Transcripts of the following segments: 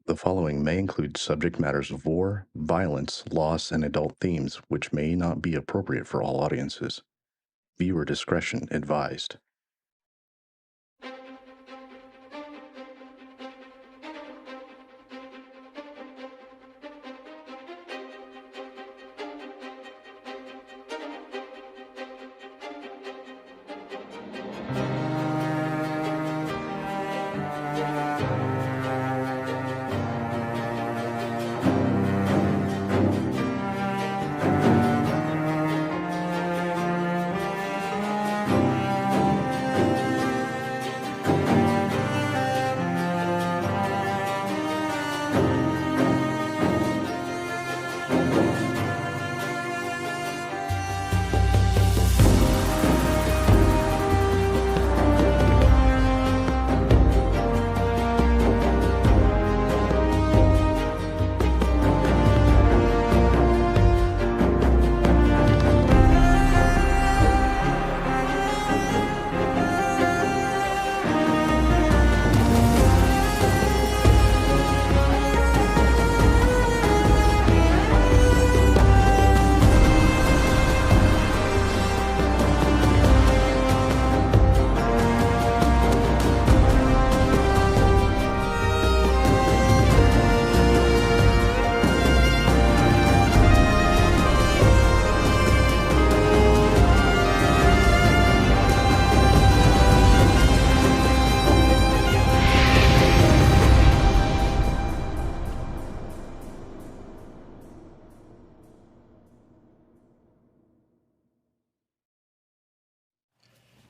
The following may include subject matters of war, violence, loss, and adult themes which may not be appropriate for all audiences. Viewer discretion advised.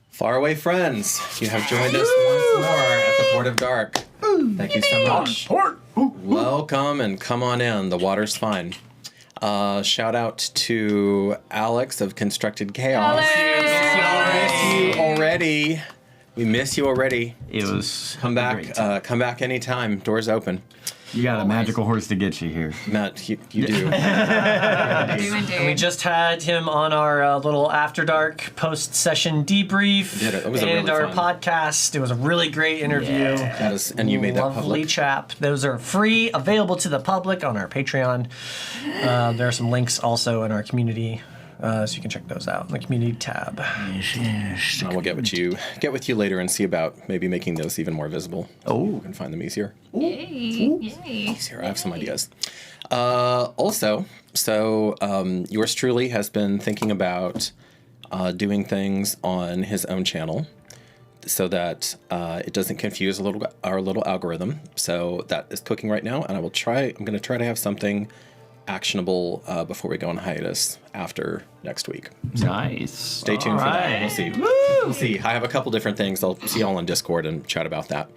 Faraway friends, you have joined us once more at the Port of Dark. Thank you so much. Welcome and come on in. The water's fine. Shout out to Alex of Constructed Chaos. We miss you already. It was come back anytime. Doors open. You got a magical horse to get you here. Matt, you do. And we just had him on our little After Dark post-session debrief It was and really our fun. podcast. It was a really great interview. That is, and you made that Lovely public. chap. Those are free, available to the public on our Patreon. There are some links also in our community, so you can check those out in the community tab. We'll get with you later and see about maybe making those even more visible. Oh, You can find them easier. Yay. Easier. I have some ideas. Also, yours truly has been thinking about doing things on his own channel so that it doesn't confuse our little algorithm. So that is cooking right now, and I'm going to try to have something actionable before we go on hiatus after next week. So nice. stay tuned for that. We'll see. We'll see. I have a couple different things. I'll see y'all on Discord and chat about that.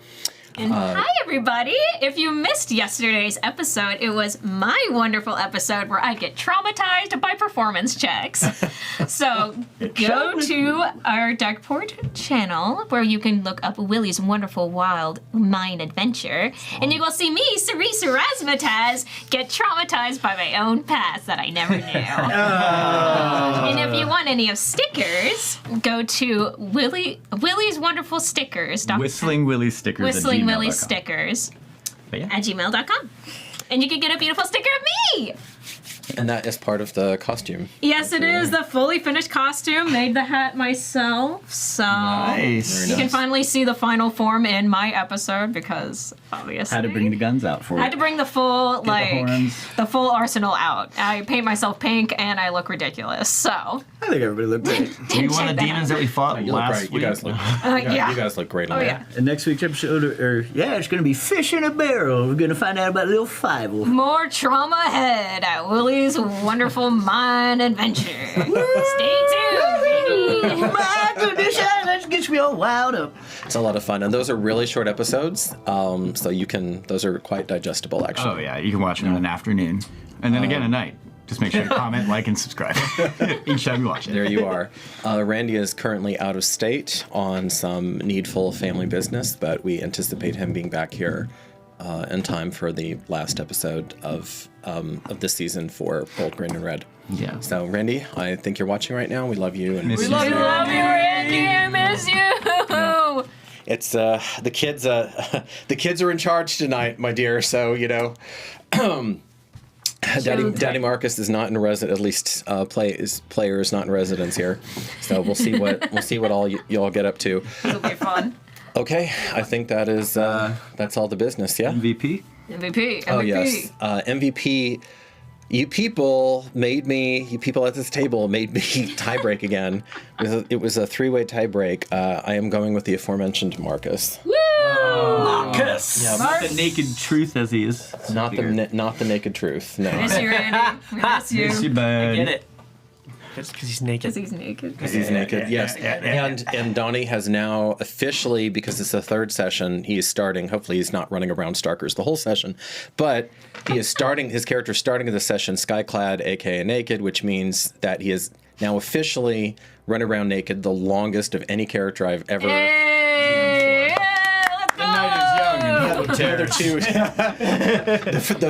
And hi, everybody. If you missed yesterday's episode, it was my wonderful episode where I get traumatized by performance checks. So go to our Darkeport channel where you can look up Willie's wonderful wild mine adventure, and you will see me, Cerise Razzmatazz, get traumatized by my own past that I never knew. And if you want any of stickers, go to Willie's wonderful stickers. Whistling Willie stickers. Whistling Willie stickers Yeah. at gmail.com. And you can get a beautiful sticker of me. And that is part of the costume. Yes, it is the fully finished costume. Made the hat myself. So Nice. you can finally see the final form in my episode because obviously Had to bring the guns out for I it. had to bring the full horns. the full arsenal out. I paint myself pink and I look ridiculous. So I think everybody looked great. Were you one of the demons that we fought You look last great. week? You guys look. yeah. You guys look great on Oh that. yeah. And next week's episode, it's going to be Fish in a Barrel. We're going to find out about Little Five-O. More trauma ahead at Willie's wonderful mine adventure. Stay tuned, baby. My goodness, that gets me all wound up. It's a lot of fun, and those are really short episodes. So those are quite digestible, actually. Oh yeah, you can watch it in an afternoon, and then again at night. Just make sure to comment, like, and subscribe each time you watch it. There you are. Randy is currently out of state on some needful family business, but we anticipate him being back here in time for the last episode of this season for Bold, Green, and Red. Yeah. So, Randy, I think you're watching right now. We love you. And Miss We you. love you, Randy. I miss you. it's the kids. The kids are in charge tonight, my dear. So Daddy Marcus is not in residence. At least player is not in residence here. So we'll see what all y'all get up to. It'll be fun. Okay, I think that is that's all the business. Yeah. MVP. MVP. Oh yes, MVP. You people at this table made me tiebreak again. It was a three-way tiebreak. I am going with the aforementioned Marcus. Woo! Marcus! Yeah, not the naked truth as he is. Not the naked truth. No. Miss you, Randy. We miss you. Miss you, bud. Get it. It's because he's naked. Because he's naked. He's naked, yes. And Donnie has now officially, because it's the third session, he is starting. Hopefully, he's not running around Starkers the whole session, but he is starting. His character starting the session skyclad, aka naked, which means that he is now officially run around naked, the longest of any character I've ever. Hey! Yeah, let's go! The other two.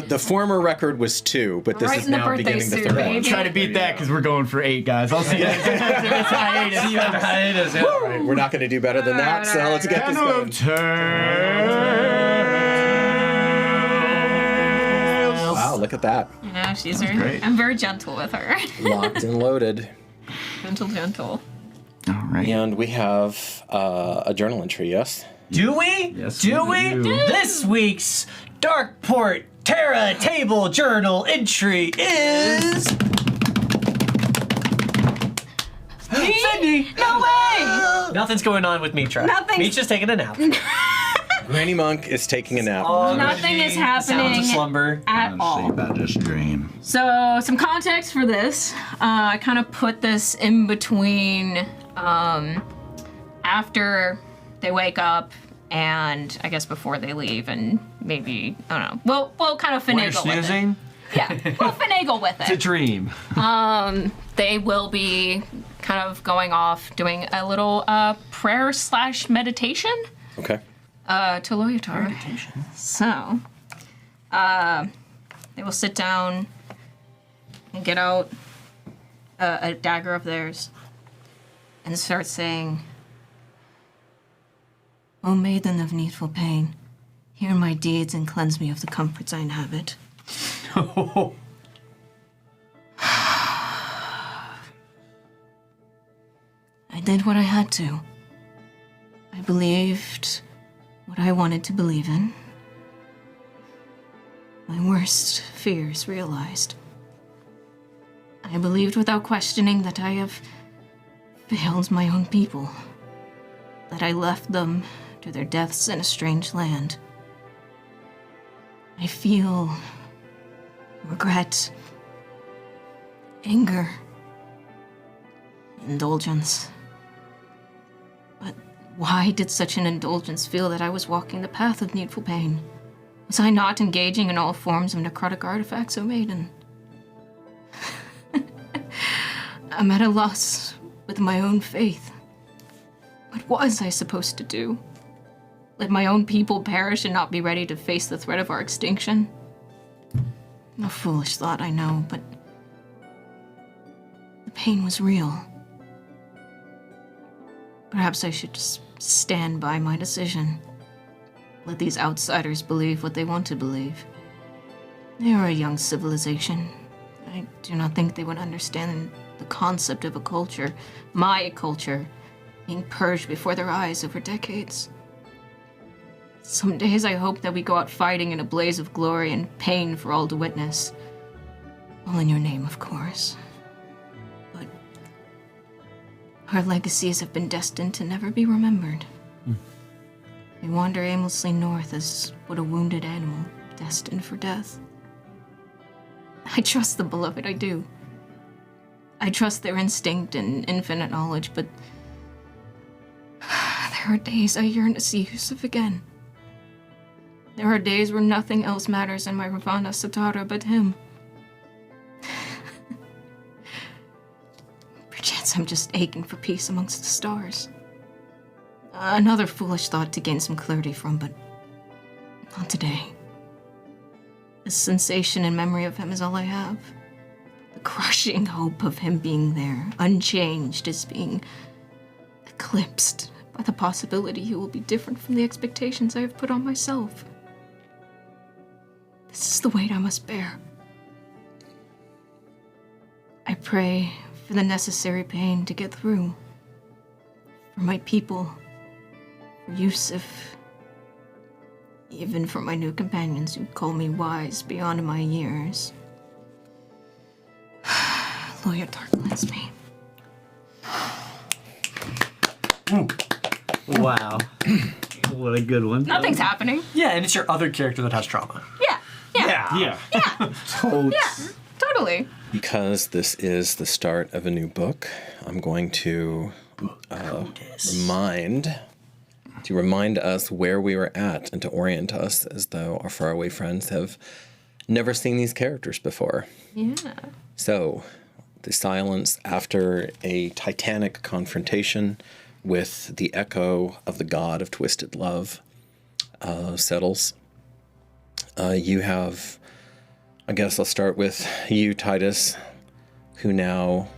The former record was 2, but this Right is in the now birthday beginning the suit, third baby. one. Try to beat that because we're going for 8, guys. I'll see you guys after this hiatus. See you after hiatus. Yeah. All right, we're not going to do better than that, so let's get this going. Wow, look at that. Yeah, she's great. I'm very gentle with her. Locked and loaded. Gentle. All right. And we have a journal entry, yes? Do we? Yes, do we we? do. This week's Darkport Terra Table Journal entry is... Cindy! No way! Nothing's going on with Mithra. Nothing's- Mitra's taking a nap. Granny Monk is taking a nap. Nothing is Sounds happening of slumber. at all. about this dream. So, some context for this. I kind of put this in between after they wake up and I guess before they leave, and maybe, I don't know. We'll kind of finagle with it. Yeah, we'll finagle with It's a it. dream. They will be kind of going off doing a little prayer/meditation Okay. to Loyatar. So, they will sit down and get out a dagger of theirs and start saying, "O maiden of needful pain, hear my deeds and cleanse me of the comforts I inhabit." I did what I had to. I believed what I wanted to believe in. My worst fears realized. I believed without questioning that I have failed my own people, that I left them to their deaths in a strange land. I feel regret, anger, indulgence. But why did such an indulgence feel that I was walking the path of needful pain? Was I not engaging in all forms of necrotic artifacts, O maiden? I'm at a loss with my own faith. What was I supposed to do? Let my own people perish and not be ready to face the threat of our extinction? A foolish thought, I know, but the pain was real. Perhaps I should just stand by my decision. Let these outsiders believe what they want to believe. They are a young civilization. I do not think they would understand the concept of a culture, my culture, being purged before their eyes over decades. Some days I hope that we go out fighting in a blaze of glory and pain for all to witness. All in your name, of course. But our legacies have been destined to never be remembered. We wander aimlessly north as but a wounded animal, destined for death. I trust the beloved, I do. I trust their instinct and infinite knowledge, but there are days I yearn to see Yusuf again. There are days where nothing else matters in my Ravana Satara but him. Perchance I'm just aching for peace amongst the stars. Another foolish thought to gain some clarity from, but not today. The sensation and memory of him is all I have. The crushing hope of him being there, unchanged, is being eclipsed by the possibility you will be different from the expectations I have put on myself. This is the weight I must bear. I pray for the necessary pain to get through. For my people, for Yusuf, even for my new companions who call me wise beyond my years. Lawyer Darklands me. Wow. What a good one. Nothing's happening. Yeah, and it's your other character that has trauma. Yeah. Totally. Because this is the start of a new book, I'm going to remind us where we were at and to orient us as though our faraway friends have never seen these characters before. Yeah. So, the silence after a titanic confrontation with the echo of the god of twisted love settles. You have, I guess I'll start with you, Titus, who now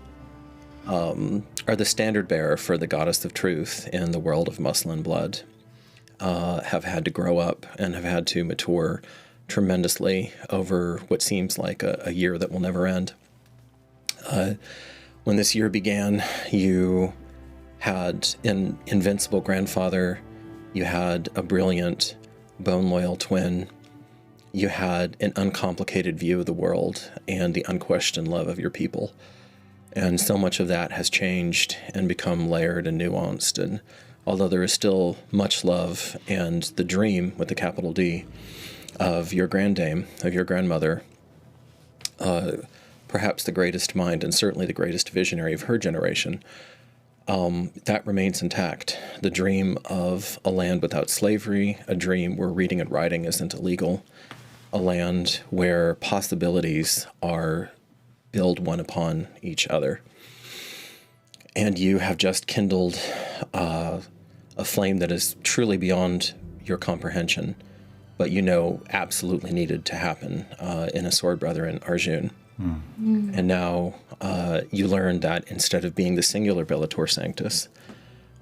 are the standard bearer for the goddess of truth in the world of muscle and blood, have had to grow up and have had to mature tremendously over what seems like a year that will never end. When this year began, you had an invincible grandfather, you had a brilliant, bone-loyal twin, you had an uncomplicated view of the world and the unquestioned love of your people. And so much of that has changed and become layered and nuanced. And although there is still much love and the dream, with the capital D, of your granddame, of your grandmother, perhaps the greatest mind and certainly the greatest visionary of her generation, that remains intact. The dream of a land without slavery, a dream where reading and writing isn't illegal, a land where possibilities are build one upon each other. And you have just kindled a flame that is truly beyond your comprehension, but you know absolutely needed to happen in a sword brother in Arjun. And now you learn that instead of being the singular Bellator Sanctus,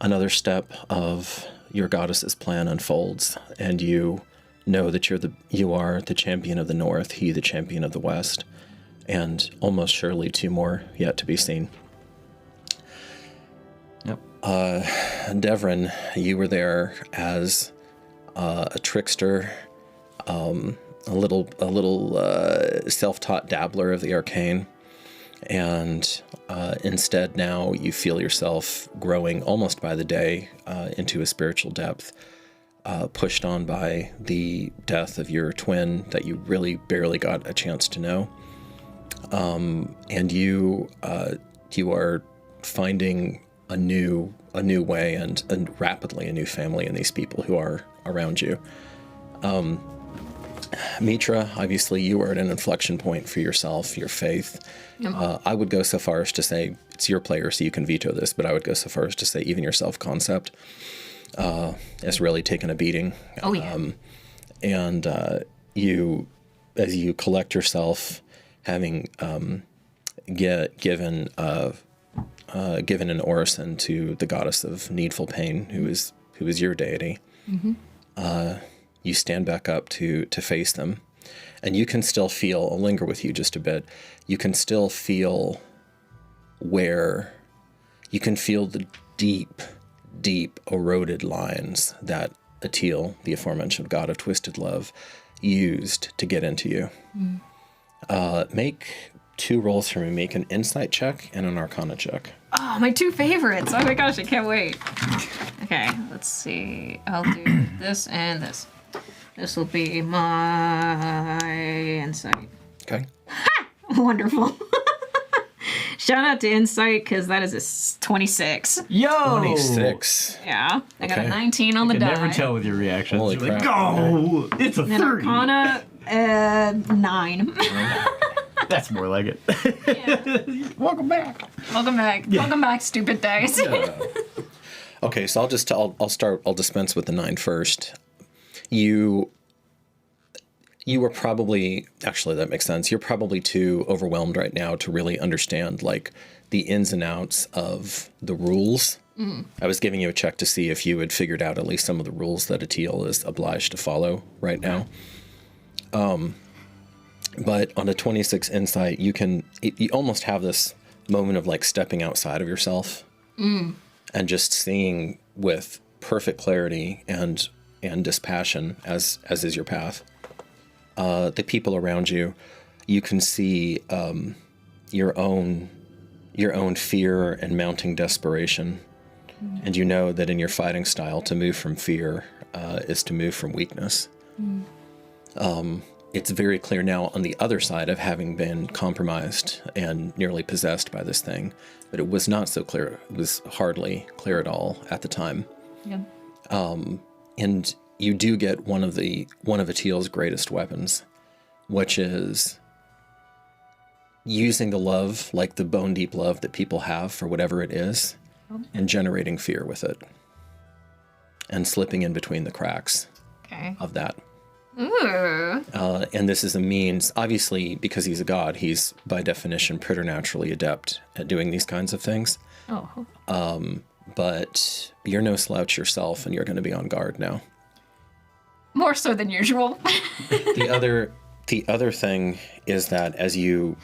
another step of your goddess's plan unfolds, and you know that you are the champion of the North, he the champion of the West, and almost surely two more yet to be seen. Yep. Devrin, you were there as a trickster, a little self-taught dabbler of the arcane, and instead now you feel yourself growing almost by the day into a spiritual depth, pushed on by the death of your twin that you really barely got a chance to know. And you are finding a new way and rapidly a new family in these people who are around you. Mithra, obviously you are at an inflection point for yourself, your faith. I would go so far as to say, it's your player, so you can veto this, but I would go so far as to say even your self-concept has really taken a beating. Oh, yeah. And you, as you collect yourself, having given an orison to the goddess of needful pain, who is your deity, you stand back up to face them, and you can still feel. I'll linger with you just a bit. You can still feel where you can feel the deep eroded lines that Atil, the aforementioned god of twisted love, used to get into you. Make 2 rolls for me. Make an insight check and an arcana check. Oh, my 2 favorites. Oh my gosh, I can't wait. Okay, let's see. I'll do this and this. This will be my insight. Okay. Wonderful. Shout out to insight, because that is a 26. Yo! 26. Yeah, I got a Okay. 19 on the You die. can never tell with your reactions. Holy You're like, crap. Oh, it's a And 30. arcana, 9. that's more like it. Welcome back. Welcome back. Welcome back, stupid dice. Okay, so I'll dispense with the 9 first. You were probably, actually that makes sense. You're probably too overwhelmed right now to really understand like the ins and outs of the rules I was giving you a check to see if you had figured out at least some of the rules that a teal is obliged to follow right now. But on a 26 insight, you almost have this moment of like stepping outside of yourself and just seeing with perfect clarity and dispassion, as is your path. The people around you, you can see your own fear and mounting desperation. And you know that in your fighting style, to move from fear is to move from weakness. It's very clear now on the other side of having been compromised and nearly possessed by this thing, but it was not so clear. It was hardly clear at all at the time. Yeah. And you do get one of a teal's greatest weapons, which is using the love, like the bone deep love that people have for whatever it is, and generating fear with it, and slipping in between the cracks of that. Ooh. And this is a means, obviously, because he's a god, he's by definition preternaturally adept at doing these kinds of things. Oh. But you're no slouch yourself, and you're going to be on guard now. More so than usual. The other thing is that as you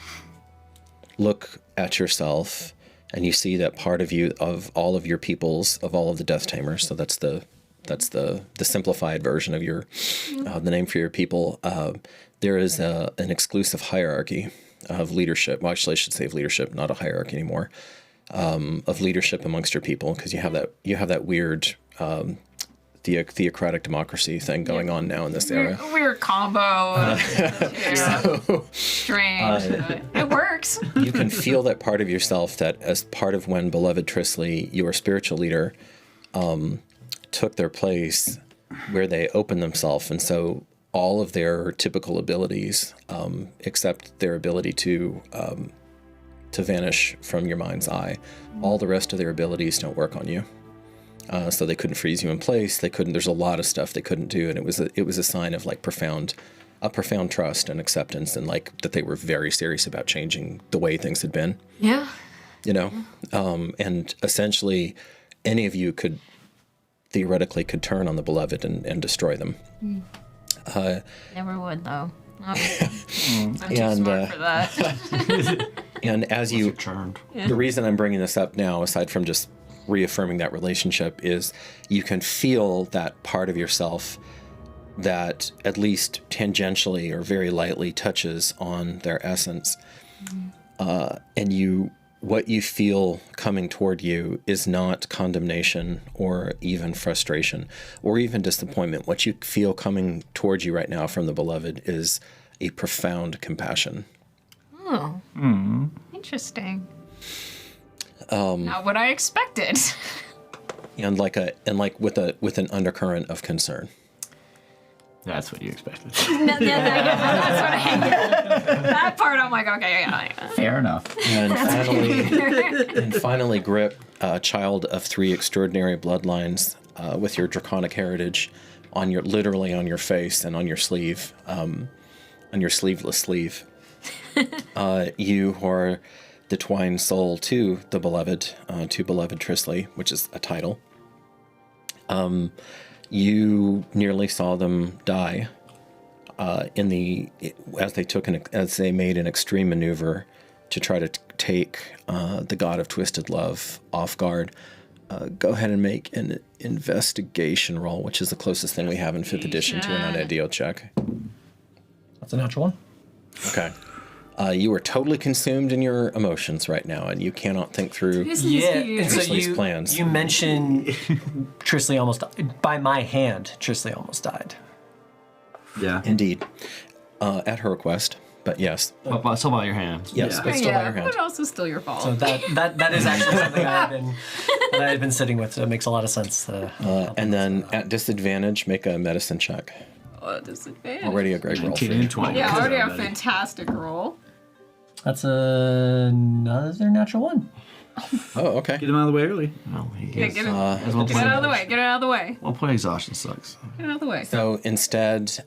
look at yourself and you see that part of you, of all of your peoples, of all of the Death Tamers, so that's the simplified version of your the name for your people. There is an exclusive hierarchy of leadership. Well, actually, I should say of leadership, not a hierarchy anymore. Of leadership amongst your people, because you have that weird theocratic democracy thing going on now in this era. Weird combo. Strange. It works. You can feel that part of yourself, that as part of when beloved Trisley, your spiritual leader, took their place, where they opened themselves, and so all of their typical abilities, except their ability to vanish from your mind's eye, all the rest of their abilities don't work on you. So they couldn't freeze you in place. They couldn't. There's a lot of stuff they couldn't do, and it was a sign of like profound trust and acceptance, and like that they were very serious about changing the way things had been. Yeah. You know, and essentially, any of you could theoretically turn on the beloved and destroy them. Never would though. I'm too smart for that. And as you, Churned. the reason I'm bringing this up now, aside from just reaffirming that relationship, is you can feel that part of yourself that at least tangentially or very lightly touches on their essence. And what you feel coming toward you is not condemnation or even frustration or even disappointment. What you feel coming toward you right now from the beloved is a profound compassion. Oh. Interesting. Not what I expected. And with an undercurrent of concern. That's what you expected. That's what I hate. That part, I'm like, okay, yeah. Fair enough. And finally, Grip, child of 3 extraordinary bloodlines, with your draconic heritage literally on your face and on your sleeve, on your sleeveless sleeve. You are the twined soul to the beloved, to beloved Trisley, which is a title. You nearly saw them die as they made an extreme maneuver to try to take the god of twisted love off guard. Go ahead and make an investigation roll, which is the closest thing we have in 5th edition to an unideal check. That's a natural one. Okay. You are totally consumed in your emotions right now, and you cannot think through And so Trisley's plans. you mentioned Trisley almost by my hand. Trisley almost died. Yeah. Indeed. At her request, but yes. But still by your hands. Yes, Yeah. but still by her hand. But also still your fault. So that is actually something that I've been sitting with. So it makes a lot of sense. And then at disadvantage, make a medicine check. Disadvantage. Already a great roll for 19 you. and 20. Yeah, already a Buddy. fantastic roll. That's another natural one. Oh, okay. Get him out of the way early. Well, he Yeah, is. get it, As well get it out of the way. Get it out of the way. Well, play exhaustion sucks. Get it out of the way. So instead,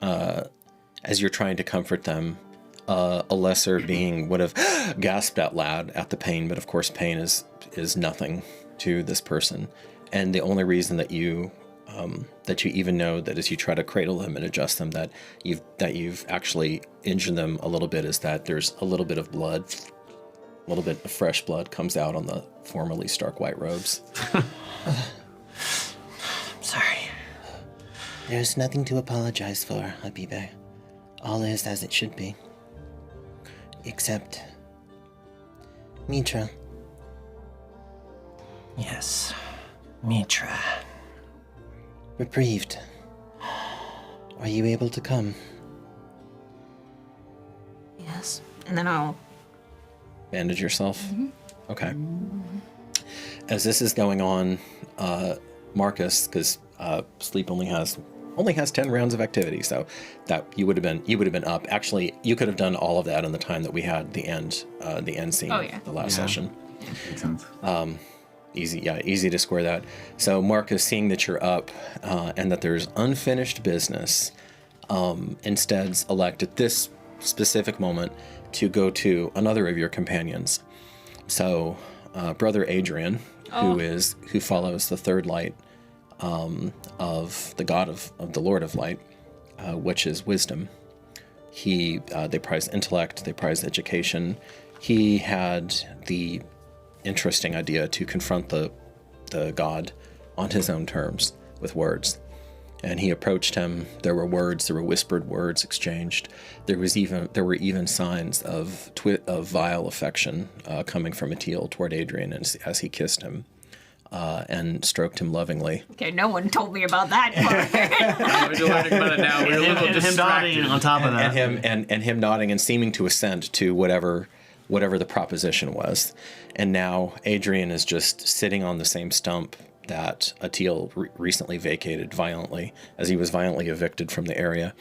as you're trying to comfort them, a lesser being would have gasped out loud at the pain, but of course pain is nothing to this person, and the only reason that you even know that as you try to cradle them and adjust them that you've actually injured them a little bit is that there's a little bit of blood, a little bit of fresh blood comes out on the formerly stark white robes. Sorry. There's nothing to apologize for, Habibe. All is as it should be. Except... Mithra. Yes. Mithra. Reprieved. Are you able to come? Yes. And then I'll... Bandage yourself? Okay. As this is going on, Marcus, because sleep only has 10 rounds of activity, so that you would have been up. Actually, you could have done all of that in the time that we had the end scene of the last session. Makes sense. Easy to square that. So Marcus, seeing that you're up and that there's unfinished business, instead elect at this specific moment to go to another of your companions. So Brother Adrian, who follows the third light of the god of the Lord of Light, which is wisdom. They prize intellect, they prize education. He had the interesting idea to confront the god on his own terms with words. And he approached him. There were whispered words exchanged. There were even signs of vile affection coming from Atiel toward Adrian as he kissed him and stroked him lovingly. Okay, no one told me about that part. We're learning about it now. We're a little And him nodding on top of that. And him nodding and seeming to assent to whatever the proposition was. And now Adrian is just sitting on the same stump that Atiel recently vacated violently, as he was violently evicted from the area.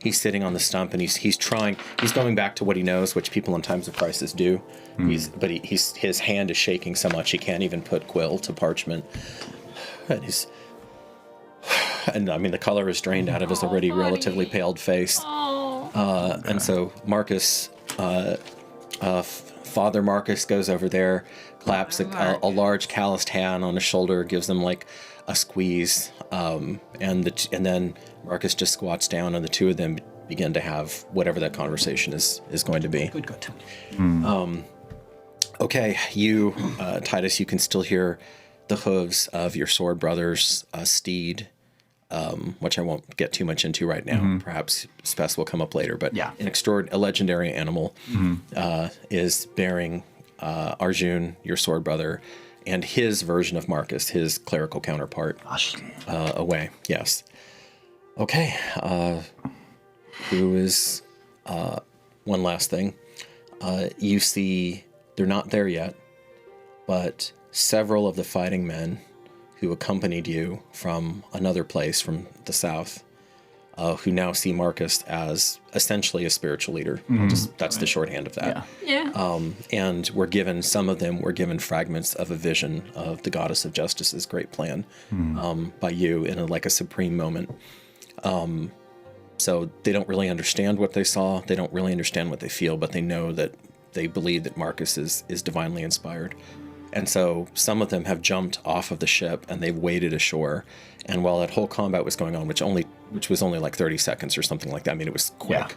He's sitting on the stump, and he's going back to what he knows, which people in times of crisis do. His hand is shaking so much he can't even put quill to parchment, and I mean the color is drained out of his already relatively paled face. And so Marcus, Father Marcus goes over there, claps a large calloused hand on his shoulder, gives them like a squeeze, and then Marcus just squats down, and the two of them begin to have whatever that conversation is going to be. Good. Okay, you, Titus, you can still hear the hooves of your sword brother's steed, which I won't get too much into right now. Perhaps Spess will come up later, but a legendary animal is bearing Arjun, your sword brother, and his version of Marcus, his clerical counterpart, away. Yes. Okay. Who is one last thing? You see, they're not there yet, but several of the fighting men who accompanied you from another place from the south, who now see Marcus as essentially a spiritual leader. That's the shorthand of that. Yeah. And some of them were given fragments of a vision of the goddess of justice's great plan by you in a supreme moment. So they don't really understand what they saw. They don't really understand what they feel, but they know that they believe that Marcus is divinely inspired. And so some of them have jumped off of the ship and they've waded ashore. And while that whole combat was going on, which was only like 30 seconds or something like that, I mean, it was quick.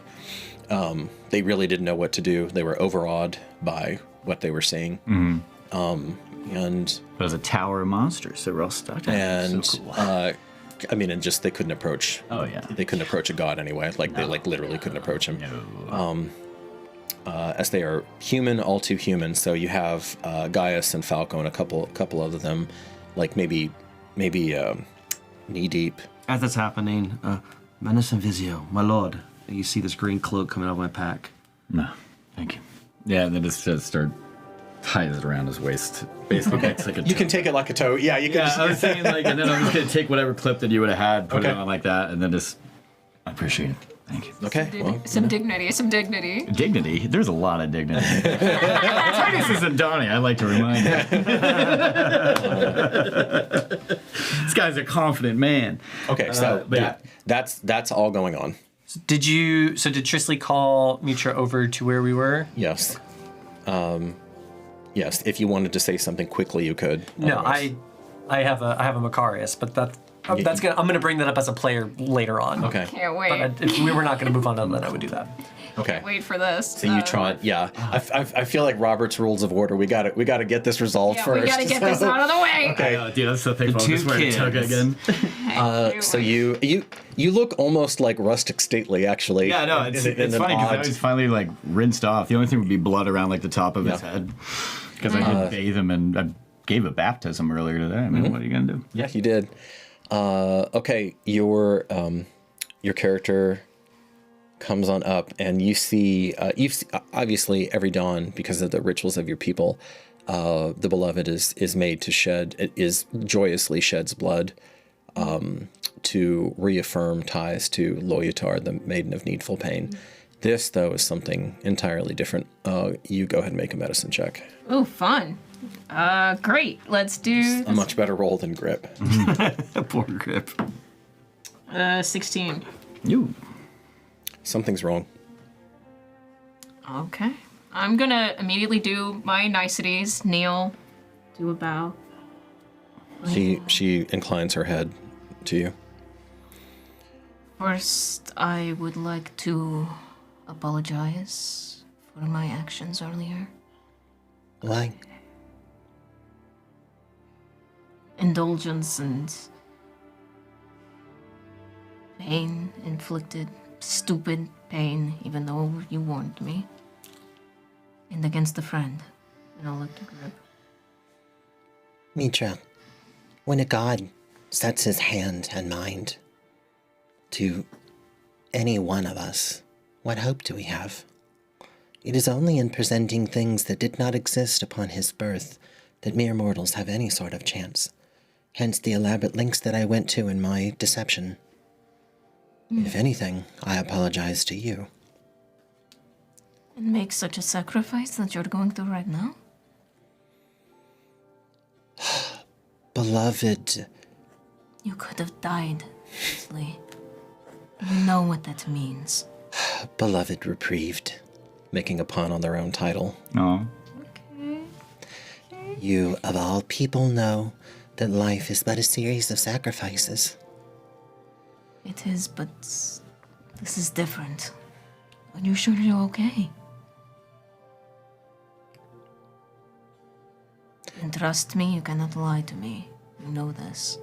They really didn't know what to do. They were overawed by what they were seeing. And it was a tower of monsters that were all stuck. And so cool. I mean, and just they couldn't approach. Oh yeah. They couldn't approach a god anyway. They literally couldn't approach him. No. As they are human, all too human. So you have Gaius and Falco and a couple of them, like maybe knee deep. As that's happening, Manus and Vizio, my lord, you see this green cloak coming out of my pack. No, thank you. Yeah, and then just start ties it around his waist. Basically, it's like a You can take it like a toe. Yeah, you can. I was saying and then I'm just gonna take whatever clip that you would have had, put it on like that, and then just. I appreciate it. Thank you. Okay. Some dignity. Dignity? There's a lot of dignity. Titus isn't Donnie, I like to remind you. This guy's a confident man. Okay, so that's all going on. Did Trisley call Mithra over to where we were? Yes. yes, if you wanted to say something quickly, you could. No, Otherwise- I have a Macarius, but that's gonna. I'm gonna bring that up as a player later on. Okay. Can't wait. But if we were not gonna move on to that, I would do that. Okay. Wait for this. So you trot, yeah. I feel like Robert's Rules of Order. We got to get this resolved Yeah, first. we gotta get this out of the way. Okay. Dude, I'm so thankful. The I'm just two wearing a kids. toga again. So you look almost like rustic stately, actually. Yeah, no, it's in an funny because I odd- was finally like rinsed off. The only thing would be blood around like the top of his Yeah. head because I did bathe him and I gave a baptism earlier today. I mean, what are you gonna do? Yeah, you did. Okay, your character comes on up, and you see obviously every dawn, because of the rituals of your people, the beloved is made to shed. It is joyously sheds blood to reaffirm ties to Loyatar, the Maiden of Needful Pain. This, though, is something entirely different. You go ahead and make a medicine check. Ooh, fun. Great. Let's do A much better roll than grip. Poor Grip. 16. You. Something's wrong. Okay. I'm gonna immediately do my niceties. Kneel. Do a bow. She inclines her head to you. First, I would like to apologize for my actions earlier. Why? Indulgence and pain inflicted, stupid pain, even though you warned me. And against a friend. And I'll look to Grip. Mithra, when a god sets his hand and mind to any one of us, what hope do we have? It is only in presenting things that did not exist upon his birth that mere mortals have any sort of chance. Hence the elaborate lengths that I went to in my deception. If anything, I apologize to you. And make such a sacrifice that you're going through right now? Beloved, You could have died, Leslie. You know what that means. beloved reprieved. Making a pun on their own title. No. You, of all people, know that life is but a series of sacrifices. It is, but this is different. Are you sure you're okay? And trust me, you cannot lie to me. You know this.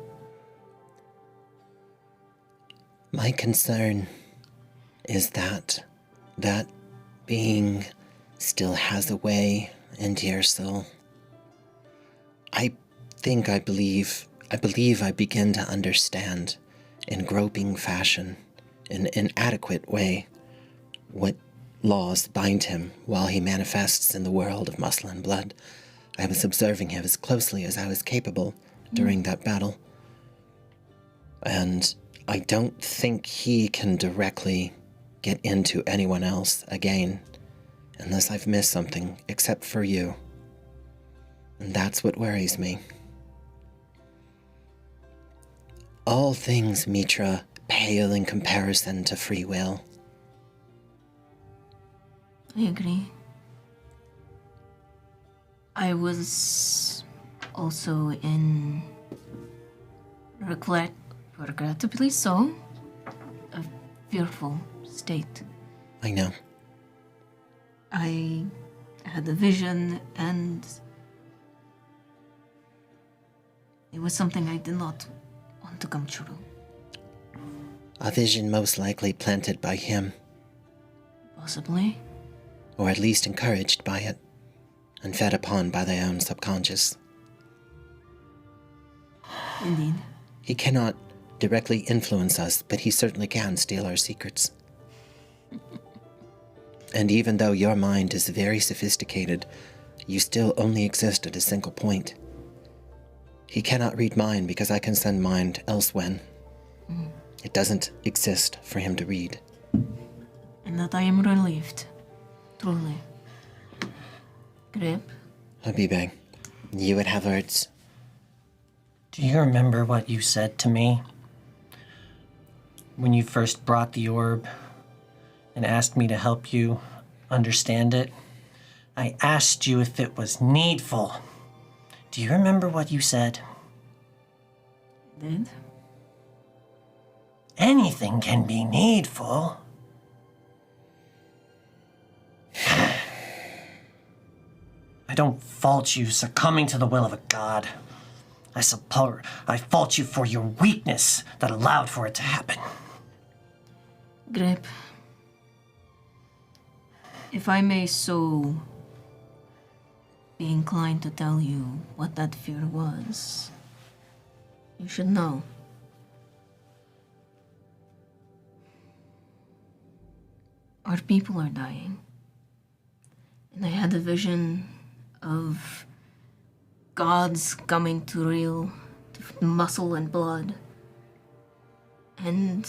My concern is that being still has a way into your soul. I believe I begin to understand in groping fashion, in an adequate way, what laws bind him while he manifests in the world of muscle and blood. I was observing him as closely as I was capable during that battle. And I don't think he can directly get into anyone else again, unless I've missed something, except for you. And that's what worries me. All things, Mithra, pale in comparison to free will. I agree. I was also in regrettably so, a fearful state. I know. I had a vision, and it was something I did not want to come true. A vision most likely planted by him, Possibly. or at least encouraged by it, and fed upon by thy own subconscious. Indeed. He cannot directly influence us, but he certainly can steal our secrets. And even though your mind is very sophisticated, you still only exist at a single point. He cannot read mine because I can send mine elsewhere. It doesn't exist for him to read. And that I am relieved. Truly. Grip. Habibe, you would have words. Do you remember what you said to me when you first brought the orb and asked me to help you understand it? I asked you if it was needful. Do you remember what you said? Did? Anything can be needful. I don't fault you succumbing to the will of a god. I fault you for your weakness that allowed for it to happen. Grip. If I may so be inclined to tell you what that fear was, you should know. Our people are dying. And I had a vision of gods coming to real to muscle and blood. And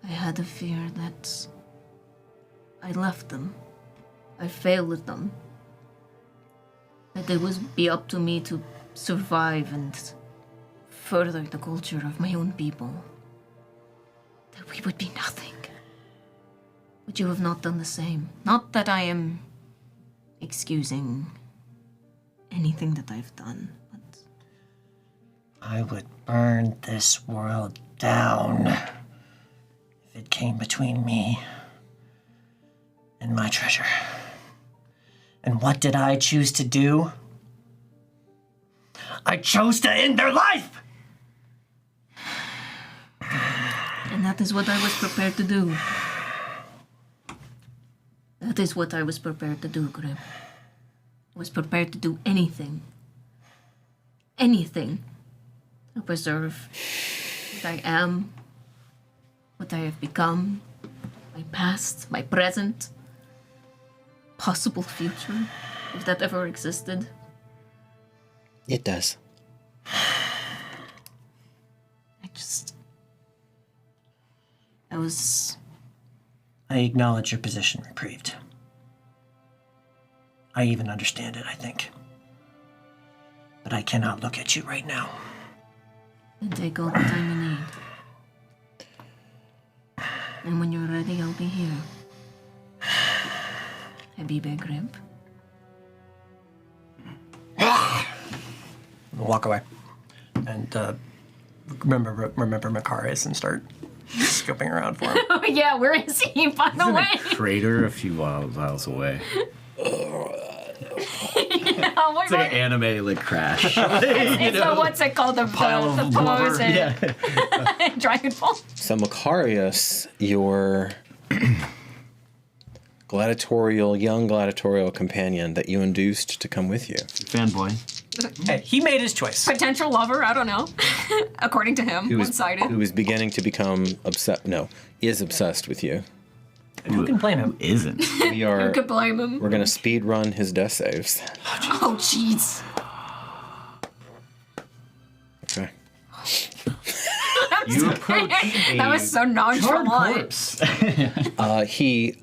I had a fear that I left them. I failed them. That it would be up to me to survive and further the culture of my own people. That we would be nothing. But you have not done the same. Not that I am excusing anything that I've done, but I would burn this world down if it came between me and my treasure. And what did I choose to do? I chose to end their life! And that is what I was prepared to do. That is what I was prepared to do, Grim. I was prepared to do anything. Anything. To preserve what I am, what I have become, my past, my present, possible future, if that ever existed. It does. I acknowledge your position, Reprieved. I even understand it, I think. But I cannot look at you right now. Then take all the time you need. And when you're ready, I'll be here. Habibe Grib. Walk away. And remember Macarius and start scoping around for him. Oh yeah, where is he, by the way? Crater a few miles away. Yeah, It's like an anime like crash. it's the, what's it called? The pose and Dragon Ball. So Macarius, your young gladiatorial companion that you induced to come with you. Fanboy. Hey, he made his choice. Potential lover, I don't know. According to him, one-sided. Who is beginning to become is obsessed with you. Who can blame him? Who isn't? We are. Who could blame him? We're gonna speed run his death saves. Oh, jeez. Okay. You approach That was so nonchalant. corpse. He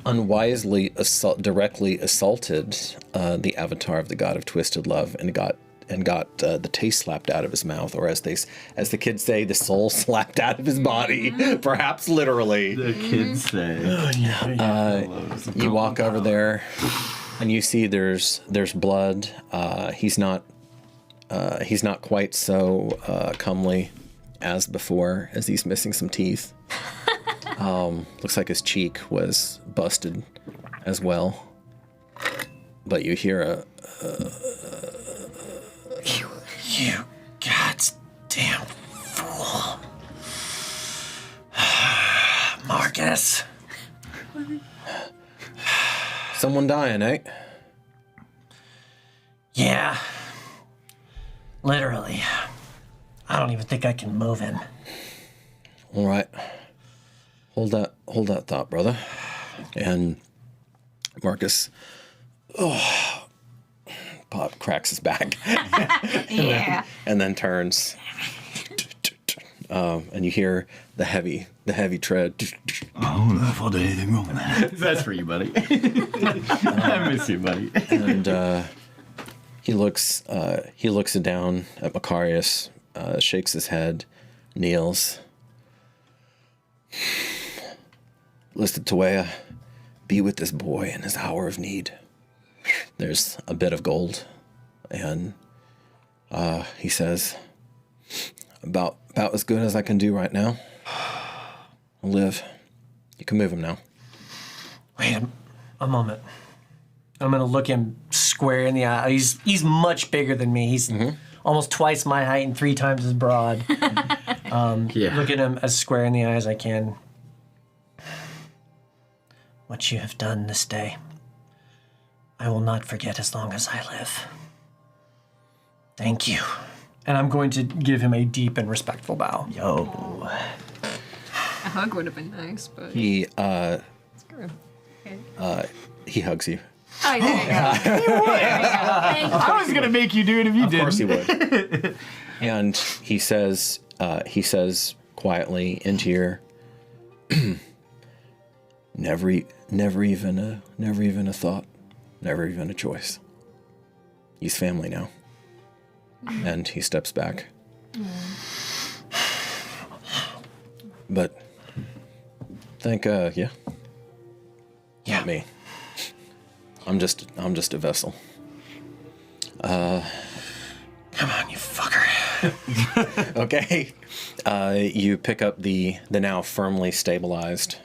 unwisely directly assaulted the avatar of the god of twisted love and got the taste slapped out of his mouth, or as the kids say, the soul slapped out of his body, perhaps literally. The kids say. You walk over there, and you see there's blood. He's not quite so comely as before, as he's missing some teeth. Looks like his cheek was busted as well. But you hear You goddamn fool. Marcus. someone dying, eh? Yeah. Literally. I don't even think I can move him. All right. Hold that thought, brother. And Marcus, Pop cracks his back. and then turns. And you hear the heavy tread. I don't know if I did anything wrong there. That's for you, buddy. I miss you, buddy. And he looks down at Macarius, shakes his head, kneels. Listen, Tuea, be with this boy in his hour of need. there's a bit of gold, and he says, about as good as I can do right now. Liv, you can move him now. Wait a moment. I'm gonna look him square in the eye. He's much bigger than me. He's almost twice my height and 3 times as broad. Look at him as square in the eye as I can. What you have done this day, I will not forget as long as I live. Thank you. And I'm going to give him a deep and respectful bow. Yo. A hug would have been nice, but He screw. he hugs you. Oh, there you go. There you go. Thank you. I was gonna make you do it if you did. Of course he would. And he says quietly into your never even a thought, never even a choice. He's family now. And he steps back. But yeah. Not me. I'm just a vessel. Come on, you fucker. Okay. You pick up the now firmly stabilized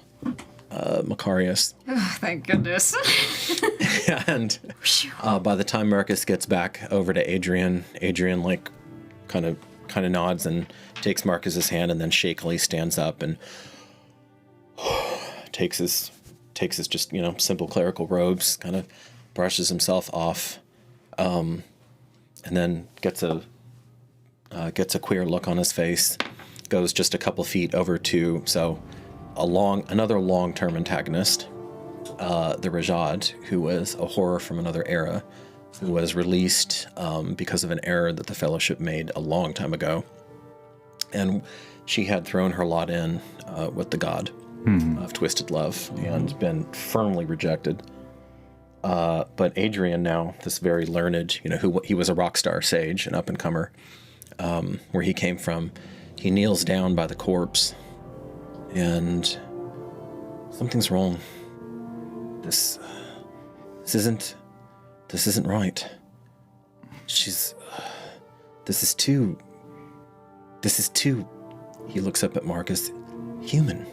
Macarius. Oh, thank goodness. And by the time Marcus gets back over to Adrian like kind of nods and takes Marcus's hand and then shakily stands up and takes his just, simple clerical robes, kind of brushes himself off, and then gets a queer look on his face, goes just a couple feet over to another long-term antagonist, the Rajad, who was a horror from another era, who was released because of an error that the Fellowship made a long time ago, and she had thrown her lot in with the god of Twisted Love and been firmly rejected. But Adrian now, this very learned, he was a rock star sage, an up-and-comer, where he came from, he kneels down by the corpse, and something's wrong. This isn't right. This is too, he looks up at Marcus, human.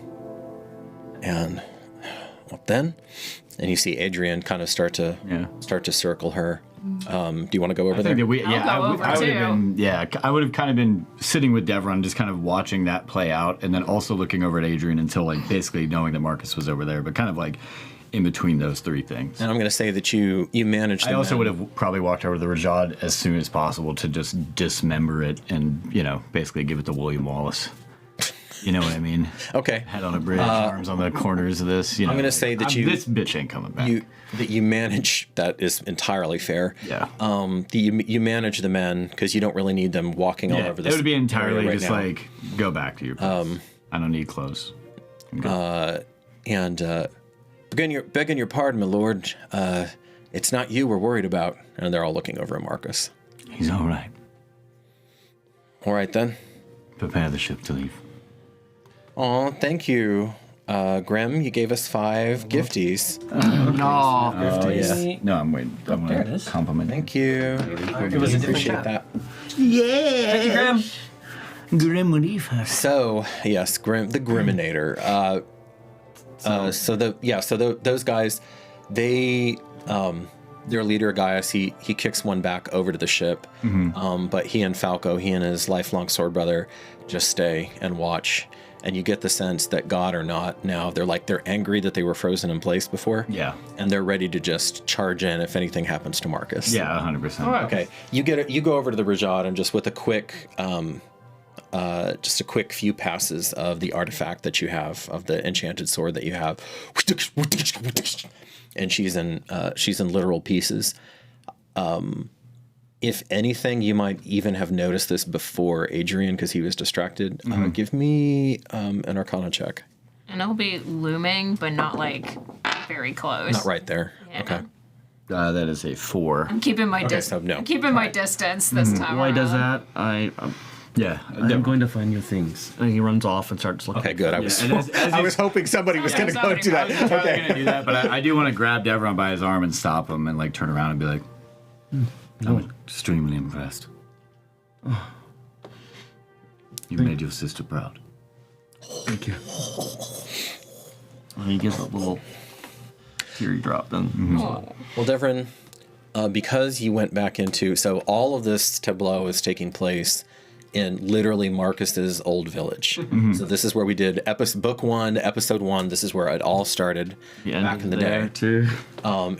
And what then? And you see Adrian kind of start to circle her. Do you want to go over there? I would have kind of been sitting with Devron, just kind of watching that play out, and then also looking over at Adrian until basically knowing that Marcus was over there, but kind of in between those 3 things. And I'm going to say that you managed. I also would have probably walked over to the Rajad as soon as possible to just dismember it and basically give it to William Wallace. You know what I mean? Okay. Head on a bridge, arms on the corners of this. I'm going to say that this bitch ain't coming back. You manage, that is entirely fair. Yeah. You manage the men because you don't really need them walking all over this. It would be entirely right just now. Go back to your place. I don't need clothes. Begging your pardon, my lord. It's not you we're worried about. And they're all looking over at Marcus. He's all right. All right then. Prepare the ship to leave. Oh, thank you, Grim. You gave us 5 gifties. Yes. No, I'm waiting. I'm there it going is. to compliment. Thank you. It was a different Appreciate chat. that. Yeah. Thank you, Graham. Grim Reaper. So yes, Grim, the Griminator. Those guys, their leader Gaius, he kicks one back over to the ship, but he and Falco, he and his lifelong sword brother, just stay and watch. And you get the sense that God or not, now they're angry that they were frozen in place before. Yeah. And they're ready to just charge in if anything happens to Marcus. Yeah, 100%. Okay. You go over to the Rajad and just with a quick few passes of the artifact that you have, of the enchanted sword that you have, and she's in literal pieces. If anything, you might even have noticed this before Adrian because he was distracted. Give me an Arcana check. And it'll be looming, but not very close. Not right there. Yeah. Okay. That is a 4. I'm keeping my distance. so no. I'm keeping my distance this time. Why around. does that? I Yeah. I'm going to find your things. And he runs off and starts looking. Okay, good. I was as I was hoping somebody was going to go do that. I'm gonna do that, but I do want to grab Devron by his arm and stop him and like turn around and be like, I'm extremely impressed. You made your sister proud. Thank you. And he gives a little teary drop then. Well, Devrin, because you went back into... So all of this tableau is taking place in literally Marcus's old village. So this is where we did book 1, episode 1. This is where it all started back in the day. Too.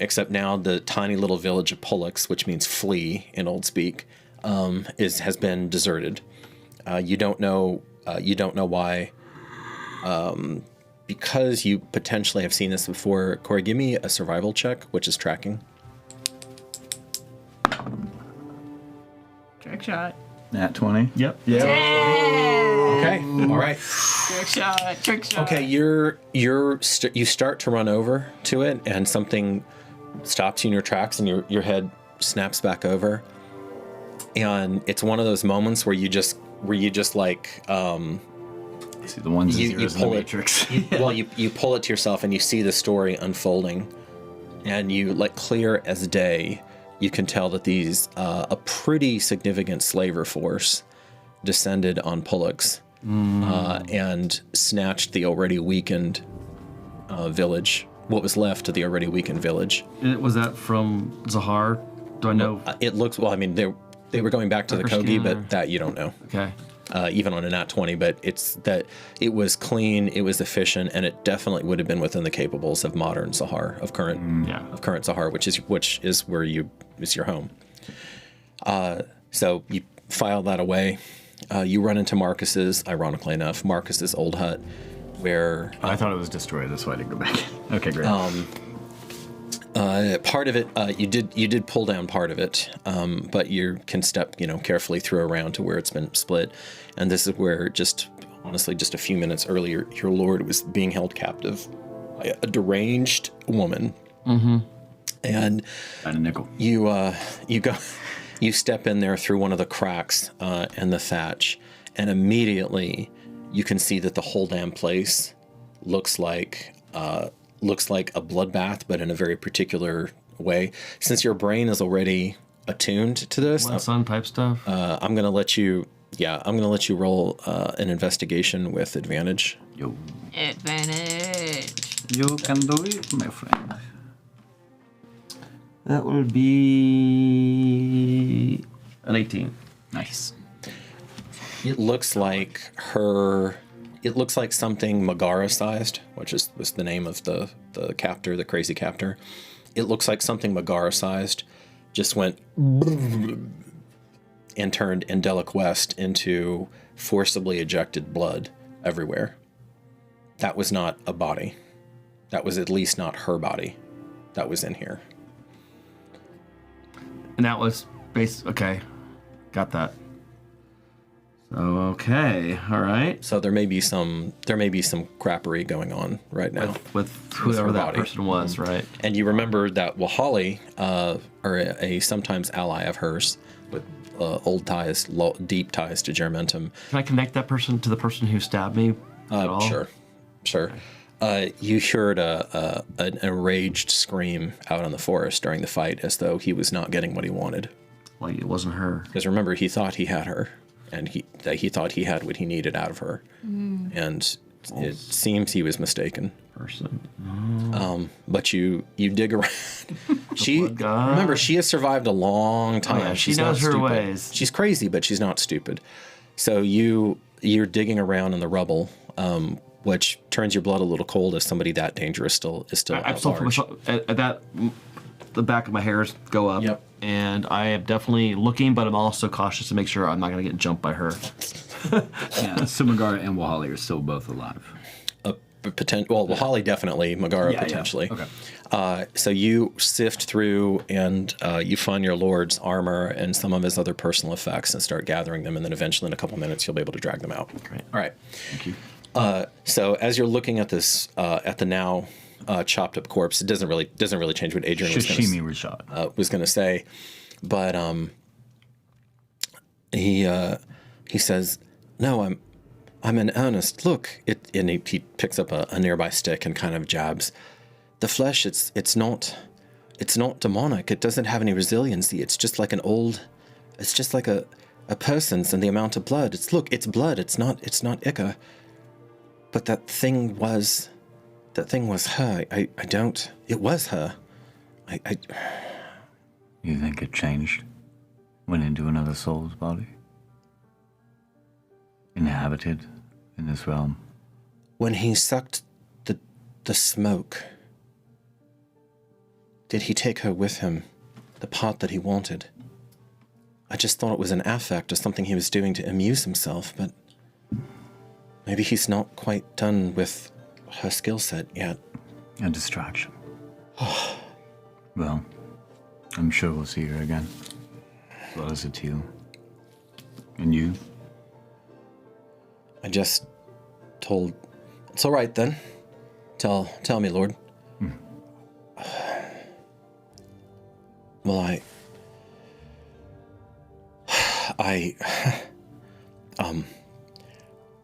Except now the tiny little village of Pollux, which means flea in Old Speak, has been deserted. You don't know why. Because you potentially have seen this before, Corey, give me a survival check, which is tracking. Trick shot. Nat 20. Yep. Yeah. Okay. All right. Trick shot. Trick shot. Okay, you start to run over to it, and something stops you in your tracks, and your head snaps back over. And it's one of those moments where you just like See the ones you in the pull it. Matrix. You pull it to yourself, and you see the story unfolding, and you like clear as day. You can tell that these a pretty significant slaver force descended on Pollux and snatched the already weakened village. What was left of the already weakened village? Was that from Zahar? Do I know? It looks well. I mean, they were going back to the Kogi, but that you don't know. Okay. Even on a nat 20, but it's that it was clean, it was efficient, and it definitely would have been within the capables of modern Zahar, of current Zahar, which is where is your home. So you file that away. You run into Marcus's, ironically enough, Marcus's old hut, where I thought it was destroyed. That's why I didn't go back. Okay, great. part of it you did pull down part of it, but you can step carefully through around to where it's been split, and this is where honestly just a few minutes earlier your lord was being held captive by a deranged woman. Mm-hmm. And a nickel. You step in there through one of the cracks in the thatch, and immediately you can see that the whole damn place looks like a bloodbath, but in a very particular way. Since your brain is already attuned to this, sun type stuff. I'm gonna let you roll an investigation with advantage. Yo. Advantage. You can do it, my friend. That would be an 18. Nice. It looks like something Megara-sized, which was the name of the captor, the crazy captor. It looks like something Megara-sized just went and turned Endelic West into forcibly ejected blood everywhere. That was not a body. That was at least not her body that was in here. And that was okay. Got that. So okay, all right. So there may be some crappery going on right now with whoever her that body. person was, right? And you remember that Wahali, or a sometimes ally of hers, with old ties, deep ties to Germentum. Can I connect that person to the person who stabbed me? At all? Sure. You heard an enraged scream out in the forest during the fight, as though he was not getting what he wanted. Like it wasn't her. Because remember, he thought he had her, and he thought he had what he needed out of her, and it seems he was mistaken. Person. But you dig around. Remember, she has survived a long time. Oh, yeah, she She's knows not her stupid. ways. She's crazy, but she's not stupid. So you're digging around in the rubble, which turns your blood a little cold as somebody that dangerous is still I'm at still large. at that. The back of my hairs go up. Yep. And I am definitely looking, but I'm also cautious to make sure I'm not going to get jumped by her. Yeah, so Megara and Wahali are still both alive. Wahali definitely, Megara potentially. Yeah. Okay. So you sift through and you find your lord's armor and some of his other personal effects and start gathering them, and then eventually in a couple minutes you'll be able to drag them out. Great. All right. Thank you. So as you're looking at this, at the now chopped up corpse, it doesn't really change what Adrian was Rashad. going to say, but he he says, "No, I'm in earnest. Look." And he picks up a nearby stick and kind of jabs. "The flesh, it's not demonic. It doesn't have any resiliency. It's just like it's just like a person's, and the amount of blood. It's blood. It's not ichor. But that thing was her. It was her. You think it changed? Went into another soul's body? Inhabited in this realm? When he sucked the smoke, did he take her with him, the part that he wanted? I just thought it was an affect or something he was doing to amuse himself, but maybe he's not quite done with her skill set yet. A distraction. Well, I'm sure we'll see her again. As well as a teal. And you? I just told... It's all right, then. Tell me, Lord. Well,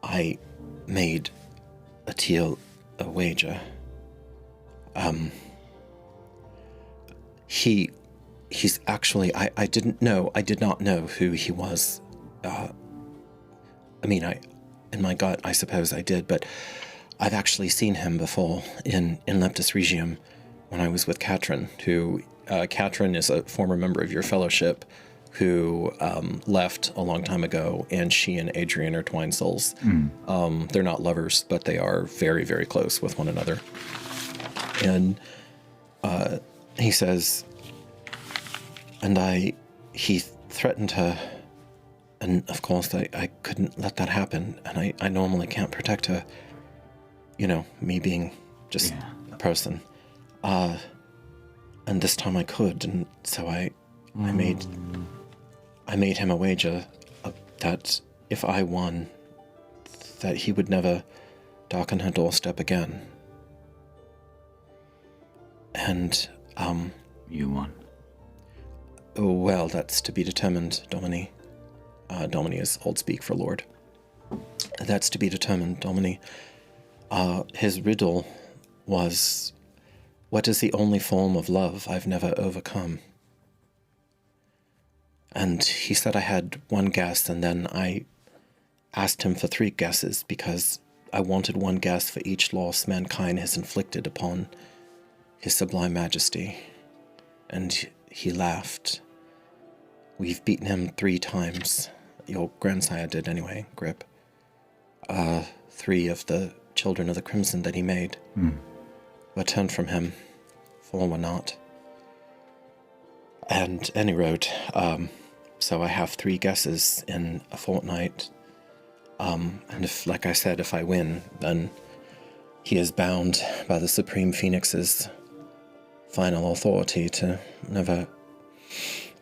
I made a teal a wager. He's actually, I did not know who he was. In my gut, I suppose I did, but I've actually seen him before in Leptis Regium when I was with Katrin, who, Katrin is a former member of your fellowship who left a long time ago, and she and Adrian are twin souls. They're not lovers, but they are very, very close with one another. And he says, he threatened her, and of course I couldn't let that happen, and I normally can't protect her, me being just a person. And this time I could, and so I made him a wager that if I won, that he would never darken her doorstep again. And, You won. Oh, well, that's to be determined, Domini. Domini is old speak for Lord. That's to be determined, Domini. His riddle was, what is the only form of love I've never overcome? And he said I had one guess, and then I asked him for 3 guesses because I wanted one guess for each loss mankind has inflicted upon his sublime majesty. And he laughed. We've beaten him 3 times. Your grandsire did anyway, Grip. 3 of the children of the Crimson that he made were turned from him. 4 were not. And any road, so I have 3 guesses in a fortnight. And if, like I said, if I win, then he is bound by the Supreme Phoenix's final authority to never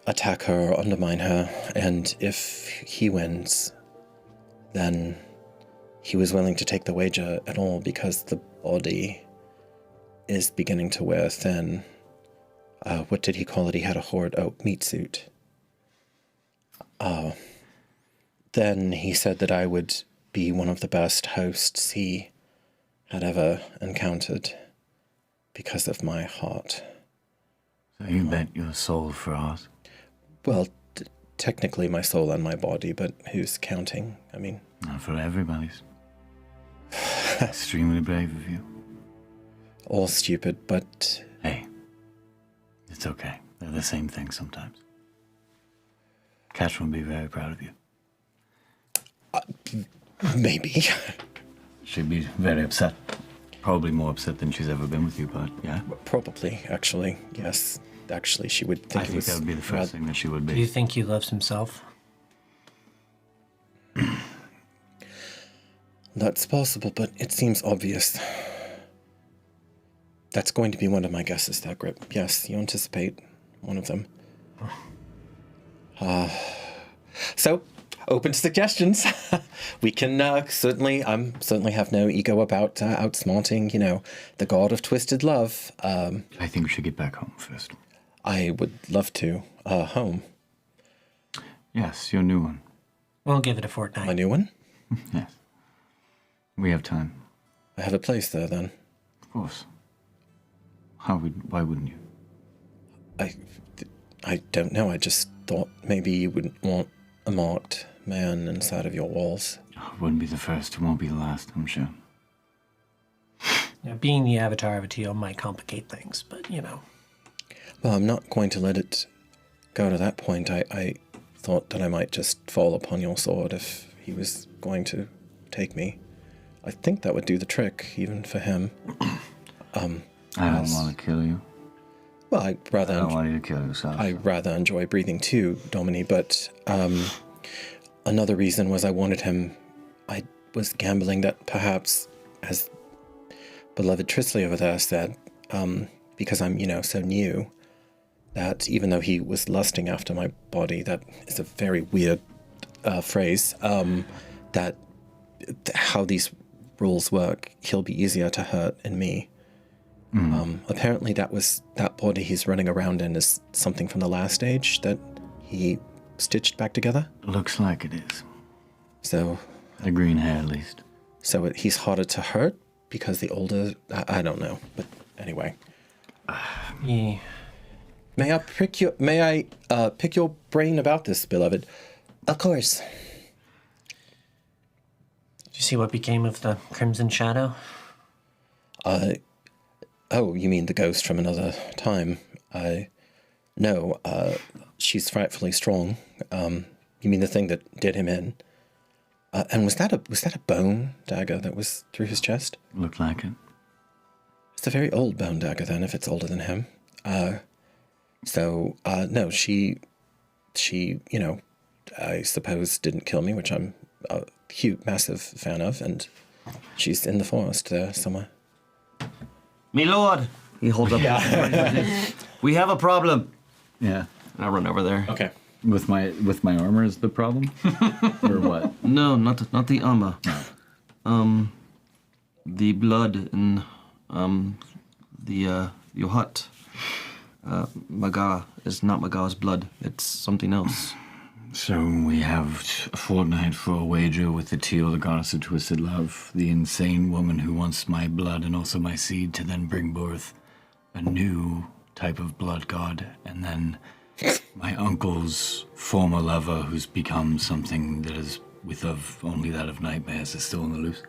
attack her or undermine her. And if he wins, then he was willing to take the wager at all because the body is beginning to wear thin. What did he call it? He had a horde, meat suit. Then he said that I would be one of the best hosts he had ever encountered because of my heart. So you bet your soul for ours? Well, technically my soul and my body, but who's counting? I mean... Not for everybody's. Extremely brave of you. All stupid, but... Hey, it's okay. They're the same thing sometimes. Catch will be very proud of you. Maybe. She'd be very upset. Probably more upset than she's ever been with you, but yeah. Probably, actually, yes. Actually, she would think I think that would be the first thing that she would be. Do you think he loves himself? That's possible, but it seems obvious. That's going to be one of my guesses, that Grip. Yes, you anticipate one of them. So, open to suggestions. We can certainly have no ego about outsmarting, the god of twisted love. I think we should get back home first. I would love to. Home. Yes, your new one. We'll give it a fortnight. My new one? Yes. We have time. I have a place there then. Of course. Why wouldn't you? I don't know. I just thought maybe you wouldn't want a marked man inside of your walls. Oh, it wouldn't be the first. It won't be the last, I'm sure. Yeah, being the avatar of a teal might complicate things, but you know. Well, I'm not going to let it go to that point. I thought that I might just fall upon your sword if he was going to take me. I think that would do the trick, even for him. I don't want to kill you. Well, I don't want you to kill yourself. I rather enjoy breathing too, Domini, but another reason was I wanted him. I was gambling that perhaps, as beloved Trisley over there said, because I'm, so new, that even though he was lusting after my body, that is a very weird phrase, that how these rules work, he'll be easier to hurt in me. Apparently that body he's running around in is something from the last age that he stitched back together. Looks like it is. So... The green hair, at least. So he's harder to hurt because the older... I don't know, but anyway. Yeah. May I pick your brain about this, beloved? Of course. Did you see what became of the Crimson Shadow? Oh, you mean the ghost from another time? No, she's frightfully strong. You mean the thing that did him in? And was that a bone dagger that was through his chest? Looked like it. It's a very old bone dagger then, if it's older than him. No, she, I suppose didn't kill me, which I'm a huge, massive fan of, and she's in the forest there somewhere. Me lord! He holds up. We have a problem. Yeah. I run over there. Okay. With my armor is the problem? Or what? No, not the armor. The blood in your hut. Magar is not Magar's blood. It's something else. So we have a fortnight for a wager with the teal, the goddess of twisted love, the insane woman who wants my blood and also my seed to then bring forth a new type of blood god, and then my uncle's former lover who's become something that is of only that of nightmares is still on the loose.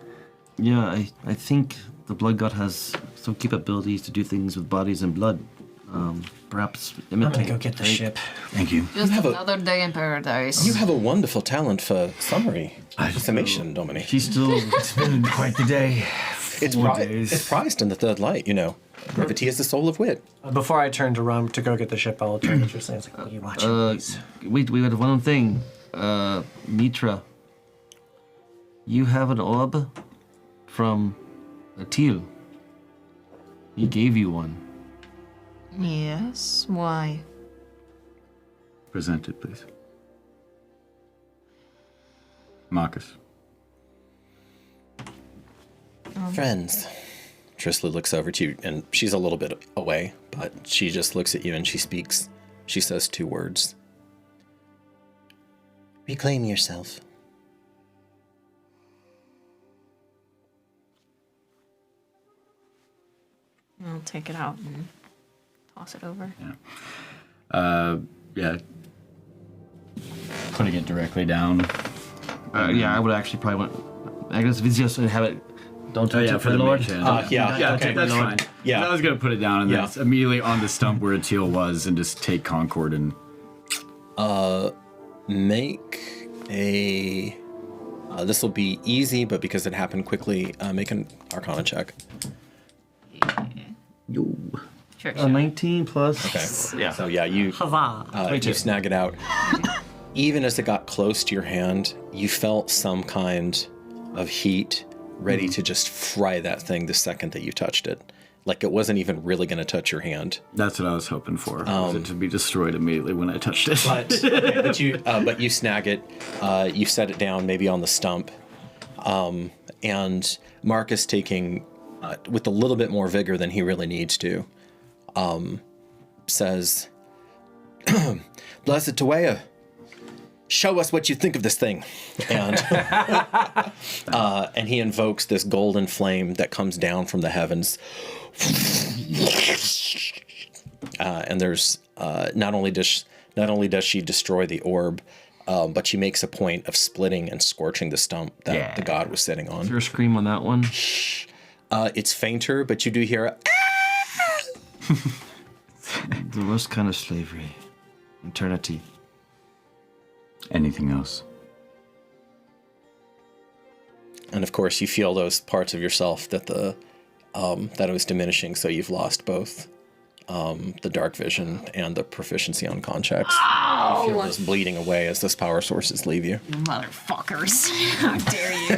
Yeah, I think the blood god has some capabilities to do things with bodies and blood. Perhaps imitate. I'm gonna go get the ship. Thank you. Just another day in paradise. You have a wonderful talent for summation, Dominic. She's still. It's been quite the day. It's prized in the third light, Brevity is the soul of wit. Before I turn to run to go get the ship, I'll turn to Tristan. It's like, what are you watching, please? Wait, we had one thing. Mithra. You have an orb from a teal. He gave you one. Yes, why? Present it, please. Marcus. Friends. Trisley looks over to you, and she's a little bit away, but she just looks at you and she speaks. She says 2 words. Reclaim yourself. I'll take it out and toss it over. Yeah. Putting it directly down. Yeah, I would actually probably want. I guess if it's just to have it. Don't touch it, for the Lord. mage hand. Yeah, okay, that's fine. Yeah. I was gonna put it down and then it's immediately on the stump where a teal was, and just take Concord and. Make a. This will be easy, but because it happened quickly, make an Arcana check. Yo. Sure, 19 plus. Okay. Yeah. So yeah, you snag it out. Even as it got close to your hand, you felt some kind of heat ready to just fry that thing the second that you touched it. Like it wasn't even really going to touch your hand. That's what I was hoping for. Was it to be destroyed immediately when I touched it. But you snag it. You set it down maybe on the stump. And Marcus, taking with a little bit more vigor than he really needs to, says, Blessed Tuea, show us what you think of this thing. And and he invokes this golden flame that comes down from the heavens. And there's not only does she destroy the orb, but she makes a point of splitting and scorching the stump that the god was sitting on. Is there a scream on that one? It's fainter, but you do hear a The worst kind of slavery. Eternity. Anything else? and of course you feel those parts of yourself that that it was diminishing, so you've lost both the dark vision and the proficiency on contracts. You feel this bleeding away as those power sources leave you. Motherfuckers. How dare you?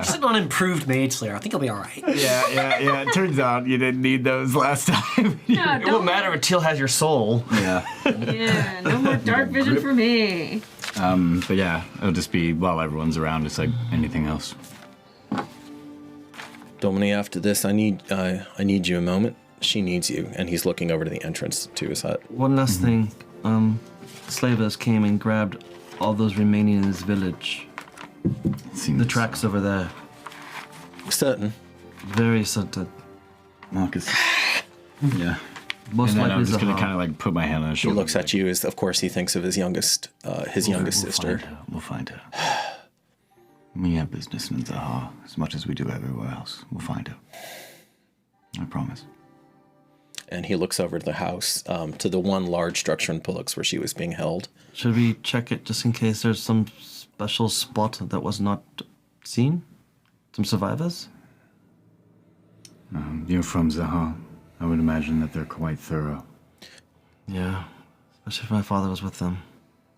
Just an unimproved Mage Slayer. I think he'll be alright. Yeah. It turns out you didn't need those last time. No, It won't matter if Teal has your soul. Yeah. Yeah, no more dark vision for me. But yeah, it'll just be while everyone's around. It's like anything else. Domini, after this, I need you a moment. She needs you, and he's looking over to the entrance to his hut. One last thing. Slavers came and grabbed all those remaining in this village. The tracks over there. Certain. Very certain. Marcus. Yeah. Most And then likely I'm just gonna Zaha. kind of like put my hand on his He shoulder. looks at you as, of course, he thinks of his youngest sister. We'll find her. We have business in Zaha as much as we do everywhere else. We'll find her. I promise. And he looks over to the house, to the one large structure in Pullux where she was being held. Should we check it just in case there's some special spot that was not seen? Some survivors? You're from Zaha. I would imagine that they're quite thorough. Yeah. Especially if my father was with them.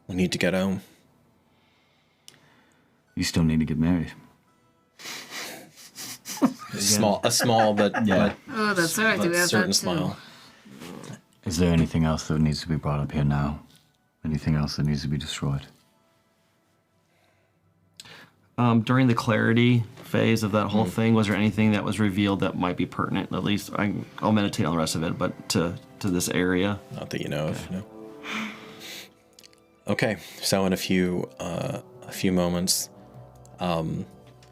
We need to get home. You still need to get married. A small but, Yeah. Oh, that's right. but certain smile. Is there anything else that needs to be brought up here now? Anything else that needs to be destroyed? During the clarity phase of that whole thing, was there anything that was revealed that might be pertinent? At least I'll meditate on the rest of it, but to this area. Not that you know of, no. Okay, so in a few moments,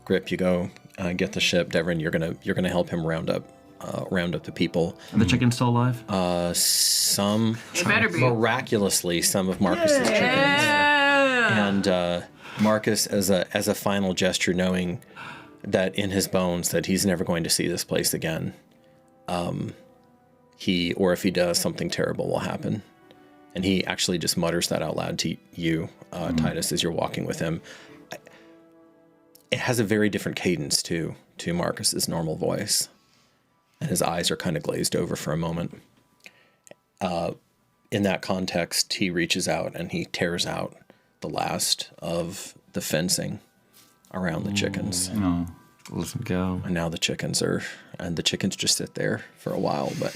Grip, you go get the ship. Devrin, you're gonna help him round up the people. Are the chickens still alive? Some It better be. miraculously, some of Marcus's chickens, and Marcus, as a final gesture, knowing that in his bones that he's never going to see this place again. If he does, something terrible will happen. And he actually just mutters that out loud to you, Titus, as you're walking with him. It has a very different cadence to Marcus's normal voice. And his eyes are kind of glazed over for a moment. In that context, he reaches out and he tears out the last of the fencing around the chickens. No. Let them go. And now the chickens just sit there for a while, but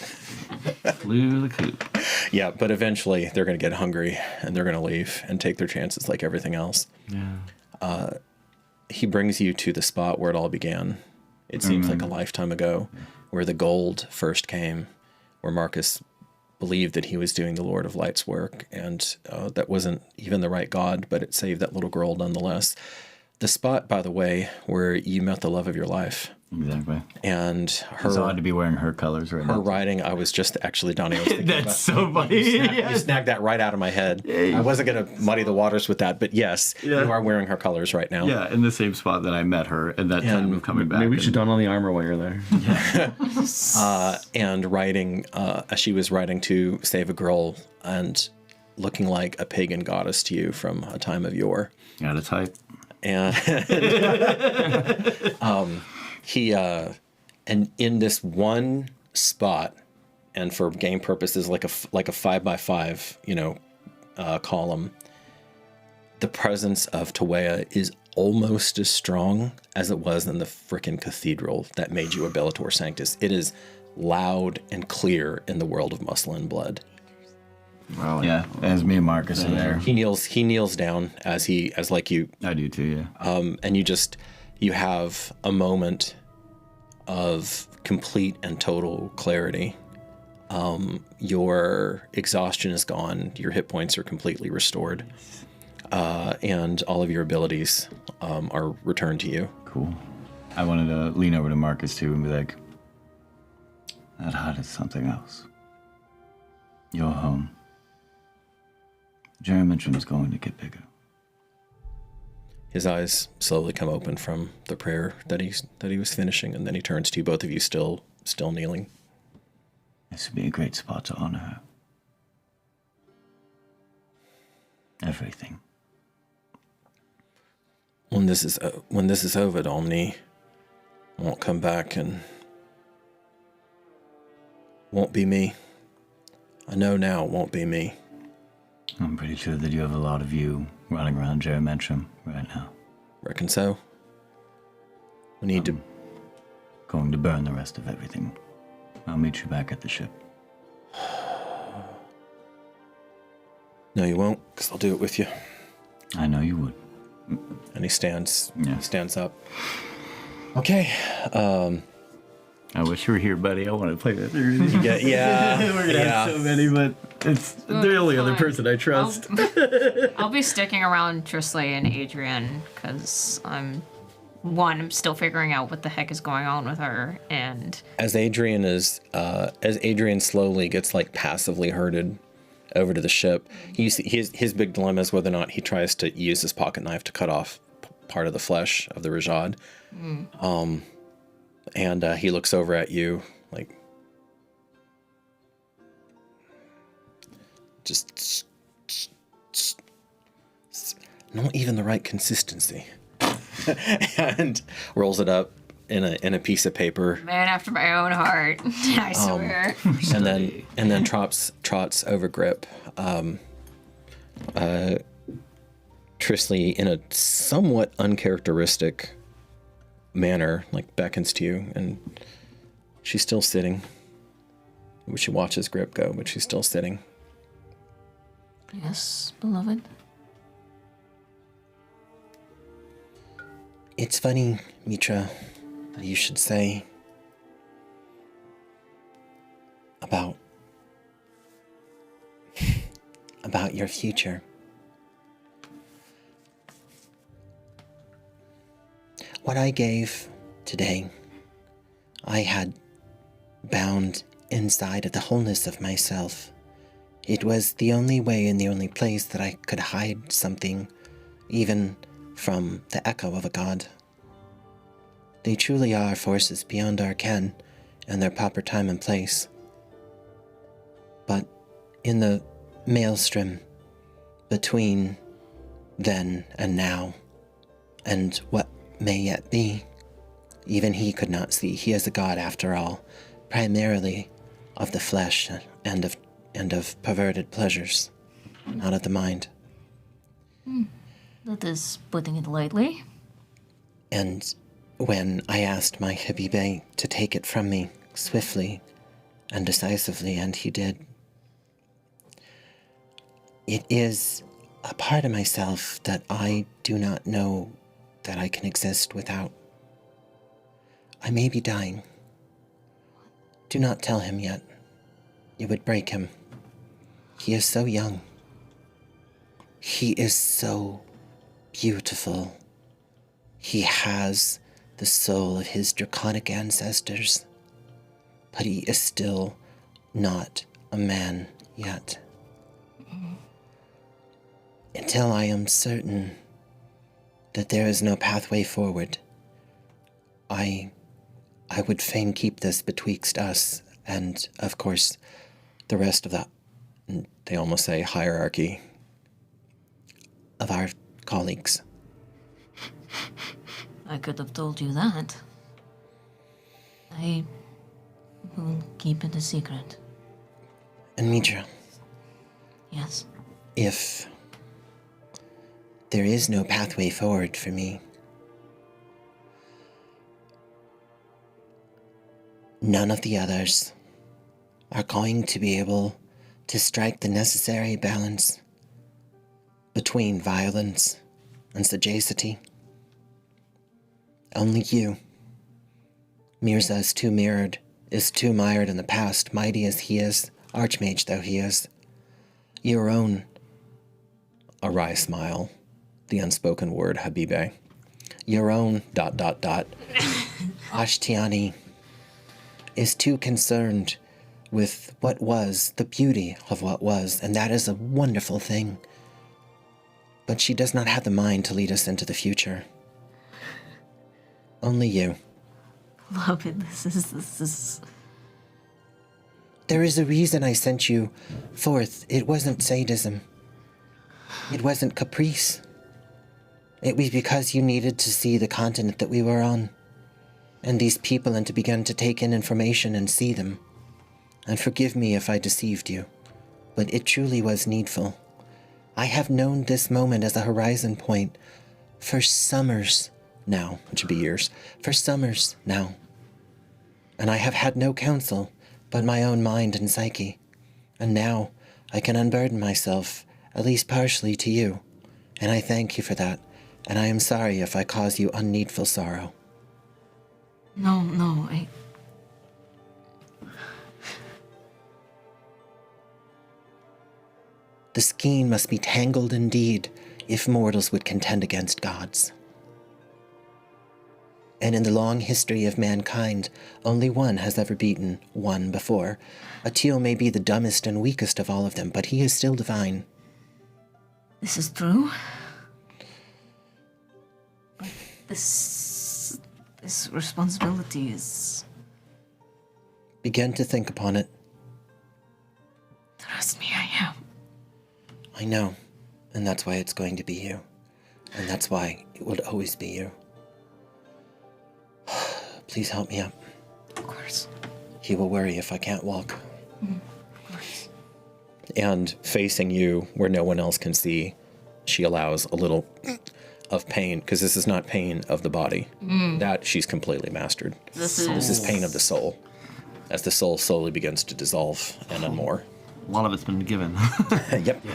Flew the coop. yeah, but eventually they're going to get hungry and they're going to leave and take their chances like everything else. Yeah. He brings you to the spot where it all began. It seems like a lifetime ago, where the gold first came, where Marcus believed that he was doing the Lord of Light's work, and that wasn't even the right god, but it saved that little girl nonetheless. The spot, by the way, where you met the love of your life. Exactly. And It's odd to be wearing her colors right her now. riding, I was just actually, Donnie, I was thinking That's so funny. You snagged that right out of my head. I wasn't going to muddy the waters with that, but yes, you are wearing her colors right now. Yeah, in the same spot that I met her at that time of coming back. Maybe we should don on the armor while you're there. And riding, as she was riding to save a girl and looking like a pagan goddess to you from a time of yore. Yeah, that's hype. And and in this one spot, and for game purposes, like a 5x5, column, the presence of Tawea is almost as strong as it was in the frickin' cathedral that made you a Bellator Sanctus. It is loud and clear in the world of muscle and blood. Wow. Yeah, as me and Marcus are there. He kneels down as like you. I do too, yeah. And you have a moment of complete and total clarity. Your exhaustion is gone. Your hit points are completely restored. and all of your abilities are returned to you. Cool. I wanted to lean over to Marcus too and be like, that hut is something else. Your home. Jeremichum's going to get bigger. His eyes slowly come open from the prayer that he was finishing, and then he turns to you, both of you still kneeling. This would be a great spot to honor her. Everything. When this is over, Domini won't come back and won't be me. I know now it won't be me. I'm pretty sure that you have a lot of you running around Jeremichum right now. Reckon so? We need to... Going to burn the rest of everything. I'll meet you back at the ship. No, you won't, because I'll do it with you. I know you would. And he stands up. Okay. I wish you were here, buddy. I want to play that. Yeah. We're gonna have so many, but it's the only other person I trust. I'll be sticking around Trisley and Adrian because I'm still figuring out what the heck is going on with her, and As Adrian slowly gets like passively herded over to the ship, you see his big dilemma is whether or not he tries to use his pocket knife to cut off part of the flesh of the Rajad. And he looks over at you like, just not even the right consistency, and rolls it up in a piece of paper. man after my own heart. I swear. And then trots over Grip. Trisley, in a somewhat uncharacteristic manner, like beckons to you, and she's still sitting. She watches Grip go, but she's still sitting. Yes, beloved. It's funny, Mithra, you should say about your future. What I gave today, I had bound inside of the wholeness of myself. It was the only way and the only place that I could hide something, even from the echo of a god. They truly are forces beyond our ken and their proper time and place. But in the maelstrom between then and now, and what may yet be, even he could not see. He is a god after all, primarily of the flesh and of perverted pleasures, not of the mind. That is putting it lightly. And when I asked my Habibe to take it from me swiftly and decisively, and he did, it is a part of myself that I do not know that I can exist without. I may be dying. Do not tell him yet. It would break him. He is so young. He is so beautiful. He has the soul of his draconic ancestors, but he is still not a man yet. Until I am certain that there is no pathway forward, I would fain keep this betwixt us and, of course, the rest of the, they almost say, hierarchy of our colleagues. I could have told you that. I will keep it a secret. And Mithra, Yes. if there is no pathway forward for me, none of the others are going to be able to strike the necessary balance between violence and sagacity. Only you. Mirza is too mired in the past, mighty as he is, archmage though he is. Your own, a wry smile, the unspoken word, Habibe. Your own ... Ashtiani is too concerned with what was, the beauty of what was, and that is a wonderful thing. But she does not have the mind to lead us into the future. Only you. Love it. This is... There is a reason I sent you forth. It wasn't sadism. It wasn't caprice. It was because you needed to see the continent that we were on, and these people, and to begin to take in information and see them. And forgive me if I deceived you, but it truly was needful. I have known this moment as a horizon point for summers now, which would be years, for summers now. And I have had no counsel but my own mind and psyche. And now I can unburden myself, at least partially, to you. And I thank you for that. And I am sorry if I cause you unneedful sorrow. No, The skein must be tangled indeed, if mortals would contend against gods. And in the long history of mankind, only one has ever beaten one before. Atil may be the dumbest and weakest of all of them, but he is still divine. This is true. But this responsibility is... Begin to think upon it. Trust me, I am. I know, and that's why it's going to be you. And that's why it will always be you. Please help me up. Of course. He will worry if I can't walk. Of course. And facing you where no one else can see, she allows a little of pain, because this is not pain of the body. That she's completely mastered. This is pain of the soul, as the soul slowly begins to dissolve and unmoor. A lot of it's been given. Yep.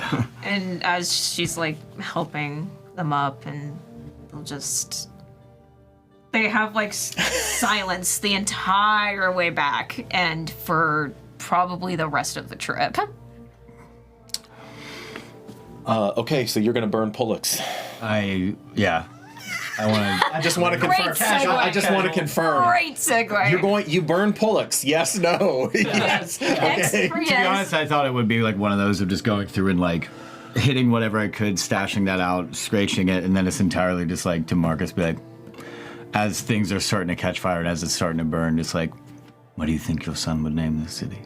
And as she's like helping them up, and they'll just... They have like silence the entire way back, and for probably the rest of the trip. Okay, so you're gonna burn Pollux. I want to. I just want to Great confirm. segue. I just want to confirm. Great segue. You burn Pollux. Yes, no. Yes. Okay. To To be honest, I thought it would be like one of those of just going through and like hitting whatever I could, stashing that out, scratching it, and then it's entirely just like to Marcus be like, as things are starting to catch fire and as it's starting to burn, just like, what do you think your son would name this city?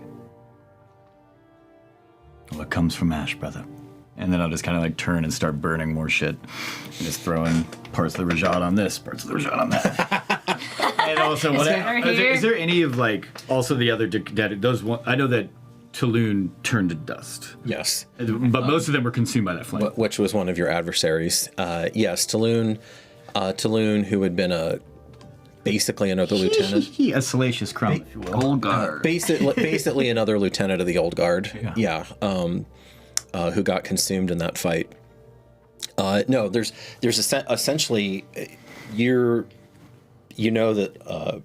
What comes from ash, brother? And then I'll just kind of like turn and start burning more shit. And just throwing parts of the Rajat on this, parts of the Rajat on that. And also, is there any of like, also the other, those one, I know that Taloon turned to dust. Yes. But most of them were consumed by that flame. Which was one of your adversaries. Yes, Taloon, who had been basically another lieutenant. A salacious crumb, if you will. Old guard. Basically another lieutenant of the old guard. Yeah. Who got consumed in that fight. No, there's essentially, you know that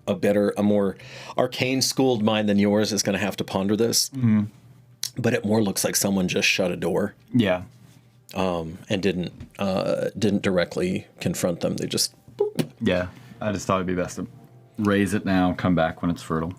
a more arcane schooled mind than yours is going to have to ponder this. Mm-hmm. But it more looks like someone just shut a door. Yeah. And didn't directly confront them. They just... Boop. Yeah, I just thought it'd be best to raise it now, come back when it's fertile.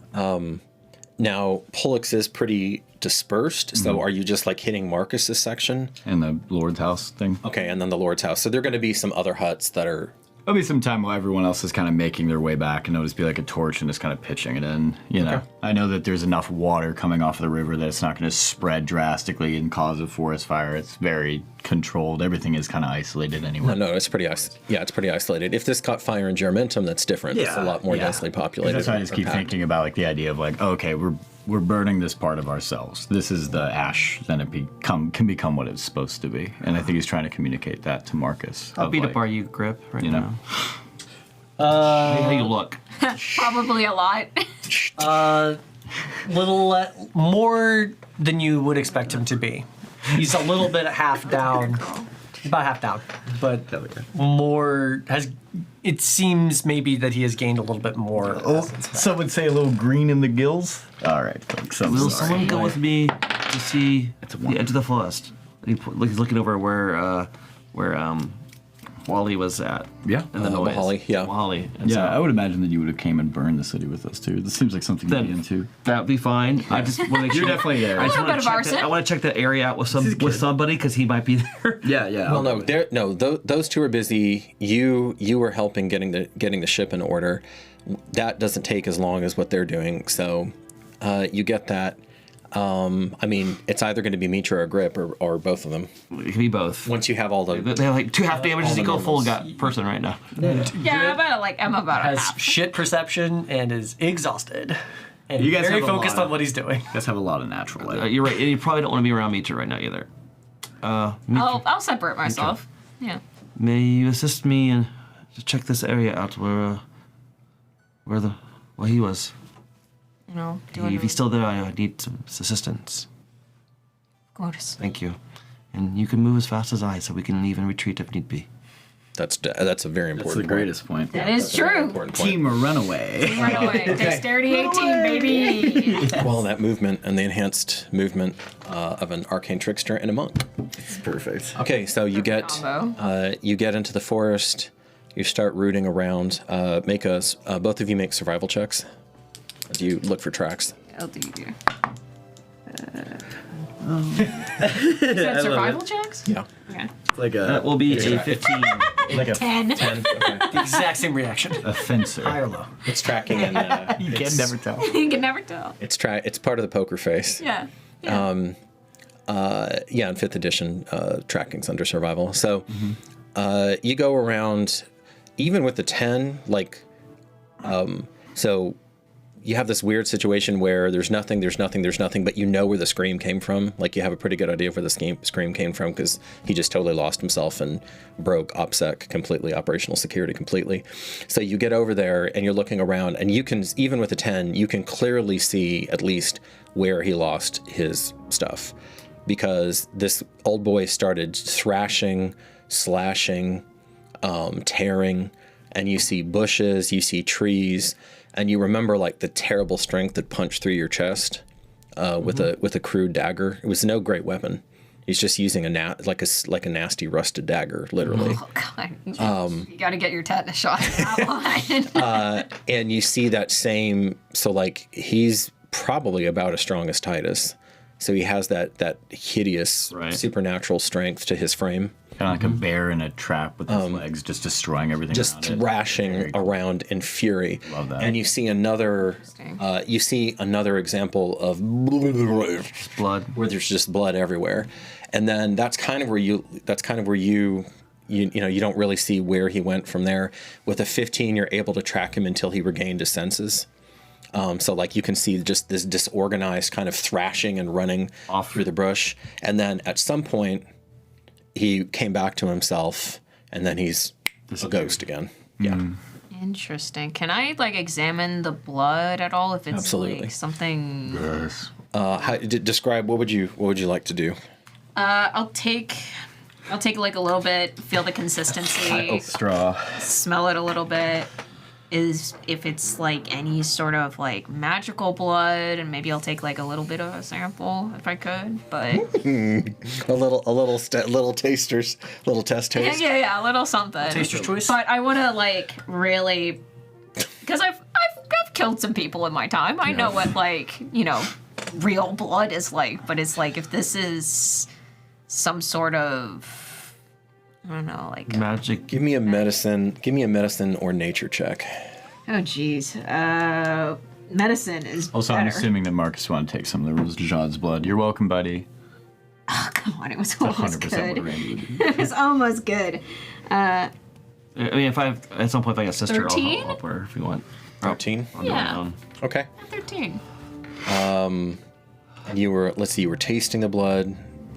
Now, Pollux is pretty dispersed, so are you just like hitting Marcus's section? And the Lord's house thing. Okay, and then the Lord's house. So there are going to be some other huts that are... There'll be some time while everyone else is kind of making their way back, and it'll just be like a torch and just kind of pitching it in. You know, I know that there's enough water coming off of the river that it's not going to spread drastically and cause a forest fire. It's very controlled. Everything is kind of isolated anyway. No, it's pretty it's pretty isolated. If this caught fire in Germentum, that's different. It's a lot more densely populated. That's why I just keep thinking about like the idea of like, okay, we're burning this part of ourselves. This is the ash. Then it can become what it's supposed to be. And I think he's trying to communicate that to Marcus. How beat up are you, Grip, right you know? now? How you look? Probably a lot. Little more than you would expect him to be. He's a little bit half down, about half down, but more has. It seems maybe that he has gained a little bit more. Some would say a little green in the gills. All right, folks. Will someone go with me to see the edge of the forest? He's looking over where Wally was at. Yeah. And the noise. Wally, yeah. Wally. And Yeah, so I would imagine that you would have came and burned the city with us too. This seems like something you'd be into. that'd be fine. I just want to make sure. You're definitely there. I just A little want bit to of check that. arson. I want to check that area out with somebody because he might be there. Yeah. Well, no, those two are busy. You were helping getting the ship in order. That doesn't take as long as what they're doing. So, you get that. I mean, it's either going to be Mithra or Grip or both of them. It can be both. Once you have all the They have like 2 half damages the equal full normals. person right now. Yeah, I'm about a Has half. shit perception and is exhausted. And You guys very have a focused lot on what he's doing. You guys have a lot of natural light. You're right. And you probably don't want to be around Mithra right now either. I'll separate myself. Yeah. May you assist me and to check this area out where he was. You know, If he's still there, I need some assistance. Of course. Thank you. And you can move as fast as I, so we can leave and retreat if need be. That's a very important. That's the greatest point. That is true. Important point. Team Runaway. Run away. Dexterity 18, baby. Well, that movement and the enhanced movement of an arcane trickster and a monk. It's perfect. Okay, so you get combo. you get into the forest. You start rooting around. Both of you make survival checks as you look for tracks. I'll do you. Is that survival checks? Yeah. Okay. Like That will be a 15. Like a 10. 10. Okay. The exact same reaction. a fencer. High or low. It's tracking and You can never tell. You can never tell. It's part of the poker face. Yeah. Yeah, in 5th edition, tracking's under survival. So you go around, even with the 10, so you have this weird situation where there's nothing, but you know where the scream came from. Like, you have a pretty good idea of where the scream came from because he just totally lost himself and broke OPSEC completely, operational security completely. So you get over there and you're looking around, and you can, even with a 10, you can clearly see at least where he lost his stuff, because this old boy started thrashing, slashing, tearing, and you see bushes, you see trees, and you remember like the terrible strength that punched through your chest with a crude dagger. It was no great weapon. He's just using a nasty rusted dagger, literally. Oh, God. You got to get your tetanus shot in that one. And you see that same, so like he's probably about as strong as Titus. So he has that hideous supernatural strength to his frame. Kind of like a bear in a trap with his legs, just destroying everything Just around it. thrashing around in fury. Love that. And you see another example of Blood. where there's just blood everywhere. And then that's kind of where you don't really see where he went from there. With a 15, you're able to track him until he regained his senses. So like you can see just this disorganized kind of thrashing and running off through the brush. And then at some point he came back to himself, and then he's a ghost again. Yeah. Interesting. Can I examine the blood at all if it's Absolutely. like something? Yes. Describe what would you like to do? I'll take like a little bit, feel the consistency, Straw. smell it a little bit. If it's like any sort of like magical blood, and maybe I'll take like a little bit of a sample if I could, but a little tasters, little test taste. yeah, a little something. Taster's choice. But I want to like really, because I've killed some people in my time. I know what real blood is like. But it's like if this is some sort of, I don't know, like Magic. Give me a medicine or nature check. oh geez, medicine is Also, better. I'm assuming that Marcus wanted to take some of the Rajad's blood. You're welcome, buddy. Oh, come on, it was almost 100% good. what Randy would do. It was almost good. I mean, if I at some point if I got a sister, 13? I'll help her if you want. 13. I'll do Yeah. my own. Okay. 13. You were tasting the blood.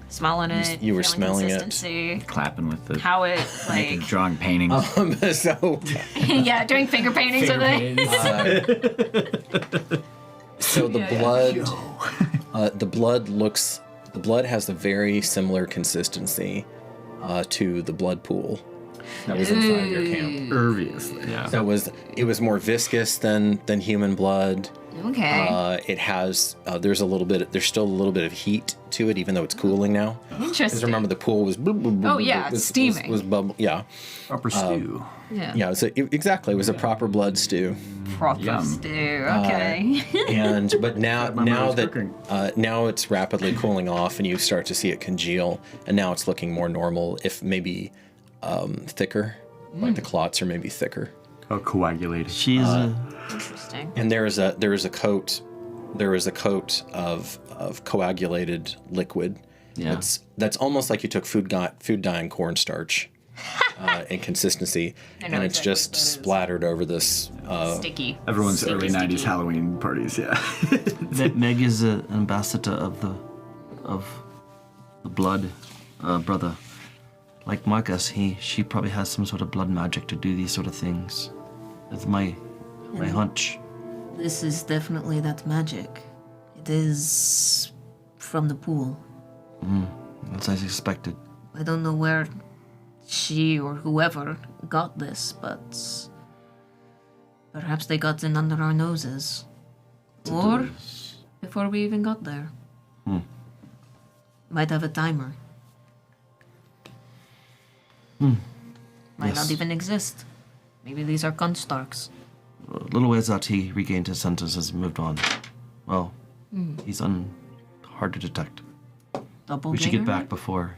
Smelling it. you were feeling smelling it. consistency, Clapping with the... How it like drawing paintings. So yeah, doing finger paintings with it. So the blood has a very similar consistency to the blood pool that was inside your camp. Obviously. Yeah. So it was more viscous than human blood. Okay. It has there's still a little bit of heat to it, even though it's cooling now. Because Interesting. remember the pool was steaming. was bubble. Yeah, Proper stew. Yeah. yeah. So exactly, it was a proper blood stew. Proper stew. Okay. But now now it's rapidly cooling off, and you start to see it congeal, and now it's looking more normal, if maybe thicker. Like the clots are maybe thicker. Oh, coagulated. She's Interesting. And there is a coat of coagulated liquid. Yeah. That's almost like you took food dye and cornstarch in consistency, I know and it's exactly just what that is. splattered over this. Sticky. Everyone's Sticky, early sticky. 90s Halloween parties, yeah. Meg is an ambassador of the blood brother. Like Marcus, she probably has some sort of blood magic to do these sort of things. That's my hunch. This is definitely that magic. It is from the pool. As I expected. I don't know where she or whoever got this, but perhaps they got in under our noses. Or before we even got there. Might have a timer. Might not even exist. Maybe these are Gunstarks. A little ways out, he regained his senses and moved on. Well, he's hard to detect. Double We should get ganger? back before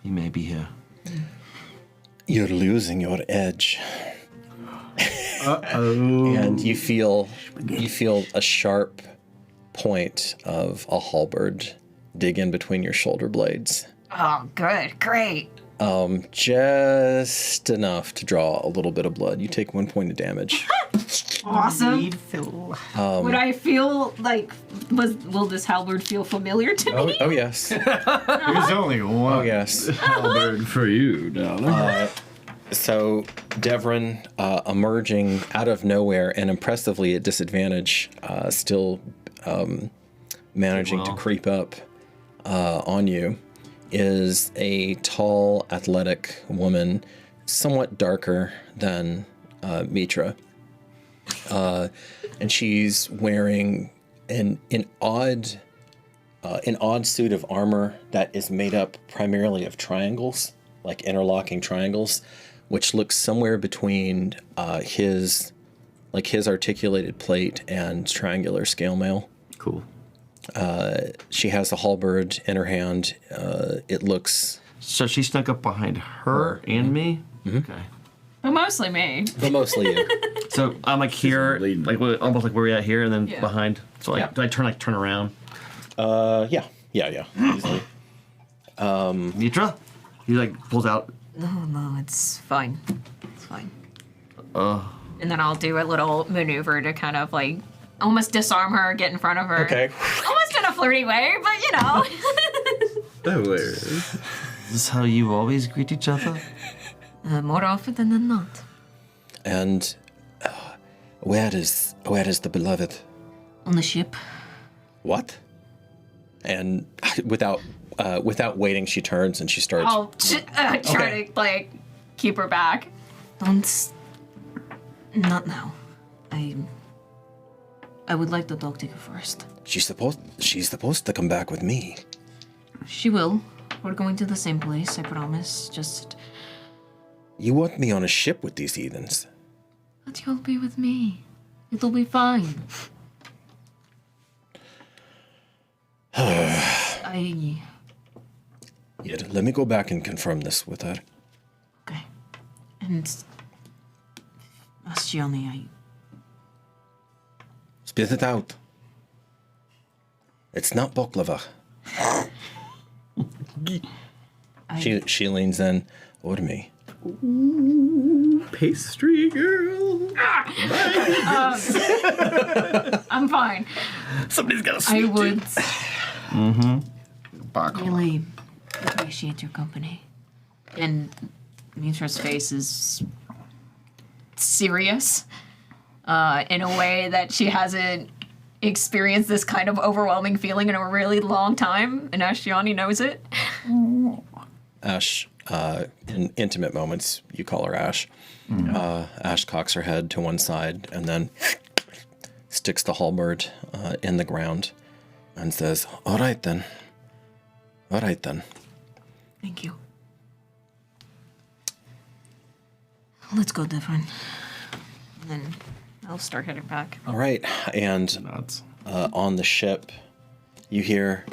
he may be here. You're losing your edge. Uh-oh. And you feel a sharp point of a halberd dig in between your shoulder blades. Oh, good. Great. Just enough to draw a little bit of blood. You take 1 point of damage. Awesome. Would I feel like will this halberd feel familiar to me? Oh yes. There's only one Oh yes. halberd for you, darling. So Devrin, emerging out of nowhere and impressively at disadvantage, still managing to Well. creep up on you, is a tall, athletic woman, somewhat darker than Mithra. And she's wearing an odd suit of armor that is made up primarily of triangles, like interlocking triangles, which looks somewhere between his articulated plate and triangular scale mail. Cool. She has a halberd in her hand. It looks, So she snuck up behind her and me? Okay. But mostly me. but mostly you. So I'm like here, like almost like where we're at here, and then Yeah. behind. So like, Yeah. do I turn around? Yeah. Easily. Mithra? He like pulls out. No, it's fine. It's fine. And then I'll do a little maneuver to kind of like almost disarm her, get in front of her. Okay. Almost in a flirty way, but you know. Hilarious. Is this how you always greet each other? More often than not. And where is the beloved? On the ship. What? And without waiting, she turns and she starts. I'll try to like keep her back. Not now. I would like to talk to you first. She's supposed to come back with me. She will. We're going to the same place, I promise. Just You want me on a ship with these heathens? but you'll be with me. It'll be fine. Yeah, let me go back and confirm this with her. Okay. And Astiani, Spit it out. It's not baklava. She leans in. Or me. Pastry girl. I'm fine. Somebody's got to I would. really appreciate your company. And Mitra's face is serious in a way that she hasn't experienced this kind of overwhelming feeling in a really long time, and Ashtiani knows it. Ash, in intimate moments, you call her Ash. Ash cocks her head to one side and then sticks the halberd in the ground, and says, "All right then. All right then." Thank you. Let's go, Devon. And then I'll start heading back. All right, and on the ship, you hear,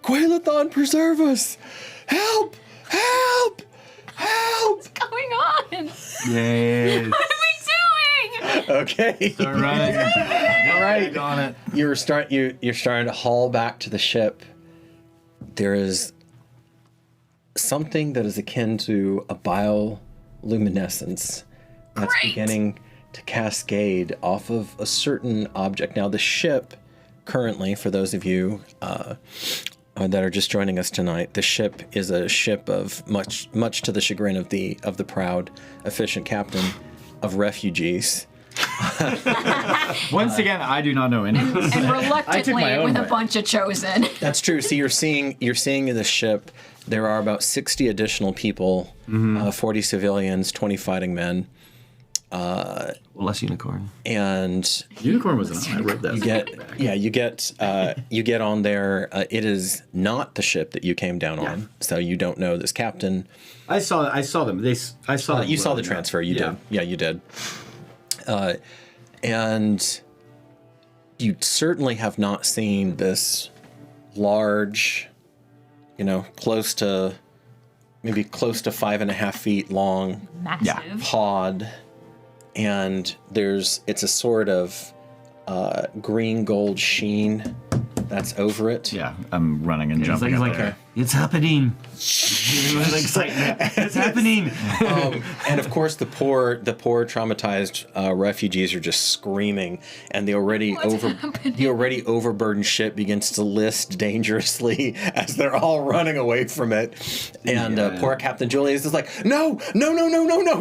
"Quaelathon, preserve us! Help! Help! Help!" What's going on? Yes. What are we doing? Okay. All right. All right. On it. You're starting to haul back to the ship. There is something that is akin to a bioluminescence that's beginning to cascade off of a certain object. Now, the ship currently, for those of you that are just joining us tonight, the ship is a ship of much to the chagrin of the proud, efficient captain of refugees. Once again, I do not know anything. And reluctantly with a bunch of chosen. That's true. See, you're seeing in the ship, there are about 60 additional people, 40 civilians, 20 fighting men. Less unicorn. And Unicorn was an I wrote that. you get on there. It is not the ship that you came down on, so you don't know this captain. I saw them. I saw. You saw the transfer. You did. Yeah, you did. And you certainly have not seen this large, close to 5.5 feet long, Massive. pod. And it's a sort of green gold sheen that's over it. Yeah, I'm running and jumping. It's like, it's happening. It's happening. And of course, the poor traumatized refugees are just screaming, and the already overburdened ship begins to list dangerously as they're all running away from it. And poor Captain Julius is like, no!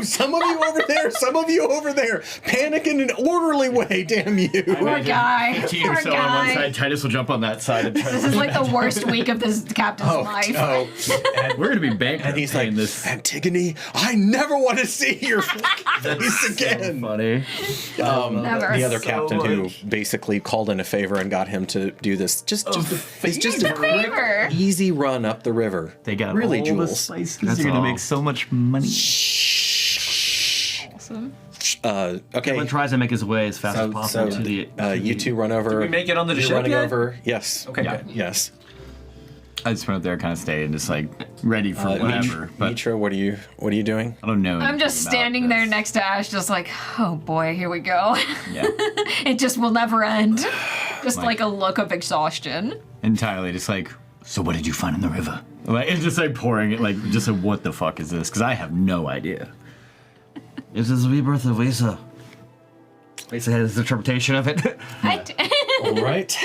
Some of you over there, panic in an orderly way, damn you! Poor guy. Poor Poor on one guy. side, Titus will jump on that side. And try This is like the worst week of this captain's life. No. and we're gonna be bankrupt. And he's like, this. Antigone, I never want to see your face again. So funny. Never. The other So captain who basically called in a favor and got him to do this. Just a favor. quick, easy run up the river. They got really all Jules. the spices. You're gonna make so much money. Awesome. Okay. Everyone tries to make his way as fast as possible to the. You two run over. Did we make it onto the You're ship running yet? over. Yes. Okay, good. Yes. I just went up there, kind of stayed, and just like ready for whatever. But Mithra, what are you doing? I don't know. I'm just anything about standing there this. next to Ash, just like, oh boy, here we go. Yeah, It just will never end. Just like a look of exhaustion. entirely. Just like, so what did you find in the river? Like, it's just like pouring it. Like, just like, what the fuck is this? Because I have no idea. It is the rebirth of Wesa. Wesa has the interpretation of it. All right.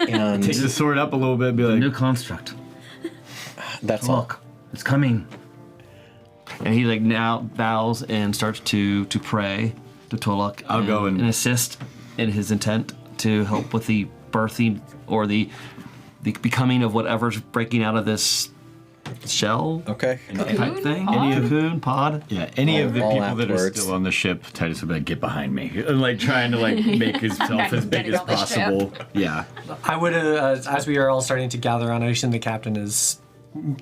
And Take the sword up a little bit, and be A like, new construct. that's all. Look, it's coming. And he like now bows and starts to pray to Tolok. I'll go and assist in his intent to help with the birthing or the becoming of whatever's breaking out of this shell Okay. type thing. Pod? Cocoon pod. yeah, any of the all people that are afterwards. still on the ship, Titus would be like, get behind me, and like trying to like make himself as big Getting as on the possible. Yeah, I would, as we are all starting to gather around, I assume the captain is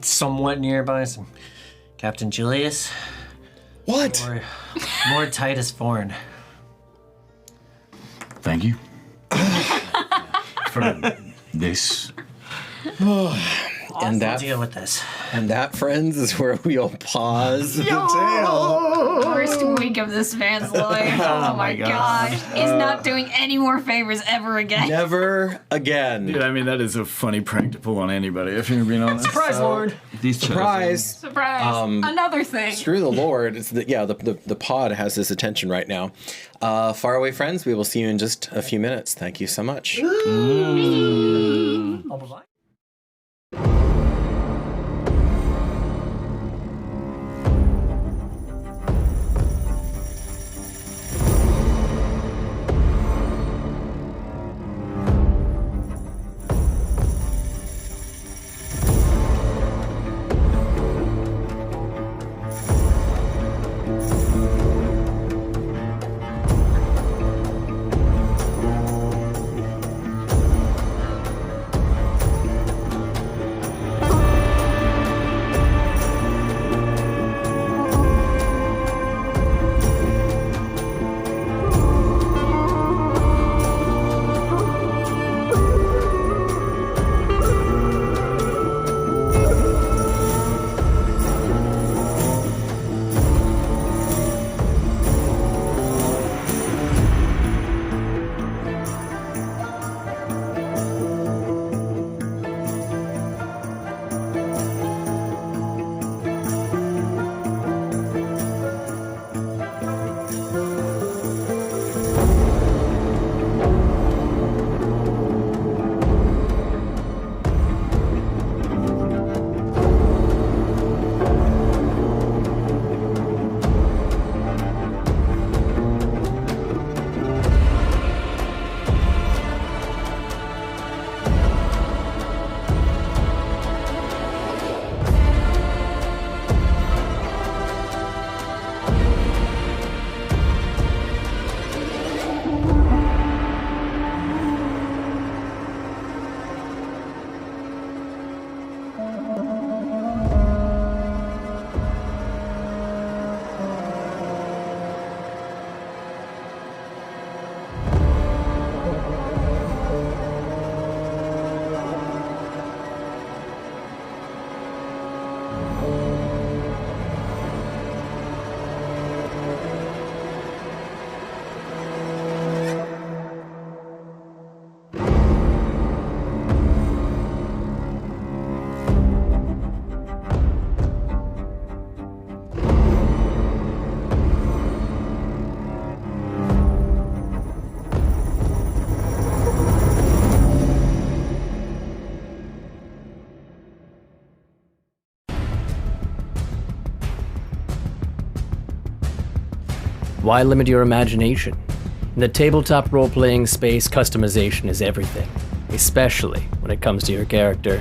somewhat nearby. So, Captain Julius, What? more Titus Forn. thank you for this. And I'll that, deal with this. friends, is where we'll pause the tale. Worst week of this man's life. Oh my gosh. He's not doing any more favors ever again. Never again. Dude, I mean, that is a funny prank to pull on anybody, if you're being honest. Surprise, Lord. These Surprise. Surprise. Another thing. Screw the Lord. It's the pod has his attention right now. Faraway friends, we will see you in just a few minutes. Thank you so much. Bye-bye. Why limit your imagination? In the tabletop role-playing space, customization is everything, especially when it comes to your character.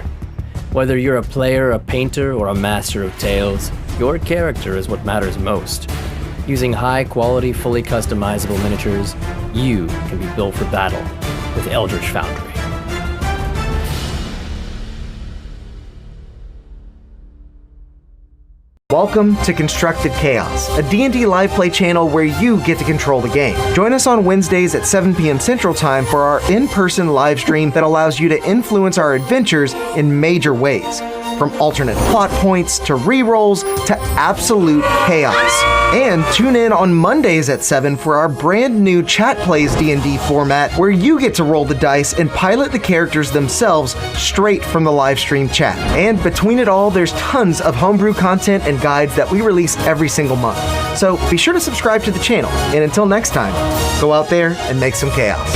Whether you're a player, a painter, or a master of tales, your character is what matters most. Using high-quality, fully customizable miniatures, you can be built for battle with Eldritch Foundry. Welcome to Constructed Chaos, a D&D live play channel where you get to control the game. Join us on Wednesdays at 7 p.m. Central Time for our in-person live stream that allows you to influence our adventures in major ways, from alternate plot points to rerolls to absolute chaos. And tune in on Mondays at 7 for our brand new Chat Plays D&D format where you get to roll the dice and pilot the characters themselves straight from the live stream chat. And between it all, there's tons of homebrew content and guides that we release every single month. So be sure to subscribe to the channel. And until next time, go out there and make some chaos.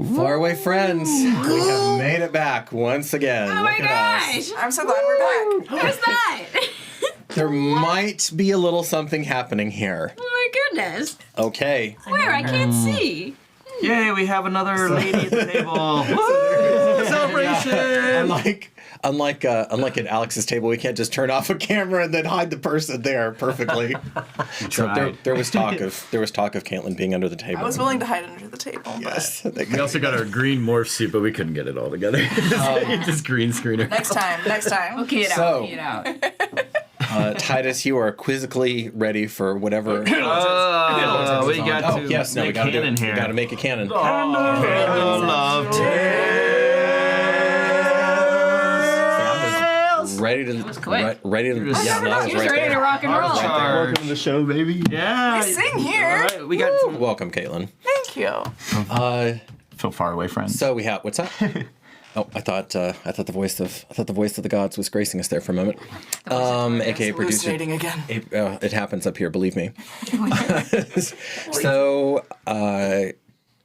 Faraway friends, we have made it back once again. Oh my gosh! I'm so glad we're back. Who's that? There might be a little something happening here. Oh my goodness. Okay. Where? I can't see. Yay, we have another lady at the table. Woo! Celebration! Unlike at Alex's table, we can't just turn off a camera and then hide the person there perfectly. So there was talk of Caitlin being under the table. I was willing to hide under the table. Yes. We also got our green morph suit, but we couldn't get it all together. Just green screener. Next time. Okay, it So- out. Okay, it out. Titus, you are quizzically ready for whatever. we got Oh, to yes, no, we make got to do cannon it. here. We got to make a cannon. Candle of Ready to. quick. Ready to. Yeah, no, I was He was right ready there. to rock and roll. Welcome to the show, baby. Yeah. We sing here. All right, we got Welcome, Caitlin. Thank you. So far away, friends. So we have what's that? Oh, I thought the voice of the gods was gracing us there for a moment. AKA producer. Hallucinating again. It happens up here, believe me. So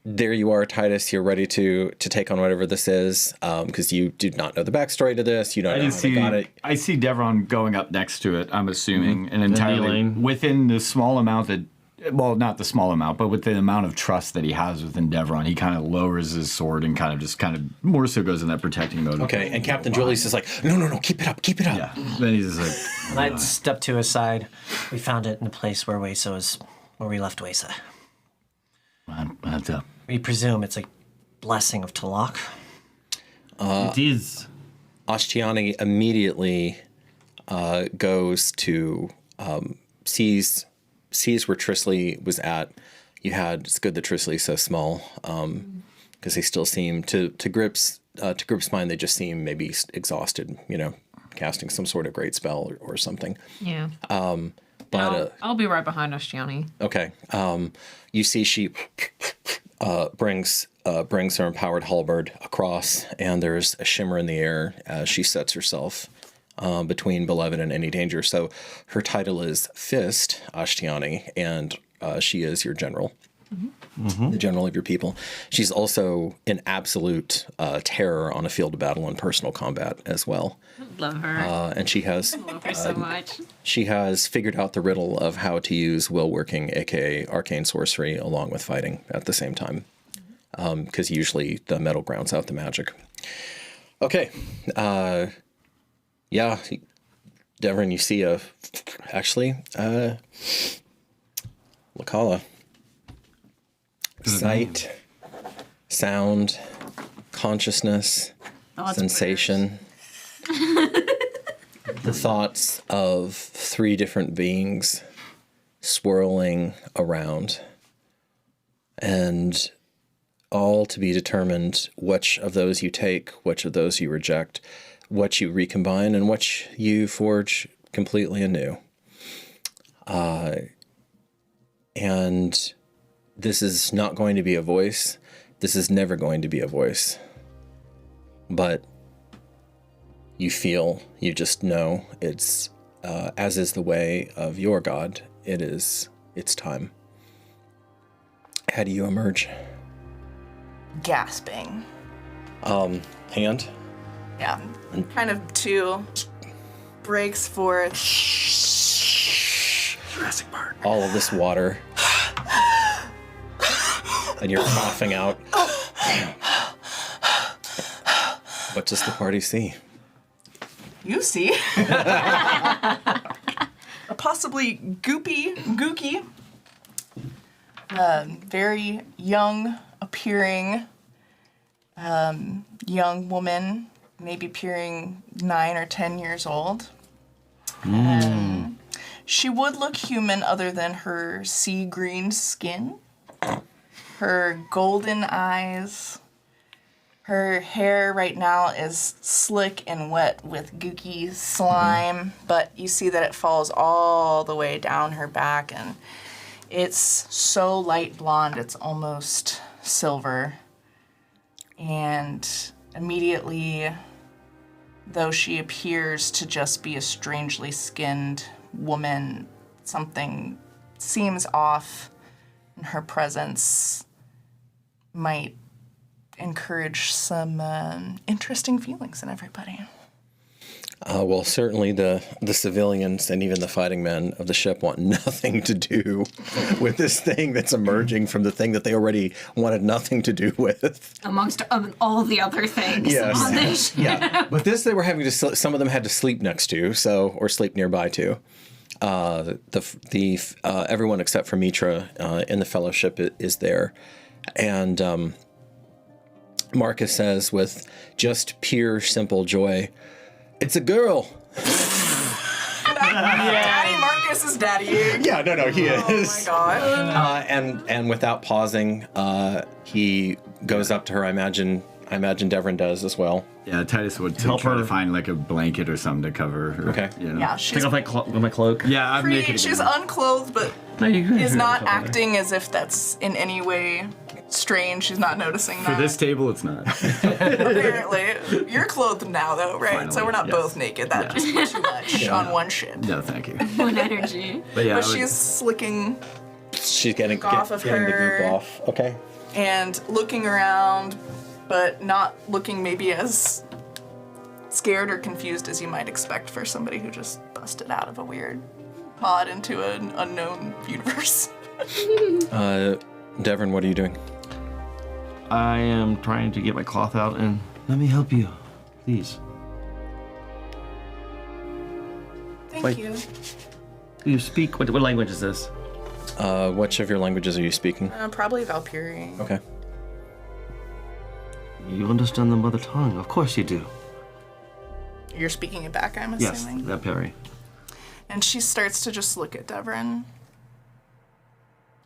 there you are, Titus. You're ready to take on whatever this is, because you do not know the backstory to this. You don't know how they got it. I see Devron going up next to it, I'm assuming, and entirely kneeling. within the small amount that, well, not the small amount, but with the amount of trust that he has within Devron, he kind of lowers his sword and kind of more so goes in that protecting mode. Okay, and Captain Julius is like, no, keep it up. Yeah. Then he's just like, I'd step to his side. We found it in the place where we left Wesa. that's up. We presume it's a blessing of Talak. it is. Ashtiani immediately goes to sees where Trisley was at. It's good that Trisley's so small, because they still seem to Grip's mind, they just seem maybe exhausted, casting some sort of great spell or something. Yeah. But I'll be right behind us, Gianni. okay, you see she brings her empowered halberd across, and there's a shimmer in the air as she sets herself between Beloved and any danger. So her title is Fist Ashtiani, and she is your general, the general of your people. She's also in absolute terror on a field of battle and personal combat as well. Love her. And she has Love her so much. she has figured out the riddle of how to use will working, aka arcane sorcery, along with fighting at the same time, because usually the metal grounds out the magic. Okay. Yeah, Devon, you see Lakala. Sight, sound, consciousness, sensation. The thoughts of 3 different beings swirling around, and all to be determined which of those you take, which of those you reject, what you recombine, and what you forge completely anew. And this is not going to be a voice. This is never going to be a voice. But you just know it's, as is the way of your God, it's time. How do you emerge? Gasping. Hand? Yeah. Kind of 2 breaks forth. Jurassic Park. All of this water. And you're coughing out. What does the party see? You see. A possibly gooky, very young appearing young woman, maybe appearing 9 or 10 years old. She would look human other than her sea green skin, her golden eyes. Her hair right now is slick and wet with gooky slime, but you see that it falls all the way down her back, and it's so light blonde it's almost silver. And immediately, though she appears to just be a strangely skinned woman, something seems off, and her presence might encourage some interesting feelings in everybody. Well, certainly the civilians and even the fighting men of the ship want nothing to do with this thing that's emerging from the thing that they already wanted nothing to do with. Amongst all the other things on this ship. Yeah, but this they were having to. Some of them had to sleep next to, or sleep nearby to. Everyone except for Mithra in the Fellowship is there, and Marcus says with just pure simple joy, "It's a girl." Daddy Marcus is daddying. Yeah, no, he is. Oh my god. And without pausing, he goes up to her. I imagine Devrin does as well. Yeah, Titus would Help try her to find like a blanket or something to cover her. Okay. You know? Yeah, she's Take off my cloak. Yeah, I'm naked. she's again. unclothed, but No, you is not acting as if that's in any way strange. She's not noticing For that. this table, it's not. Apparently. You're clothed now, though, right? So Finally, we're not yes. both naked. That just be too much on one ship. No, thank you. One energy. But yeah, But I would- she's slicking She's getting off of getting the her. goop off. Okay. and looking around, but not looking maybe as scared or confused as you might expect for somebody who just busted out of a weird pod into an unknown universe. Devrin, what are you doing? I am trying to get my cloth out and let me help you, please. Thank Wait. you. You speak. What language is this? Which of your languages are you speaking? Probably Valkyrie. Okay. You understand the mother tongue. Of course you do. You're speaking it back, I'm Yes, assuming. that Perry. And she starts to just look at Devrin.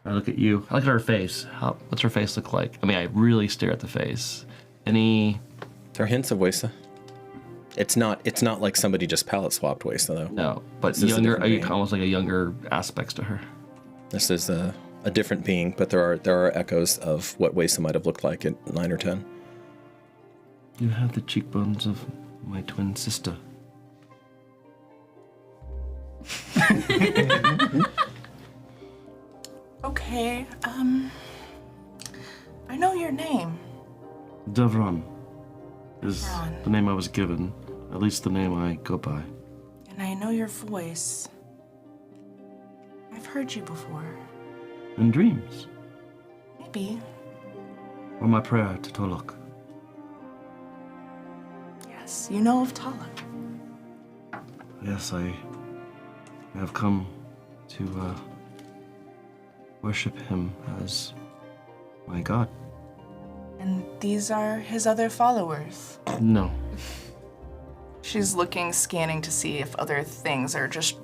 I look at you. I look at her face. What's her face look like? I mean, I really stare at the face. Any? There are hints of Wesa. It's not like somebody just palette swapped Wesa though. No, but This is a younger, different being. almost like a younger aspects to her. This is a different being, but there are echoes of what Wesa might have looked like at 9 or 10. You have the cheekbones of my twin sister. Okay, I know your name. Devron is Devron. the name I was given. At least the name I go by. And I know your voice. I've heard you before. In dreams. Maybe. Or my prayer to Tolok. Yes, you know of Talak. Yes, I have come to worship him as my god. And these are his other followers. No. She's looking, scanning to see if other things are just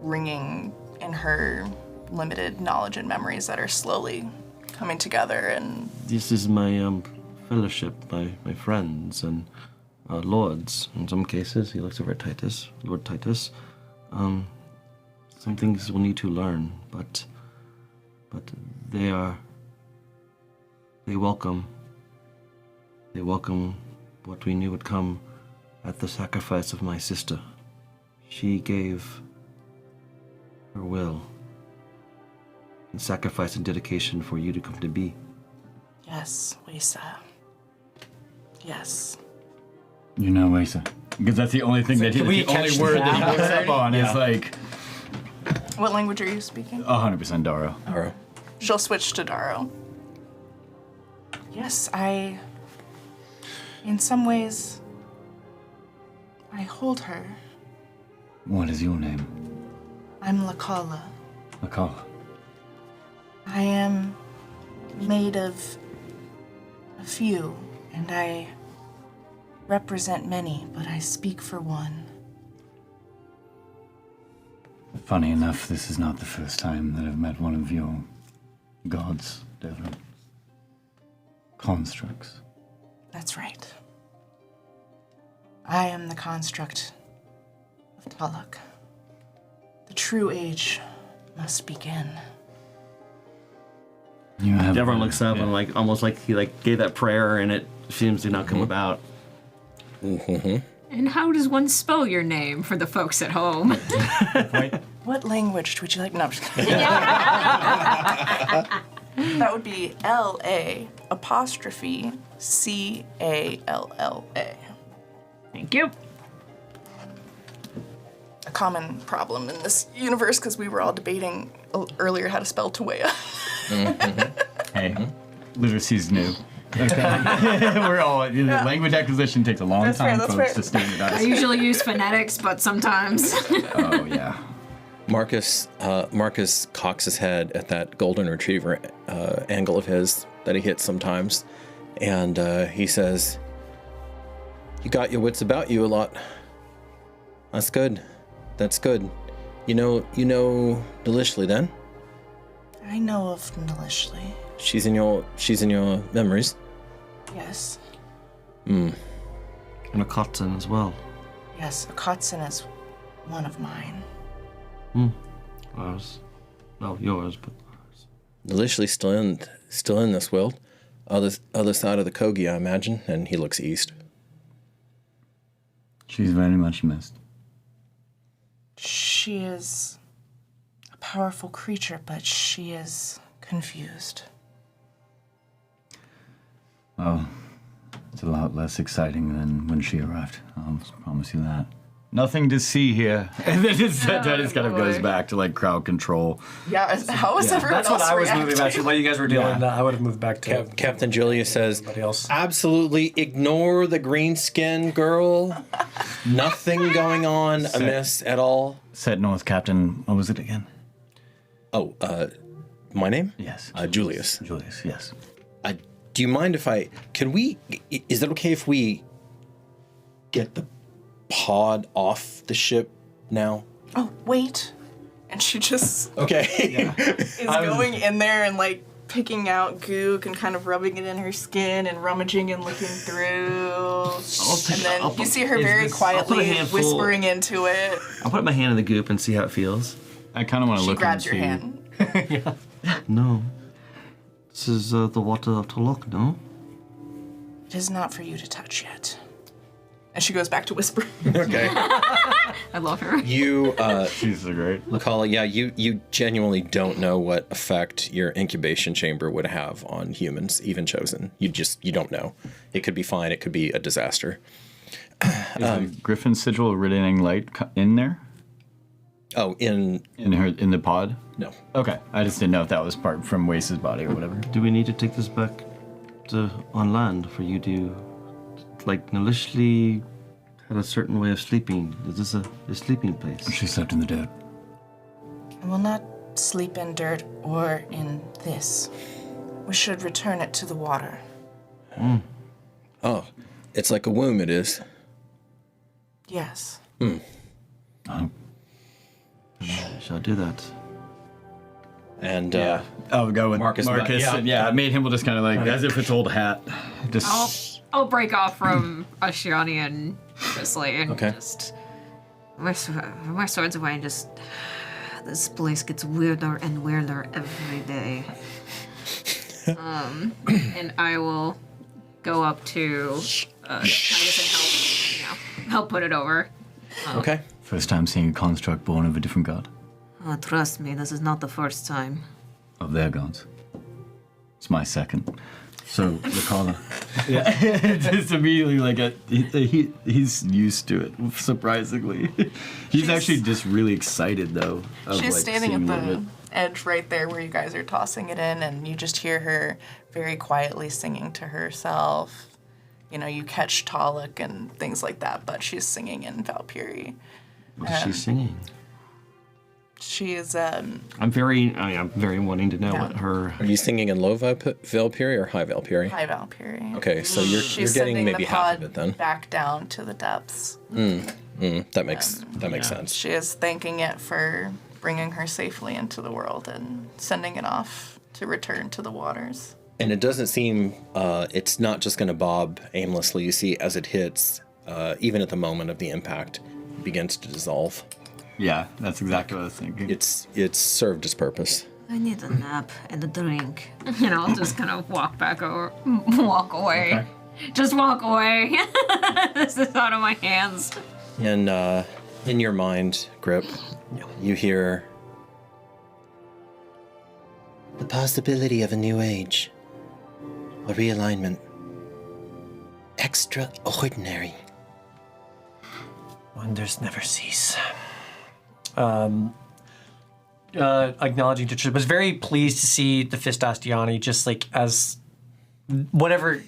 ringing in her limited knowledge and memories that are slowly coming together. And This is my fellowship, my friends and lords. In some cases, he looks over at Titus, Lord Titus. Some things we'll need to learn, but they welcome what we knew would come at the sacrifice of my sister. She gave her will in sacrifice and dedication for you to come to be. yes, Wesa. Yes. You know Wesa. Because that's the only thing that he, Can we the only catch word that? that he looks up on is like What language are you speaking? 100% Daro. Daro. She'll switch to Daro. Yes, in some ways, I hold her. What is your name? I'm Lakala. Makala. I am made of a few, and I represent many, but I speak for one. Funny enough, this is not the first time that I've met one of your gods, Devlin. Constructs. That's right. I am the construct of Talak. The true age must begin. You have Everyone looks up and almost like he gave that prayer and it seems to not come about. And how does one spell your name for the folks at home? What language would you like? No, I'm just kidding. That would be L-A-K-A-L. Calla. Thank you. A common problem in this universe because we were all debating earlier how to spell Tuea. Hey, literacy's new. Okay. We're all, language acquisition takes a long time, folks, to standardize. I usually use phonetics, but sometimes. Oh, yeah. Marcus cocks his head at that golden retriever angle of his that he hits sometimes, and he says, "You got your wits about you a lot. That's good. That's good. You know Deliciously then? I know of Deliciously. She's in your memories. Yes. Hmm. And a Kotzen as well. Yes, a Kotzen is one of mine. Ours. No, yours, but ours. Deliciously still in this world. Other side of the Kogi, I imagine, and he looks east. She's very much missed. She is a powerful creature, but she is confused. Well, it's a lot less exciting than when she arrived. I'll promise you that. Nothing to see here. And then that kind of goes back to like crowd control. Yeah, how was everyone That's what else I was reacting? moving back to. What you guys were doing, I would have moved back to Captain Julius says, else. absolutely ignore the green skin girl. Nothing going on amiss at all. Set North Captain, what was it again? Oh, my name? Yes. Julius. Julius, yes. Do you mind if is it okay if we get the pod off the ship now? Oh, wait. And she just Okay. is going in there and like picking out gook and kind of rubbing it in her skin and rummaging and looking through. And then you see her very quietly whispering into it. I'll put my hand in the goop and see how it feels. I kind of want to She look grabs into... your hand. No. This is the water of Tolok, no? It is not for you to touch yet. And she goes back to whispering. Okay. I love her. You, She's so great. Kala, yeah, you genuinely don't know what effect your incubation chamber would have on humans, even chosen. You don't know. It could be fine. It could be a disaster. Is the Griffin sigil radiating light in there? Oh, in the pod? No. Okay, I just didn't know if that was part from Wace's body or whatever. Do we need to take this back on land for you to, like, Deliciously had a certain way of sleeping? Is this a sleeping place? She slept in the dirt. I will not sleep in dirt or in this. We should return it to the water. Oh, it's like a womb, it is. Yes. Shall I do that? And I'll go with Marcus. I made him just kind of like, as if it's old hat. Just I'll break off from Ashiani and Grizzly and just my sword's away and just this place gets weirder and weirder every day. and I will go up to I guess and help put it over. Okay. First time seeing a construct born of a different god. Oh, trust me, this is not the first time. Of their gods. It's my second. So, Lakala. Yeah, just immediately like he's used to it, surprisingly. He's actually just really excited though. She's standing at the edge right there where you guys are tossing it in, and you just hear her very quietly singing to herself. You know, you catch Talik and things like that, but she's singing in Valkyrie. What is she singing? She is. I'm very wanting to know what her. Are you singing in low Valkyrie or high Valkyrie? High Valkyrie. Okay, so you're She's getting sending maybe the half pod of it then. back down to the depths. That makes sense. She is thanking it for bringing her safely into the world and sending it off to return to the waters. And it doesn't seem it's not just going to bob aimlessly. You see, as it hits, even at the moment of the impact, it begins to dissolve. Yeah, that's exactly what I was thinking. It's served its purpose. I need a nap and a drink. You know, I'll just kind of walk away. Okay. Just walk away. This is out of my hands. And in your mind, Grip, you hear the possibility of a new age. A realignment. Extraordinary. Wonders never cease. Acknowledging to Troupe, was very pleased to see the Fist Astiani just like as whatever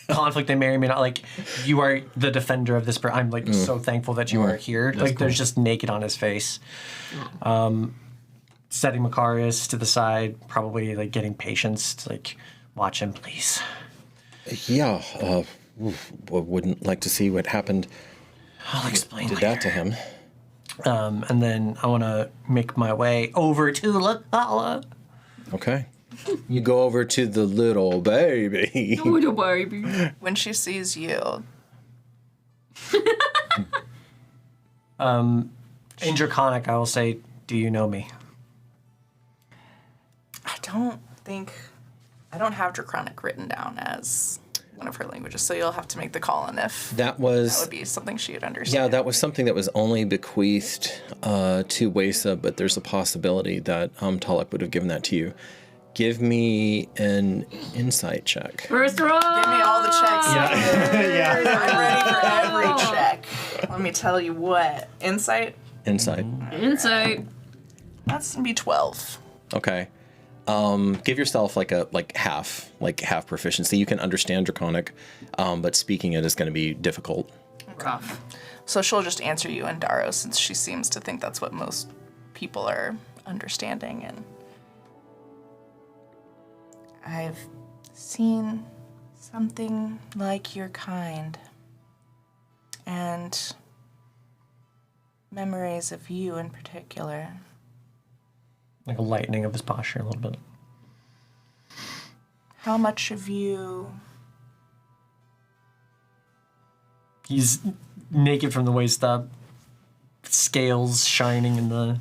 conflict they may or may not like. You are the defender of this. I'm like so thankful that you are here. That's like cool. there's just naked on his face. Setting Macarius to the side, probably like getting patience to like watch him, please. Yeah, wouldn't like to see what happened. I'll explain Did later. that to him. And then I want to make my way over to Lakala. Okay. You go over to the little baby. Little baby. When she sees you, In Draconic, I will say, do you know me? I don't have Draconic written down as one of her languages, so you'll have to make the call on if That would be something she would understand. Yeah, that was something that was only bequeathed to Wesa, but there's a possibility that Talek would have given that to you. Give me an insight check. First roll. Give me all the checks. Yeah. I'm ready for every check. Let me tell you what. Insight? Insight. Insight. That's gonna be 12. Okay. Give yourself like half proficiency. You can understand Draconic, but speaking it is going to be difficult. Rough. So she'll just answer you in Daro since she seems to think that's what most people are understanding. And I've seen something like your kind and memories of you in particular. Like a lightening of his posture a little bit. How much of you... He's naked from the waist up, scales shining in the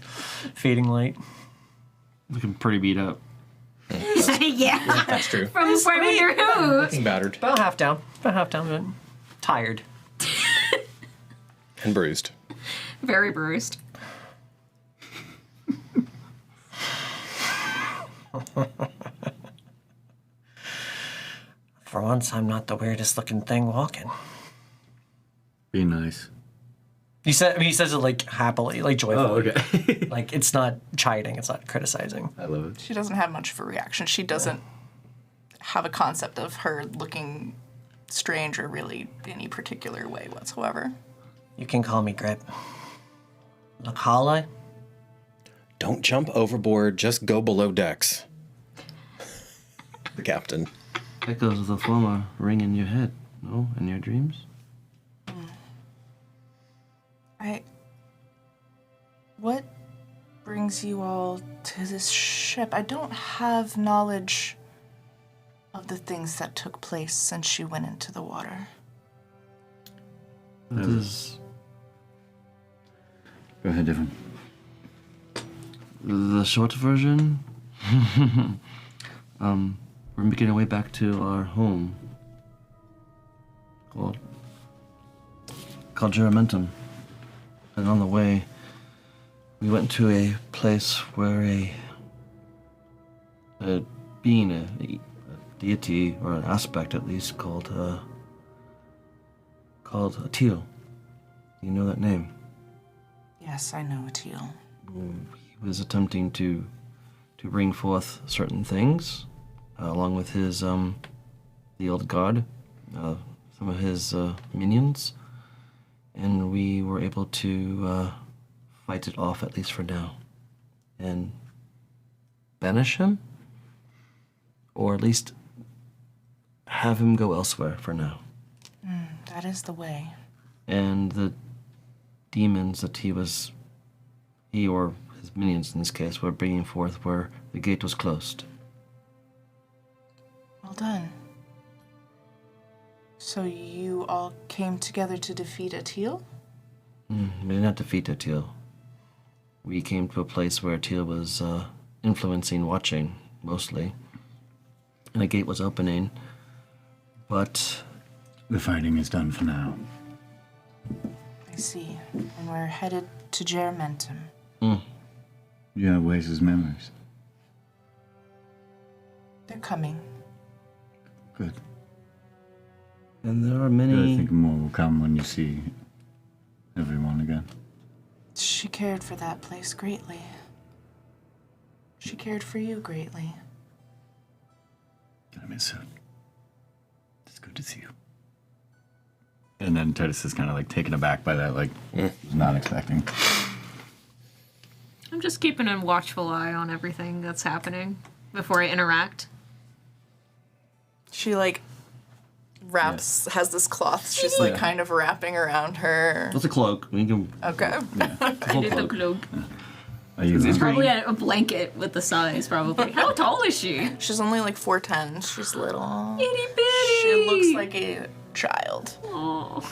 fading light. Looking pretty beat up. Yeah. That's true. From Winter Who. Looking battered. About half down, but tired. And bruised. Very bruised. For once, I'm not the weirdest looking thing walking. Be nice. He says it like happily, like joyfully. Oh, okay. Like it's not chiding, it's not criticizing. I love it. She doesn't have much of a reaction. She doesn't have a concept of her looking strange or really any particular way whatsoever. You can call me Grip. Lakala? Don't jump overboard. Just go below decks. The captain. Echoes of the former ring in your head, no? In your dreams? What brings you all to this ship? I don't have knowledge of the things that took place since she went into the water. It is Go ahead, Devon. the short version. We're making our way back to our home called Geramentum. And on the way, we went to a place where a being, a deity, or an aspect at least, called Teal. You know that name? Yes, I know Teal. He was attempting to bring forth certain things, along with his the old guard, some of his minions, and we were able to fight it off, at least for now, and banish him, or at least have him go elsewhere for now. That is the way. And the demons that he or his minions in this case, were bringing forth where the gate was closed. Well done. So you all came together to defeat Teal? We did not defeat Teal. We came to a place where Teal was influencing, watching, mostly. And a gate was opening, but... The fighting is done for now. I see. And we're headed to Geramentum. You have Waze's memories. They're coming. Good. And there are I many. think more will come when you see everyone again. She cared for that place greatly. She cared for you greatly. I miss her. It's good to see you. And then Titus is kind of like taken aback by that, like, was not expecting. I'm just keeping a watchful eye on everything that's happening before I interact. She like has this cloth she's like kind of wrapping around her. It's a cloak. We can. Okay. I did the cloak. Are you It's probably a blanket with the size, probably. How tall is she? She's only like 4'10". She's little. Itty bitty. She looks like a child. Oh.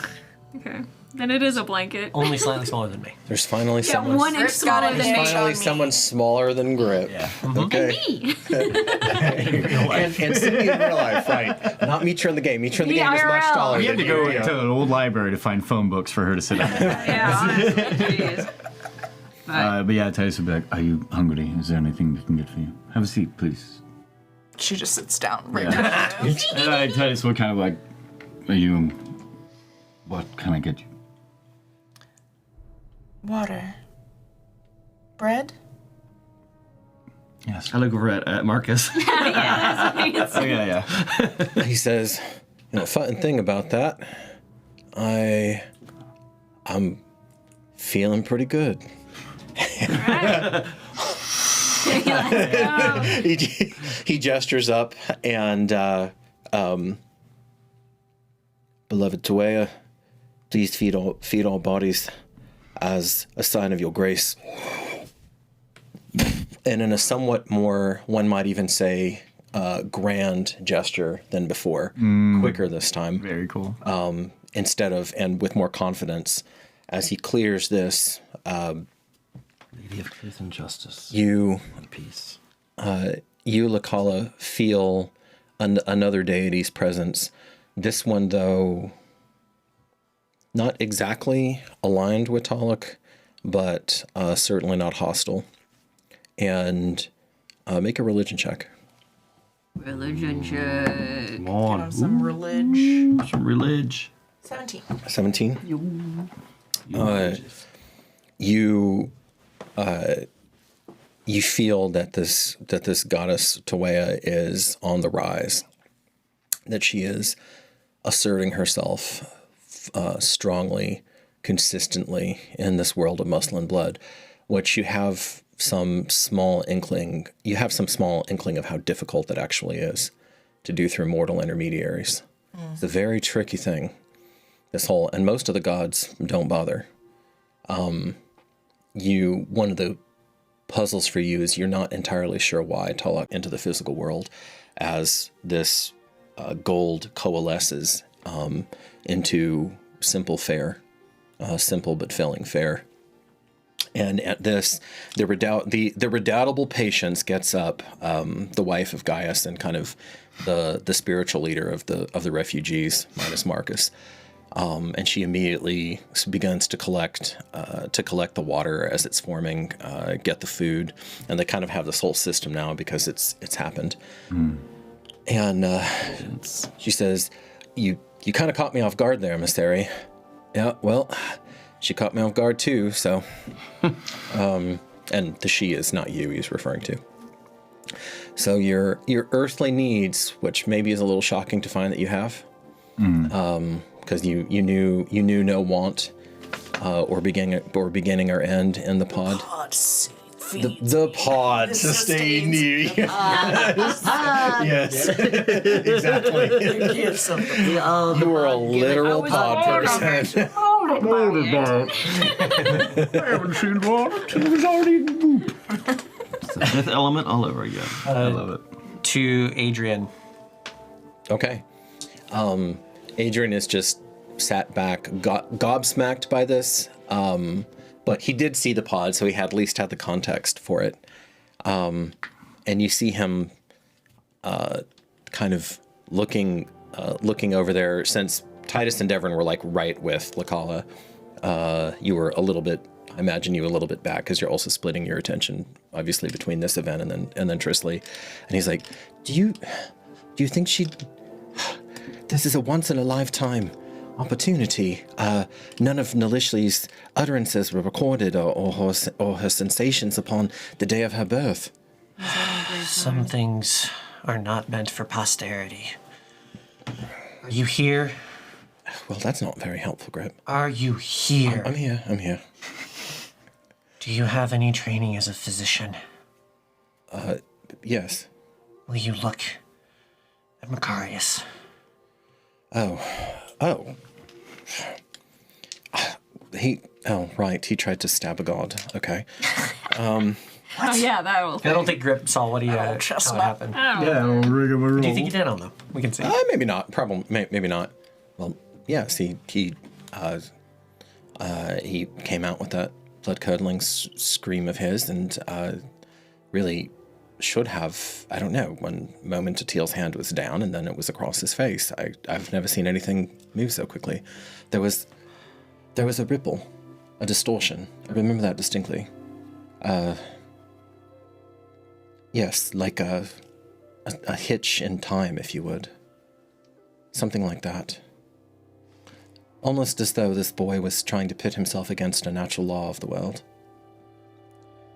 Okay. Then it is a blanket. Only slightly smaller than me. There's finally Yeah, someone. 1 inch smaller than me. Finally, someone smaller than Grip. Yeah. Okay. And me. and Cindy in real life, right? Not Mithra in the game. Mithra in the game is much IRL. taller. We had to than go you. to an old library to find phone books for her to sit on. Yeah, honestly. Jeez. But yeah, Titus would be like, "Are you hungry? Is there anything we can get for you? Have a seat, please." She just sits down right Yeah. next to you. And Titus would kind of like, "Are you? What can I get you?" Water. Bread? Yes. I look over at Marcus. Oh yeah. He says, fun thing about that, I'm feeling pretty good. He gestures up and, beloved Tuea, please feed all bodies as a sign of your grace. And in a somewhat more, one might even say, grand gesture than before, quicker this time. Very cool. Instead of, and with more confidence, as he clears this, Lady of truth and justice. you, And peace. you, Lakala, feel another deity's presence. This one, though, not exactly aligned with Taluk, but certainly not hostile. And make a religion check. Religion check. Come on. Give him some religion. Some religion. 17. 17? You feel that this goddess Tuea is on the rise, that she is asserting herself strongly, consistently in this world of muscle and blood. What you have some small inkling of how difficult that actually is to do through mortal intermediaries. It's a very tricky thing. And most of the gods don't bother. One of the puzzles for you is you're not entirely sure why Taluk into the physical world as this gold coalesces into simple fare, simple but filling fare. And at this, the redoubtable Patience gets up, the wife of Gaius and kind of the spiritual leader of the refugees, minus Marcus. And she immediately begins to collect the water as it's forming, get the food, and they kind of have this whole system now because it's happened. And she says, "You kind of caught me off guard there, Miss Harry." Yeah, well, she caught me off guard too. So, and the she is not you he's referring to. So your earthly needs, which maybe is a little shocking to find that you have. Because you knew no want or beginning or end in the pod. The pod sustained you. Yes, exactly. You were a literal pod person. I haven't seen water till it was already in the poop. It's the fifth element all over again. I love it. To Adrian. Okay. Adrian is just sat back, gobsmacked by this, but he did see the pod, so he at least had the context for it. And you see him kind of looking over there. Since Titus and Devon were like right with Lakala, you were a little bit, I imagine you a little bit back because you're also splitting your attention, obviously, between this event and then Trisley. And he's like, do you think she'd This is a once-in-a-lifetime opportunity. None of Nalishli's utterances were recorded or her sensations upon the day of her birth. Some things are not meant for posterity. Are you here? Well, that's not very helpful, Grip. Are you here? I'm here. Do you have any training as a physician? Yes. Will you look at Macarius? Oh. Right, he tried to stab a god. Okay. Oh yeah, that will. I don't think Grip saw what how it happened. Oh. What do you think he did on them? We can see. Maybe not. Probably, maybe not. Well, yes, he came out with that blood-curdling scream of his, and really should have. I don't know. One moment, Teal's hand was down, and then it was across his face. I've never seen anything move so quickly. There was a ripple, a distortion. I remember that distinctly. Yes, like a hitch in time, if you would. Something like that. Almost as though this boy was trying to pit himself against a natural law of the world.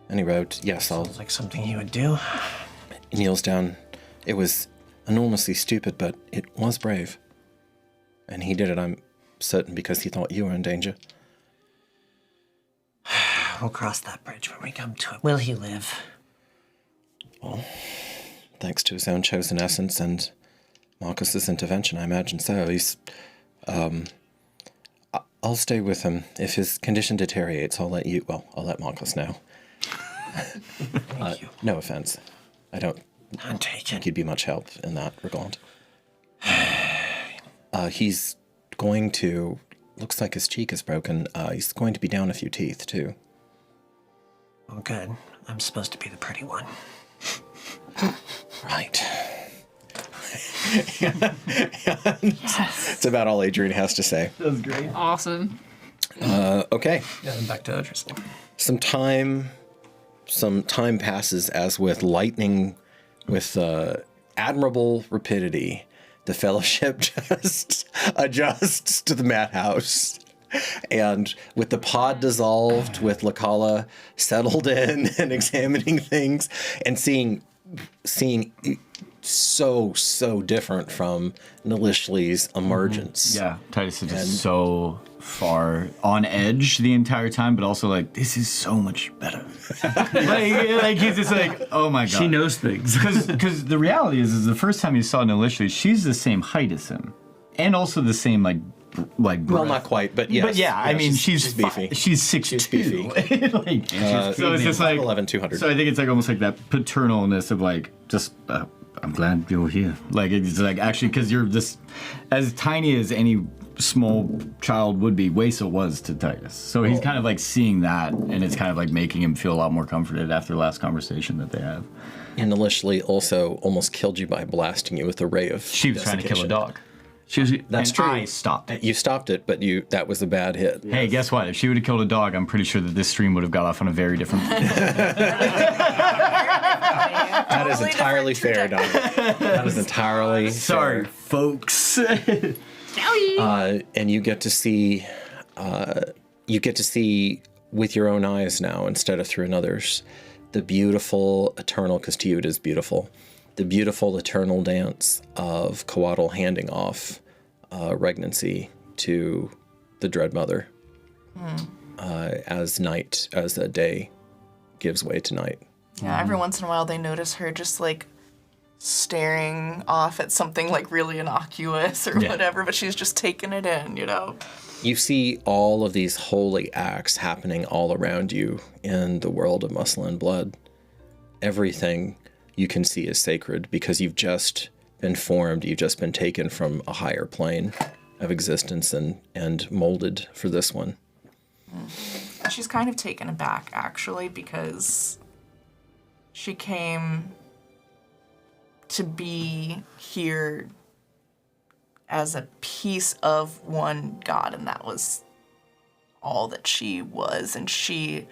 And he wrote, yes, I'll... Sounds like something he would do. He kneels down. It was enormously stupid, but it was brave. And he did it, I'm certain, because he thought you were in danger. We'll cross that bridge when we come to it. Will he live? Well, thanks to his own chosen essence and Marcus's intervention, I imagine so. He's, I'll stay with him. If his condition deteriorates, I'll let Marcus know. Thank you. No offense. I don't think he'd be much help in that regard. He's going to, looks like his cheek is broken. He's going to be down a few teeth, too. Oh, good. I'm supposed to be the pretty one. Right. Yes. It's about all Adrian has to say. That was great. Awesome. Okay. Yeah, then back to Tristan. Some time passes as with lightning, with admirable rapidity, the Fellowship just adjusts to the madhouse. And with the pod dissolved, with Lakala settled in and examining things and seeing so different from Nalishli's emergence. Yeah, Titus is just so far on edge the entire time, but also like, this is so much better. like he's just like, oh my god. She knows things. Because the reality is the first time you saw Nalishli, she's the same height as him, and also the same like well, not quite, but yes. But yeah, I mean, she's beefy. She's 6'2". Beefy. So it's just like 11,200. So I think it's like almost like that paternalness of like just. I'm glad you're here. Like it's like actually because you're just as tiny as any small child would be. Wesa was to Titus, so he's kind of like seeing that, and it's kind of like making him feel a lot more comforted after the last conversation that they have. And Nalishli also almost killed you by blasting you with a ray of. She was trying to kill a dog. That's true. I stopped it. You stopped it, but that was a bad hit. Hey, guess what? If she would have killed a dog, I'm pretty sure that this stream would have got off on a very different. That is entirely fair, Don. That is entirely sorry, fair. Folks. And you get to see with your own eyes now instead of through another's, the beautiful eternal, because to you it is beautiful. The beautiful eternal dance of Coatl handing off regnancy to the Dread Mother as a day gives way to night. Yeah, every once in a while they notice her just like staring off at something like really innocuous or whatever, but she's just taking it in, you know? You see all of these holy acts happening all around you in the world of muscle and blood. Everything you can see is sacred because you've just been formed, you've just been taken from a higher plane of existence and molded for this one. She's kind of taken aback, actually, because she came to be here as a piece of one God, and that was all that she was. And she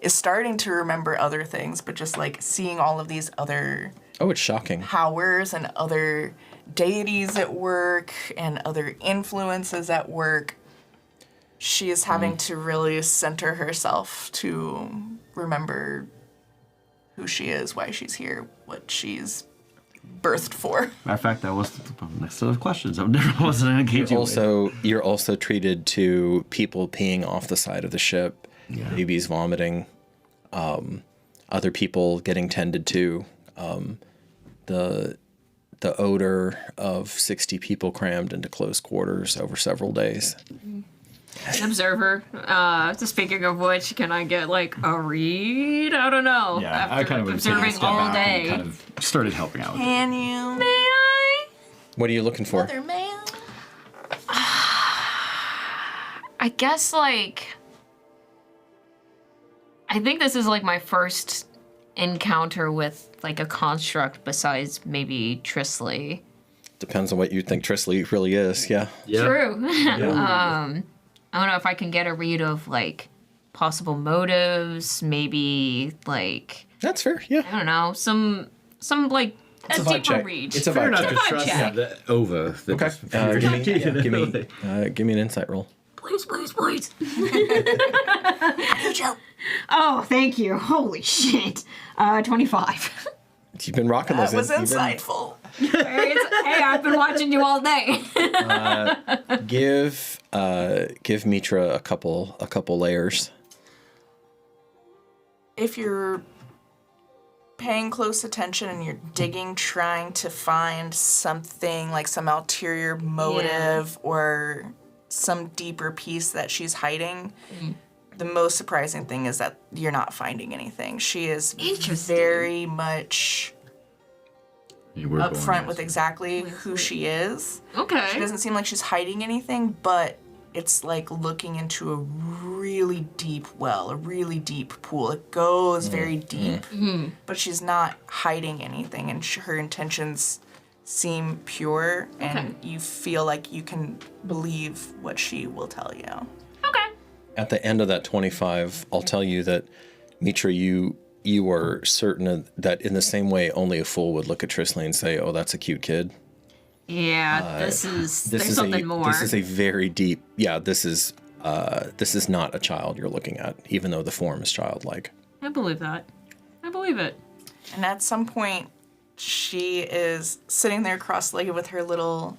is starting to remember other things, but just like seeing all of these other Oh, it's shocking. powers and other deities at work and other influences at work. She is having to really center herself to remember who she is, why she's here, what she's birthed for. Matter of fact, that was the next set of questions. I wasn't engaging. You're also treated to people peeing off the side of the ship, babies vomiting, other people getting tended to, the odor of 60 people crammed into close quarters over several days. Observer. Speaking of which, can I get like a read? I don't know. Yeah, After I kind of would take a observing step all back day. and kind of started helping out. Can you? May I? What are you looking for? Mother man? I guess like I think this is like my first encounter with like a construct besides maybe Trisley. Depends on what you think Trisley really is. Yeah. True. I don't know if I can get a read of like possible motives, maybe like that's fair. Yeah. I don't know, some like It's a a vibe deeper check. read. It's a vibe check. Vibe check. Okay. Give me an insight roll. Please. Oh, thank you. Holy shit. 25. You've been rocking those. That was you've been- insightful. Hey, I've been watching you all day. Give Mithra a couple layers. If you're paying close attention and you're digging, trying to find something like some ulterior motive or some deeper piece that she's hiding, the most surprising thing is that you're not finding anything. She is very much upfront with exactly who she is. Okay. She doesn't seem like she's hiding anything, but it's like looking into a really deep well, a really deep pool. It goes very deep, but she's not hiding anything, and her intentions seem pure, and you feel like you can believe what she will tell you. At the end of that 25, I'll tell you that, Mithra, you are certain that in the same way only a fool would look at Trisley and say, oh, that's a cute kid. Yeah, there's something more. This is a very deep, this is not a child you're looking at, even though the form is childlike. I believe that. I believe it. And at some point, she is sitting there cross-legged with her little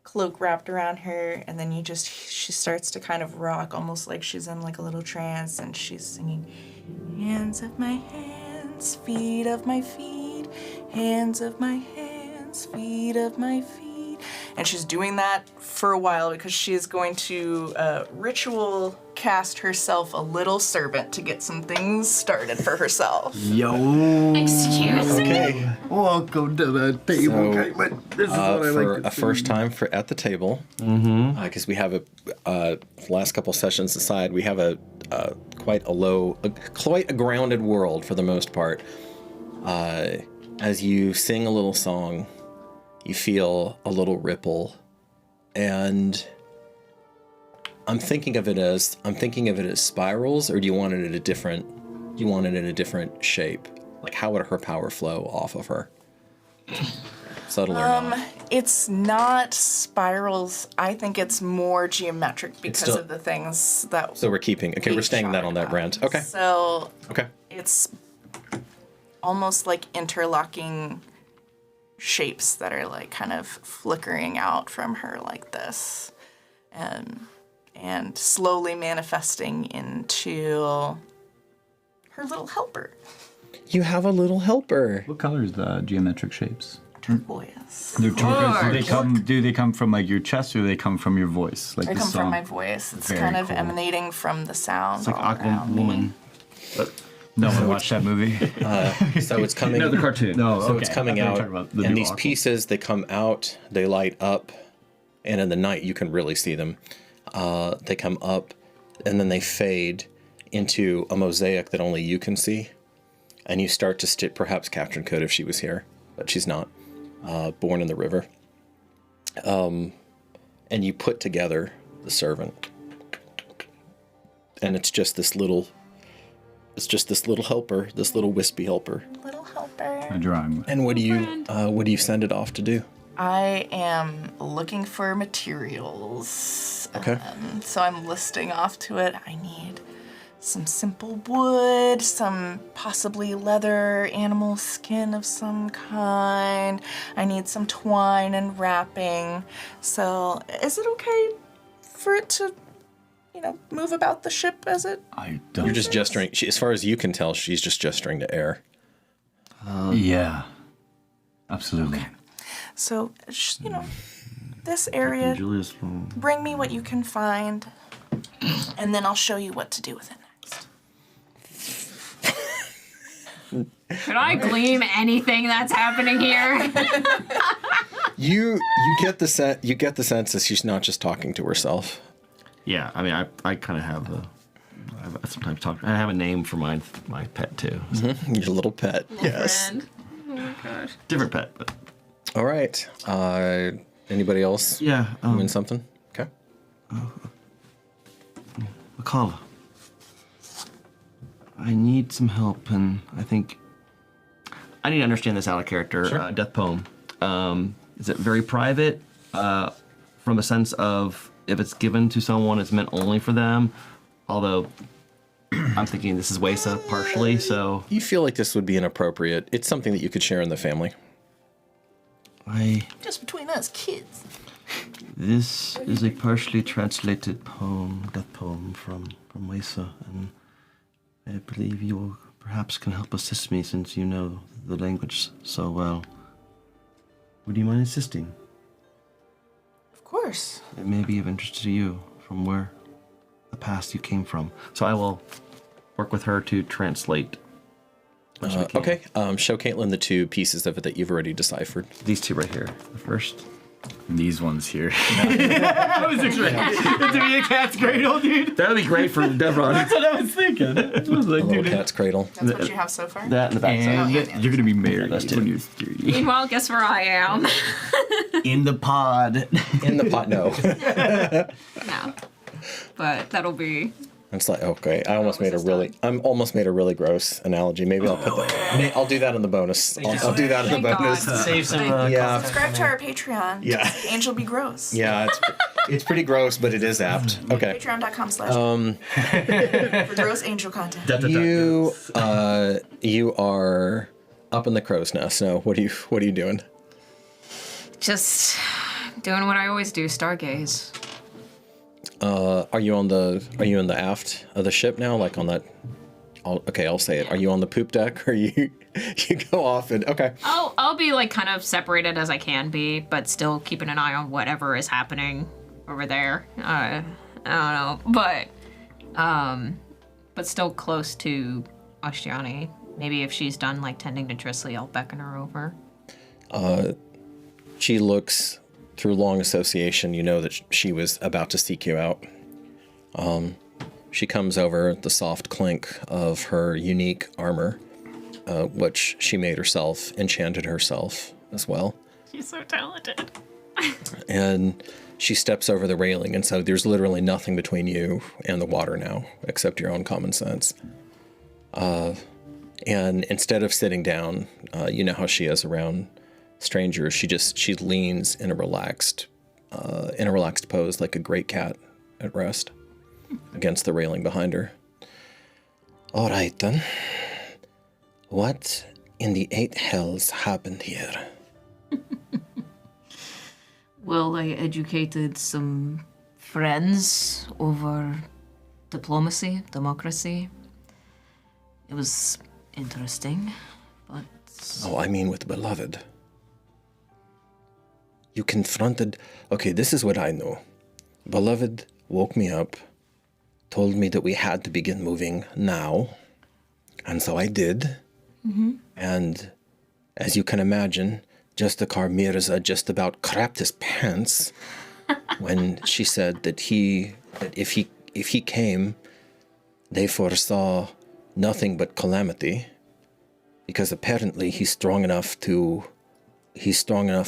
cloak wrapped around her, and then she starts to kind of rock, almost like she's in like a little trance, and she's singing, hands of my hands, feet of my feet, hands of my hands, feet of my feet. And she's doing that for a while because she is going to ritual cast herself a little servant to get some things started for herself. Yo. Excuse me. Welcome to the table. So, This is what I for like to a first time at the table, because we have last couple sessions aside, we have quite a grounded world for the most part. As you sing a little song, you feel a little ripple, and I'm thinking of it as spirals, or do you want it in a different shape? Like, how would her power flow off of her? Subtle or not? It's not spirals. I think it's more geometric because of the things that. So we're staying that on that brand. Okay. So. Okay. It's almost like interlocking shapes that are like kind of flickering out from her like this, and slowly manifesting into her little helper. You have a little helper. What color is the geometric shapes? Turquoise. They're turquoise. Do they come from like your chest, or do they come from your voice? Like They the come song? from my voice. It's Very kind of cool. emanating from the sound. It's like all around me. Aquawoman. No one watched that movie. So it's coming. No, the cartoon. No, So okay. it's coming I thought out, you were talking about the and new these Aqua. pieces, they come out, they light up, and in the night you can really see them. They come up, and then they fade into a mosaic that only you can see, and you start to perhaps Captain could if she was here, but she's not. Born in the river. And you put together the servant, and it's just this little helper, this little wispy helper. Little helper. there. A drawing. And what do you send it off to do? I am looking for materials. Okay. So I'm listing off to it. I need some simple wood, some possibly leather, animal skin of some kind. I need some twine and wrapping. So is it okay for it to, move about the ship as it? I don't. You're just gesturing. As far as you can tell, she's just gesturing to air. Yeah. Absolutely. Okay. So, this area, bring me what you can find, and then I'll show you what to do with it next. Could I glean anything that's happening here? You get the sense that she's not just talking to herself. Yeah, I mean, I kind of have I sometimes talk. I have a name for my pet too. So. Your little pet. Yes. Friend. Oh my gosh. Different pet, but. All right. Anybody else? Yeah. Win something? Okay. Akala. I need some help, and I think I need to understand this out of character. Sure. Death poem. Is it very private? From a sense of if it's given to someone, it's meant only for them. Although I'm thinking this is Wesa partially, so. You feel like this would be inappropriate. It's something that you could share in the family. Just between us kids. This is a partially translated poem, death poem from Wesa, and I believe you perhaps can help assist me since you know the language so well. Would you mind assisting? Of course. It may be of interest to you from where the past you came from. So I will work with her to translate. Okay. Show Caitlin the two pieces of it that you've already deciphered. These two right here. The first. These ones here. I was expecting it to be a cat's cradle, dude. That would be great for Devron. That's what I was thinking. I was like, Little dude, cat's cradle. That's what you have so far? That and the back and you're gonna be married when you're 30. Meanwhile, guess where I am? In the pod. In the pot, no. No. But that'll be. It's like, okay, I almost made a really gross analogy. Maybe I'll put that. I'll do that in the bonus. I'll do that in the Thank bonus. God. Save some. Yeah. Subscribe to our Patreon. Yeah. Angel Be Gross. Yeah, it's pretty gross, but it is apt. Okay. Patreon.com/ for gross angel content. You are up in the crow's nest. No, what are you doing? Just doing what I always do, stargaze. Are you in the aft of the ship now? Like on that? I'll say it. Are you on the poop deck, or you go off and okay? I'll be like kind of separated as I can be, but still keeping an eye on whatever is happening over there. I don't know, but still close to Ashtiani. Maybe if she's done like tending to Drisley, I'll beckon her over. She looks. Through long association, you know that she was about to seek you out. She comes over, the soft clink of her unique armor, which she made herself, enchanted herself as well. She's so talented. And she steps over the railing, and so there's literally nothing between you and the water now, except your own common sense. And instead of sitting down, you know how she is around strangers, she leans in a relaxed pose like a great cat at rest against the railing behind her. All right then. What in the eight hells happened here? Well, I educated some friends over democracy. It was interesting, but... Oh, I mean with beloved. You confronted... Okay, this is what I know. Beloved woke me up, told me that we had to begin moving now, and so I did. Mm-hmm. And as you can imagine, Justikar Mirza just about crapped his pants when she said that if he came, they foresaw nothing but calamity, because apparently he's strong enough to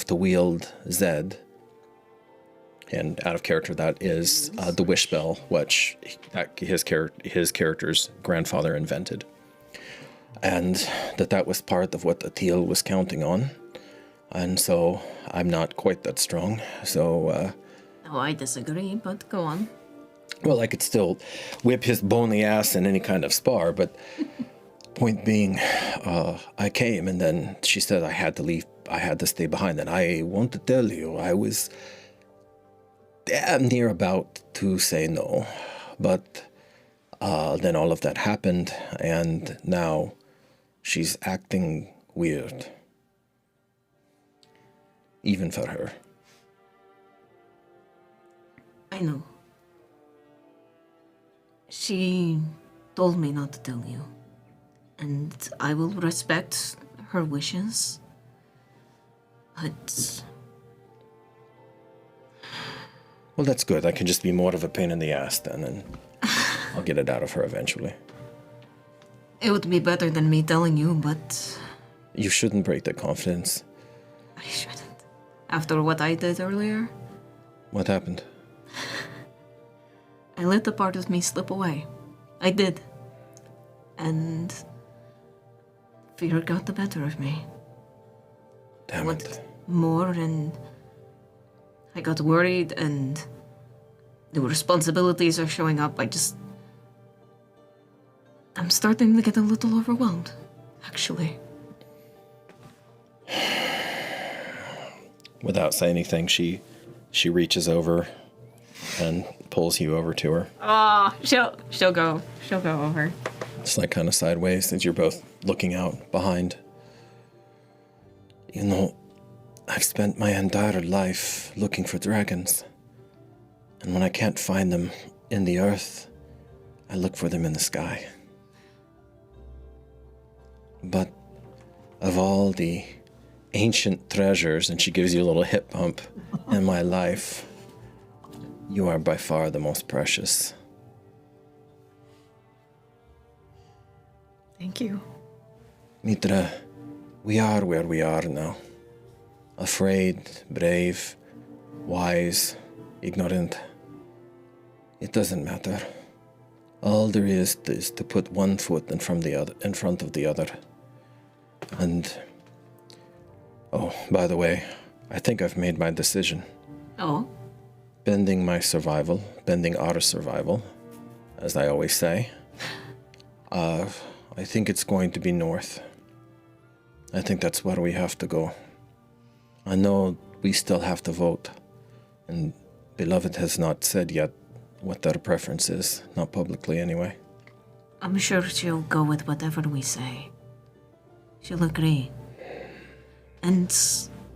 wield Zed. And out of character, that is the wish spell, which his character's grandfather invented. and that was part of what Atil was counting on. And so I'm not quite that strong. So, Oh, I disagree, but go on. well, I could still whip his bony ass in any kind of spar, but point being, I came and then she said I had to leave. I had to stay behind. And I want to tell you, I was damn near about to say no. But then all of that happened, and now she's acting weird. Even for her. I know. She told me not to tell you. And I will respect her wishes. But... Well, that's good. I can just be more of a pain in the ass then, and I'll get it out of her eventually. It would be better than me telling you, but... You shouldn't break that confidence. I shouldn't. After what I did earlier, What happened? I let the part of me slip away. I did. And fear got the better of me. Damn it. More, and I got worried, and the responsibilities are showing up. I'm starting to get a little overwhelmed, actually. Without saying anything, she reaches over and pulls you over to her. Ah, she'll go over. It's like kind of sideways as you're both looking out behind. You know, I've spent my entire life looking for dragons. And when I can't find them in the earth, I look for them in the sky. But of all the ancient treasures, and she gives you a little hip bump, in my life, you are by far the most precious. Thank you. Mithra, we are where we are now. Afraid, brave, wise, ignorant. It doesn't matter. All there is to put one foot in front of the other. And, oh, by the way, I think I've made my decision. Oh? Bending our survival, as I always say. I think it's going to be north. I think that's where we have to go. I know we still have to vote, and Beloved has not said yet what their preference is, not publicly anyway. I'm sure she'll go with whatever we say. She'll agree. And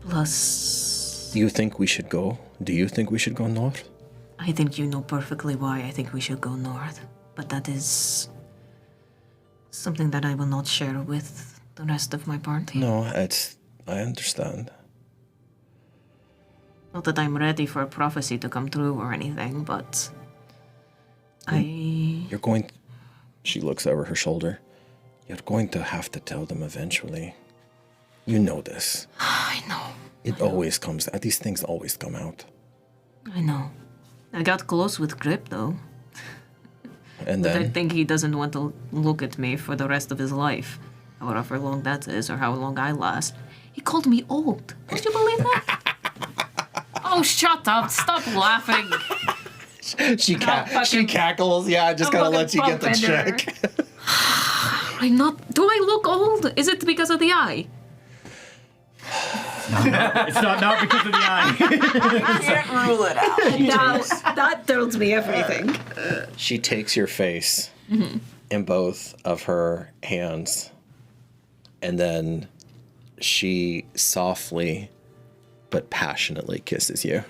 plus... Do you think we should go? Do you think we should go north? I think you know perfectly why I think we should go north. But that is something that I will not share with the rest of my party. No, I understand. Not that I'm ready for a prophecy to come true or anything, but You're going... She looks over her shoulder. You're going to have to tell them eventually. You know this. I know. It always comes... These things always come out. I know. I got close with Grip, though. And But I then... think he doesn't want to look at me for the rest of his life. However long that is, or how long I last. He called me old. Would you believe that? Oh, shut up. Stop laughing. She cackles. Yeah, I just gotta let you get the check. I'm not... Do I look old? Is it because of the eye? It's not because of the eye. I can't rule it out. Now, that tells me everything. She takes your face in both of her hands, and then she softly but passionately kisses you.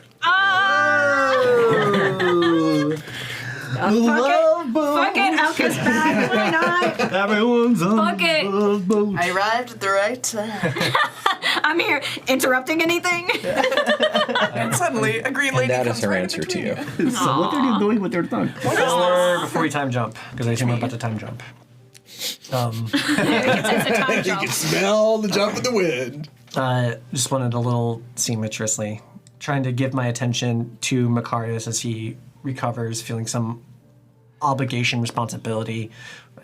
Fuck it, Alka's back. Why not? Everyone's on Fuck it. I arrived at the right time. I'm here. Interrupting anything? And suddenly, a green lady And that comes is her right answer to between you. So what are you doing with your tongue? Before we time jump, because I assume we're about to time jump. It's a time You jump. can smell the jump in the wind. Just wanted a little symmetrously, trying to give my attention to Macarius as he recovers, feeling some obligation, responsibility,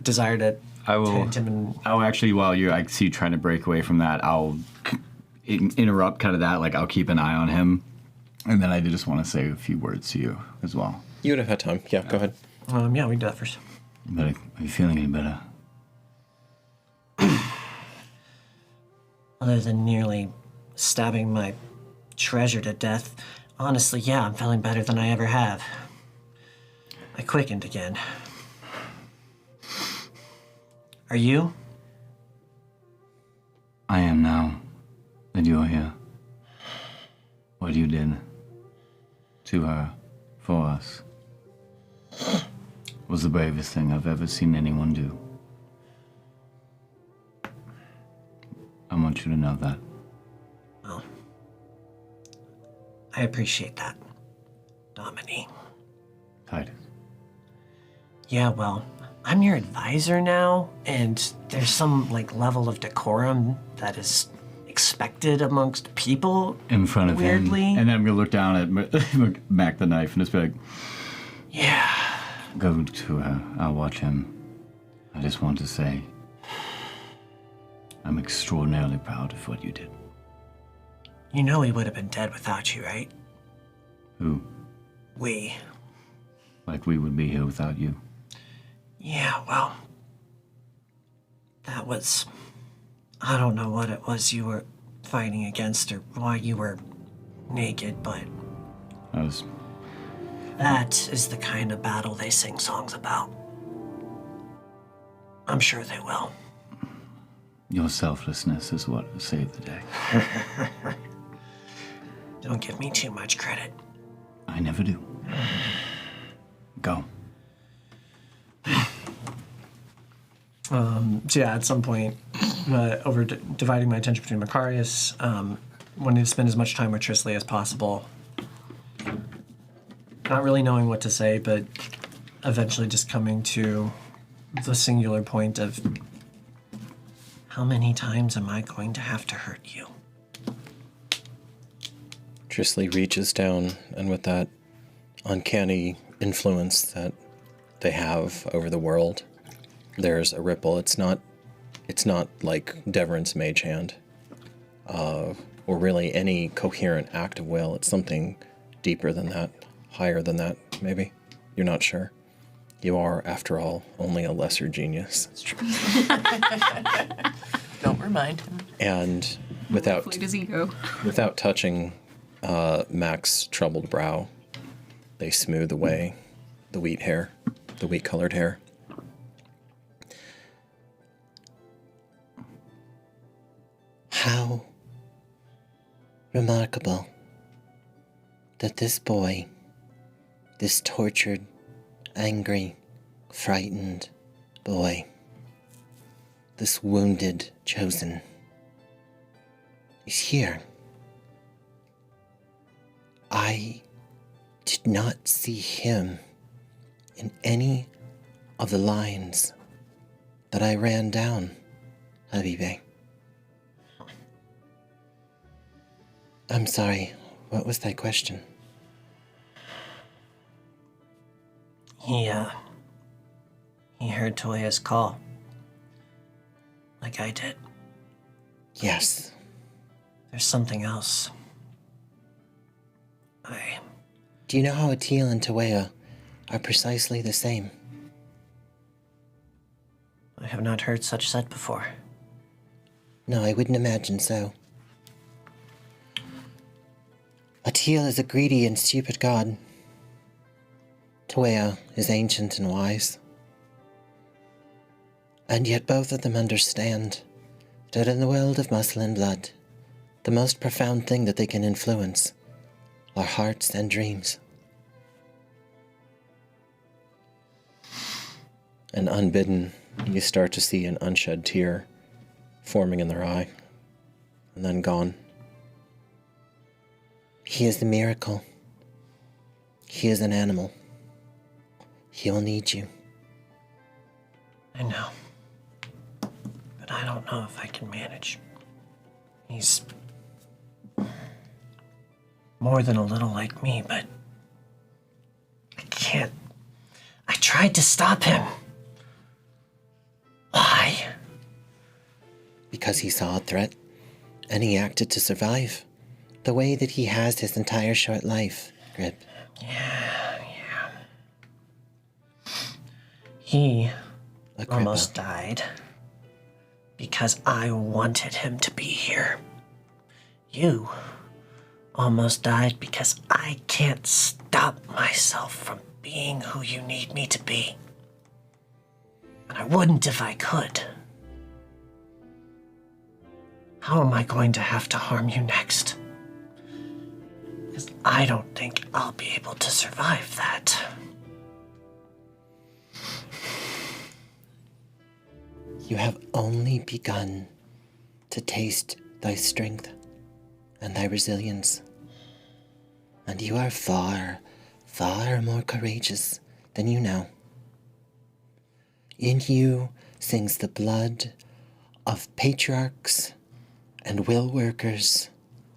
desire to I will. I'll actually, while I see you trying to break away from that, I'll interrupt kind of that. Like, I'll keep an eye on him, and then I just want to say a few words to you as well. You would have had time. Yeah, go ahead. Yeah, we can do that first. But are you feeling any better? Other than nearly stabbing my treasure to death, honestly, yeah, I'm feeling better than I ever have. I quickened again. Are you? I am now that you're here. What you did to her for us was the bravest thing I've ever seen anyone do. I want you to know that. Well, I appreciate that, Dominique. Titus. Yeah, well, I'm your advisor now, and there's some, level of decorum that is expected amongst people. In front of weirdly. him. And then I'm going to look down at Mac the knife and just be like, yeah. Go to her. I'll watch him. I just want to say, I'm extraordinarily proud of what you did. You know he would have been dead without you, right? Who? We. Like we would be here without you. Yeah, well, that was... I don't know what it was you were fighting against or why you were naked, but... That is the kind of battle they sing songs about. I'm sure they will. Your selflessness is what saved the day. Don't give me too much credit. I never do. Go. So yeah, at some point, dividing my attention between Macarius, wanting to spend as much time with Trisley as possible. Not really knowing what to say, but eventually just coming to the singular point of, how many times am I going to have to hurt you? Trisley reaches down, and with that uncanny influence that they have over the world, there's a ripple. It's not like Deverin's mage hand, or really any coherent act of will. It's something deeper than that, higher than that, maybe. You're not sure. You are, after all, only a lesser genius. That's true. Don't remind him. And without Inflate his ego. Without touching Mac's troubled brow, they smooth away the wheat-colored hair. How remarkable that this boy, this tortured, angry, frightened boy, this wounded chosen, is here. I did not see him in any of the lines that I ran down, Habibe. I'm sorry, what was that question? He heard Toya's call. Like I did. Yes. There's something else. Do you know how Atil and Toya are precisely the same? I have not heard such said before. No, I wouldn't imagine so. Atil is a greedy and stupid god. Toya is ancient and wise. And yet both of them understand that in the world of muscle and blood, the most profound thing that they can influence are hearts and dreams. And unbidden, you start to see an unshed tear forming in their eye, and then gone. He is the miracle. He is an animal. He will need you. I know. But I don't know if I can manage. He's more than a little like me, but I can't. I tried to stop him. Why? because he saw a threat, and he acted to survive, the way that he has his entire short life, Grip. Yeah. He almost died because I wanted him to be here. You almost died because I can't stop myself from being who you need me to be. And I wouldn't if I could. How am I going to have to harm you next? Because I don't think I'll be able to survive that. You have only begun to taste thy strength and thy resilience. And you are far, far more courageous than you know. In you sings the blood of patriarchs and will workers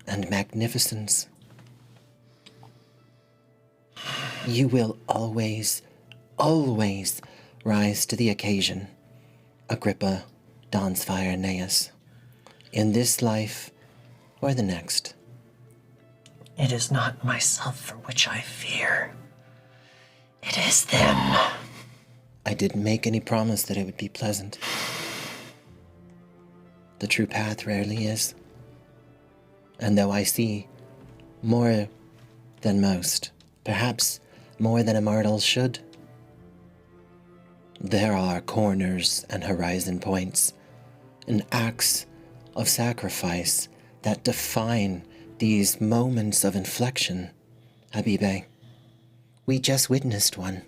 and magnificence. You will always, always rise to the occasion, Agrippa Dawnsfire Aeneas, in this life or the next. It is not myself for which I fear. It is them. I didn't make any promise that it would be pleasant. The true path rarely is. And though I see more than most, perhaps more than a mortal should, there are corners and horizon points and acts of sacrifice that define these moments of inflection, Habibe. We just witnessed one.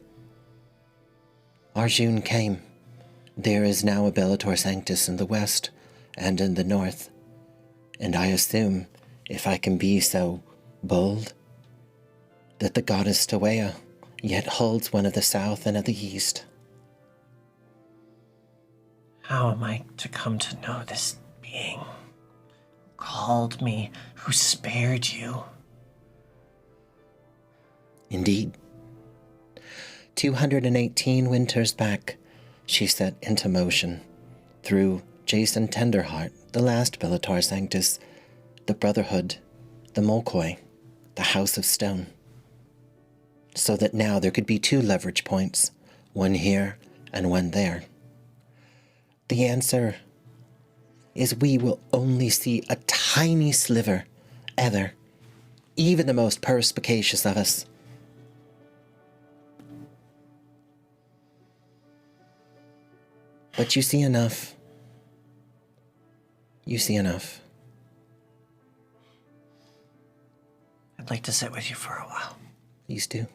Arjun came. There is now a Bellator Sanctus in the west and in the north, and I assume, if I can be so bold, that the goddess Tawea yet holds one of the south and of the east. How am I to come to know this being who called me, who spared you? Indeed. 218 winters back, she set into motion, through Jason Tenderheart, the last Bellator Sanctus, the Brotherhood, the Molkoi, the House of Stone. So that now there could be 2 leverage points, one here and one there. The answer is we will only see a tiny sliver, ever, even the most perspicacious of us. But you see enough. You see enough. I'd like to sit with you for a while. Please do.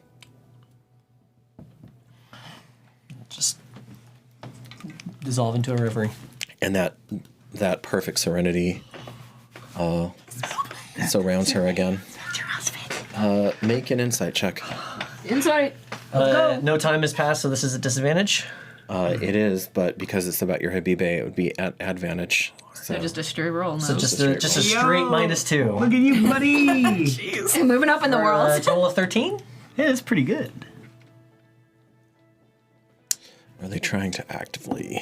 Just dissolve into a reverie. And that perfect serenity surrounds her again. Make an insight check. Insight. No time has passed, so this is a disadvantage. It is, but because it's about your Habibe, it would be at advantage. So just a straight roll. No. So just a straight -2. Look at you, buddy. Jeez. Moving up in the world. Total of 13? Yeah, that's pretty good. Are they trying to actively?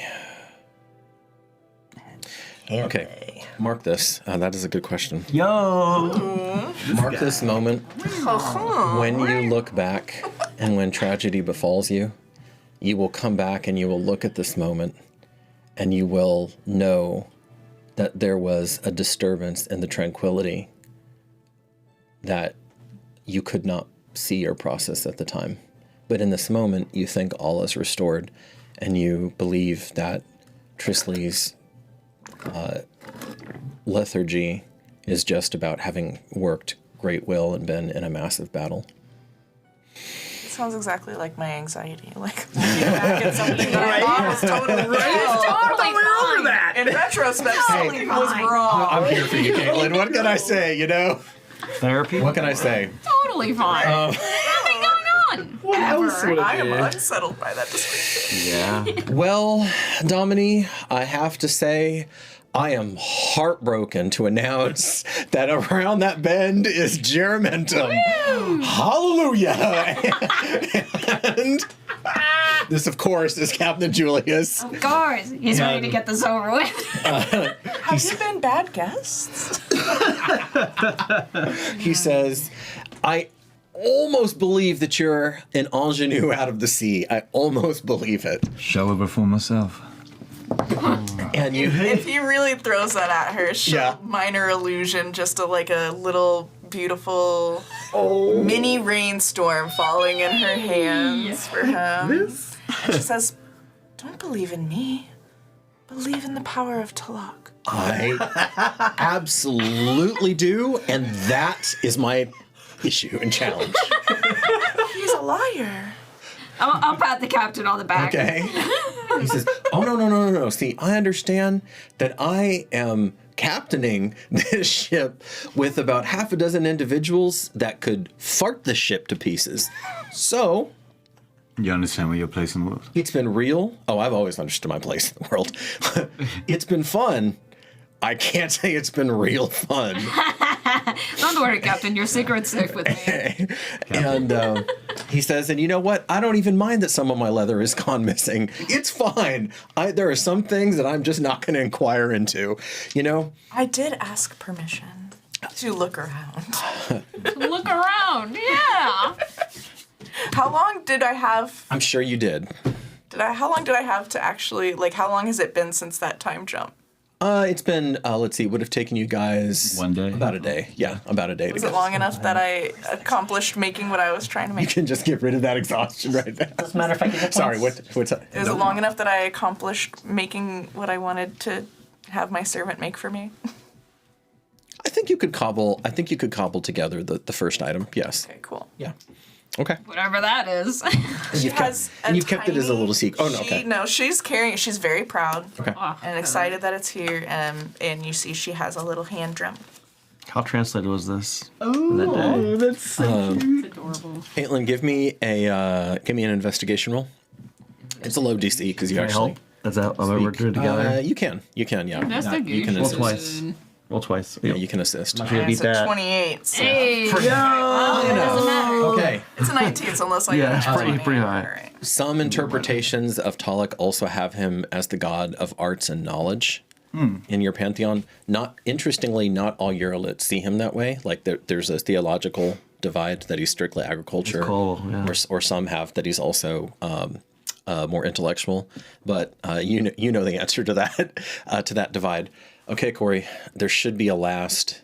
Okay, mark this. That is a good question. Yo! Mark this moment when you look back and when tragedy befalls you. You will come back and you will look at this moment and you will know that there was a disturbance in the tranquility that you could not see or process at the time. But in this moment, you think all is restored and you believe that Trisley's lethargy is just about having worked great will and been in a massive battle. Sounds exactly like my anxiety. Like looking back at something that I thought was totally real. Totally We're over that. In retrospect, something was wrong. I'm here for you, Caitlin. What can I say, you know? Therapy? What can I say? Totally fine. Nothing going on. What else would I am unsettled by that description. Yeah. Well, Domini, I have to say, I am heartbroken to announce that around that bend is Germentum. Hallelujah! And This, of course, is Captain Julius. Of course. He's ready to get this over with. Have you been bad guests? He says, I almost believe that you're an ingenue out of the sea. I almost believe it. Show her before myself. And you, If he really throws that at her, minor illusion, just a little beautiful mini rainstorm falling in her hands for him. And she says, "Don't believe in me. Believe in the power of Talak." I absolutely do, and that is my issue and challenge. He's a liar. I'll pat the captain on the back. Okay. He says, "Oh, no. See, I understand that I am captaining this ship with about half a dozen individuals that could fart the ship to pieces. So..." You understand where your place in the world? It's been real. Oh, I've always understood my place in the world. It's been fun. I can't say it's been real fun. Don't worry, Captain. Your secret's safe with me. And he says, and you know what? I don't even mind that some of my leather has gone missing. It's fine. There are some things that I'm just not going to inquire into. You know? I did ask permission to look around. Look around. Yeah. How long did I have? I'm sure you did. How long did I have to actually, how long has it been since that time jump? It's been, let's see, would have taken you guys... 1 day? About a day. Yeah, about a day. Was it long enough that I accomplished making what I was trying to make? You can just get rid of that exhaustion right now. Doesn't matter if I get the Sorry, points. what's that? Was it long enough that I accomplished making what I wanted to have my servant make for me? I think you could cobble together the first item, yes. Okay, cool. Yeah. Okay. Whatever that is. You've kept it as a little secret. Oh, no, okay. No, she's carrying it. She's very proud Okay. and excited that it's here. And you see she has a little hand drum. How translated was this? Oh, that's so cute. It's adorable. Caitlin, give me an investigation roll. It's a low DC because you Can I actually... help? That's how we're doing it together. You can, yeah. Investigation. You can Roll assist. twice. Roll twice. Yeah, you can assist. I'm gonna beat It's a that. 28. So. Hey. Well, it doesn't matter. Okay. It's a 19, so unless I Yeah, get it's a pretty 20. high. All right. Some interpretations of Talak also have him as the god of arts and knowledge in your pantheon. Interestingly, not all Uralites see him that way. Like there's a theological divide that he's strictly agriculture, That's cool, yeah. or some have that he's also more intellectual. But you know the answer to that divide. Okay, Corey, there should be a last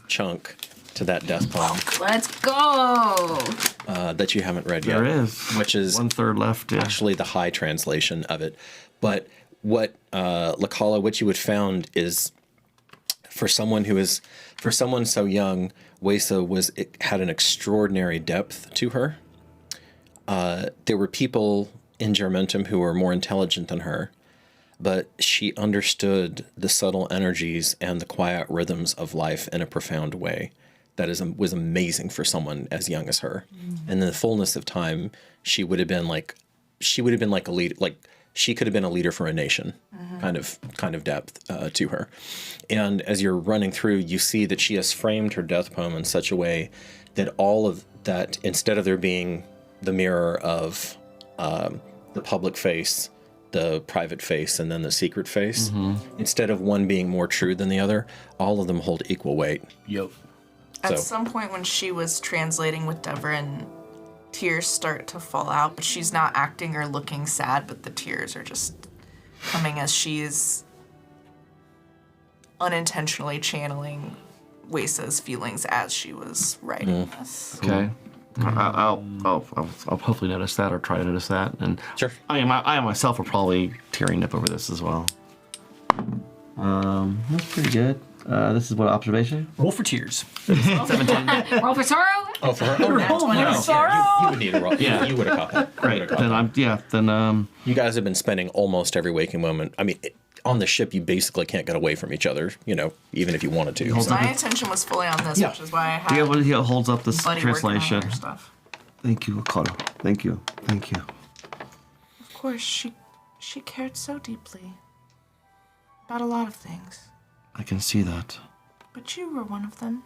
chunk to that death poem Let's go. that you haven't read yet. There is. Which is 1/3 left. Yeah. actually the high translation of it. But what Lakala, what you had found is for someone so young, Wesa had an extraordinary depth to her. There were people in Germentum who were more intelligent than her, but she understood the subtle energies and the quiet rhythms of life in a profound way that was amazing for someone as young as her. And in the fullness of time, she would have been like a leader, like she could have been a leader for a nation, kind of depth to her. And as you're running through, you see that she has framed her death poem in such a way that all of that, instead of there being the mirror of the public face, the private face, and then the secret face, instead of one being more true than the other, all of them hold equal weight. Yep. At some point when she was translating with Devrin, tears start to fall out, but she's not acting or looking sad, but the tears are just coming as she's unintentionally channeling Wesa's feelings as she was writing this. Okay. I'll hopefully notice that or try to notice that. And Sure. I myself are probably tearing up over this as well. That's pretty good. This is what observation? Roll for tears. 17. Roll for sorrow. Oh, for her? Oh, Roll no. for sorrow. You would need a roll. Yeah. You would have caught that. Great. Then You guys have been spending almost every waking moment. I mean, on the ship, you basically can't get away from each other, even if you wanted to. So my attention was fully on this, Yeah. which is why I he had holds up this Buddy working on translation. her stuff. Thank you, Okada. Thank you. Of course, she cared so deeply about a lot of things, I can see that. but you were one of them.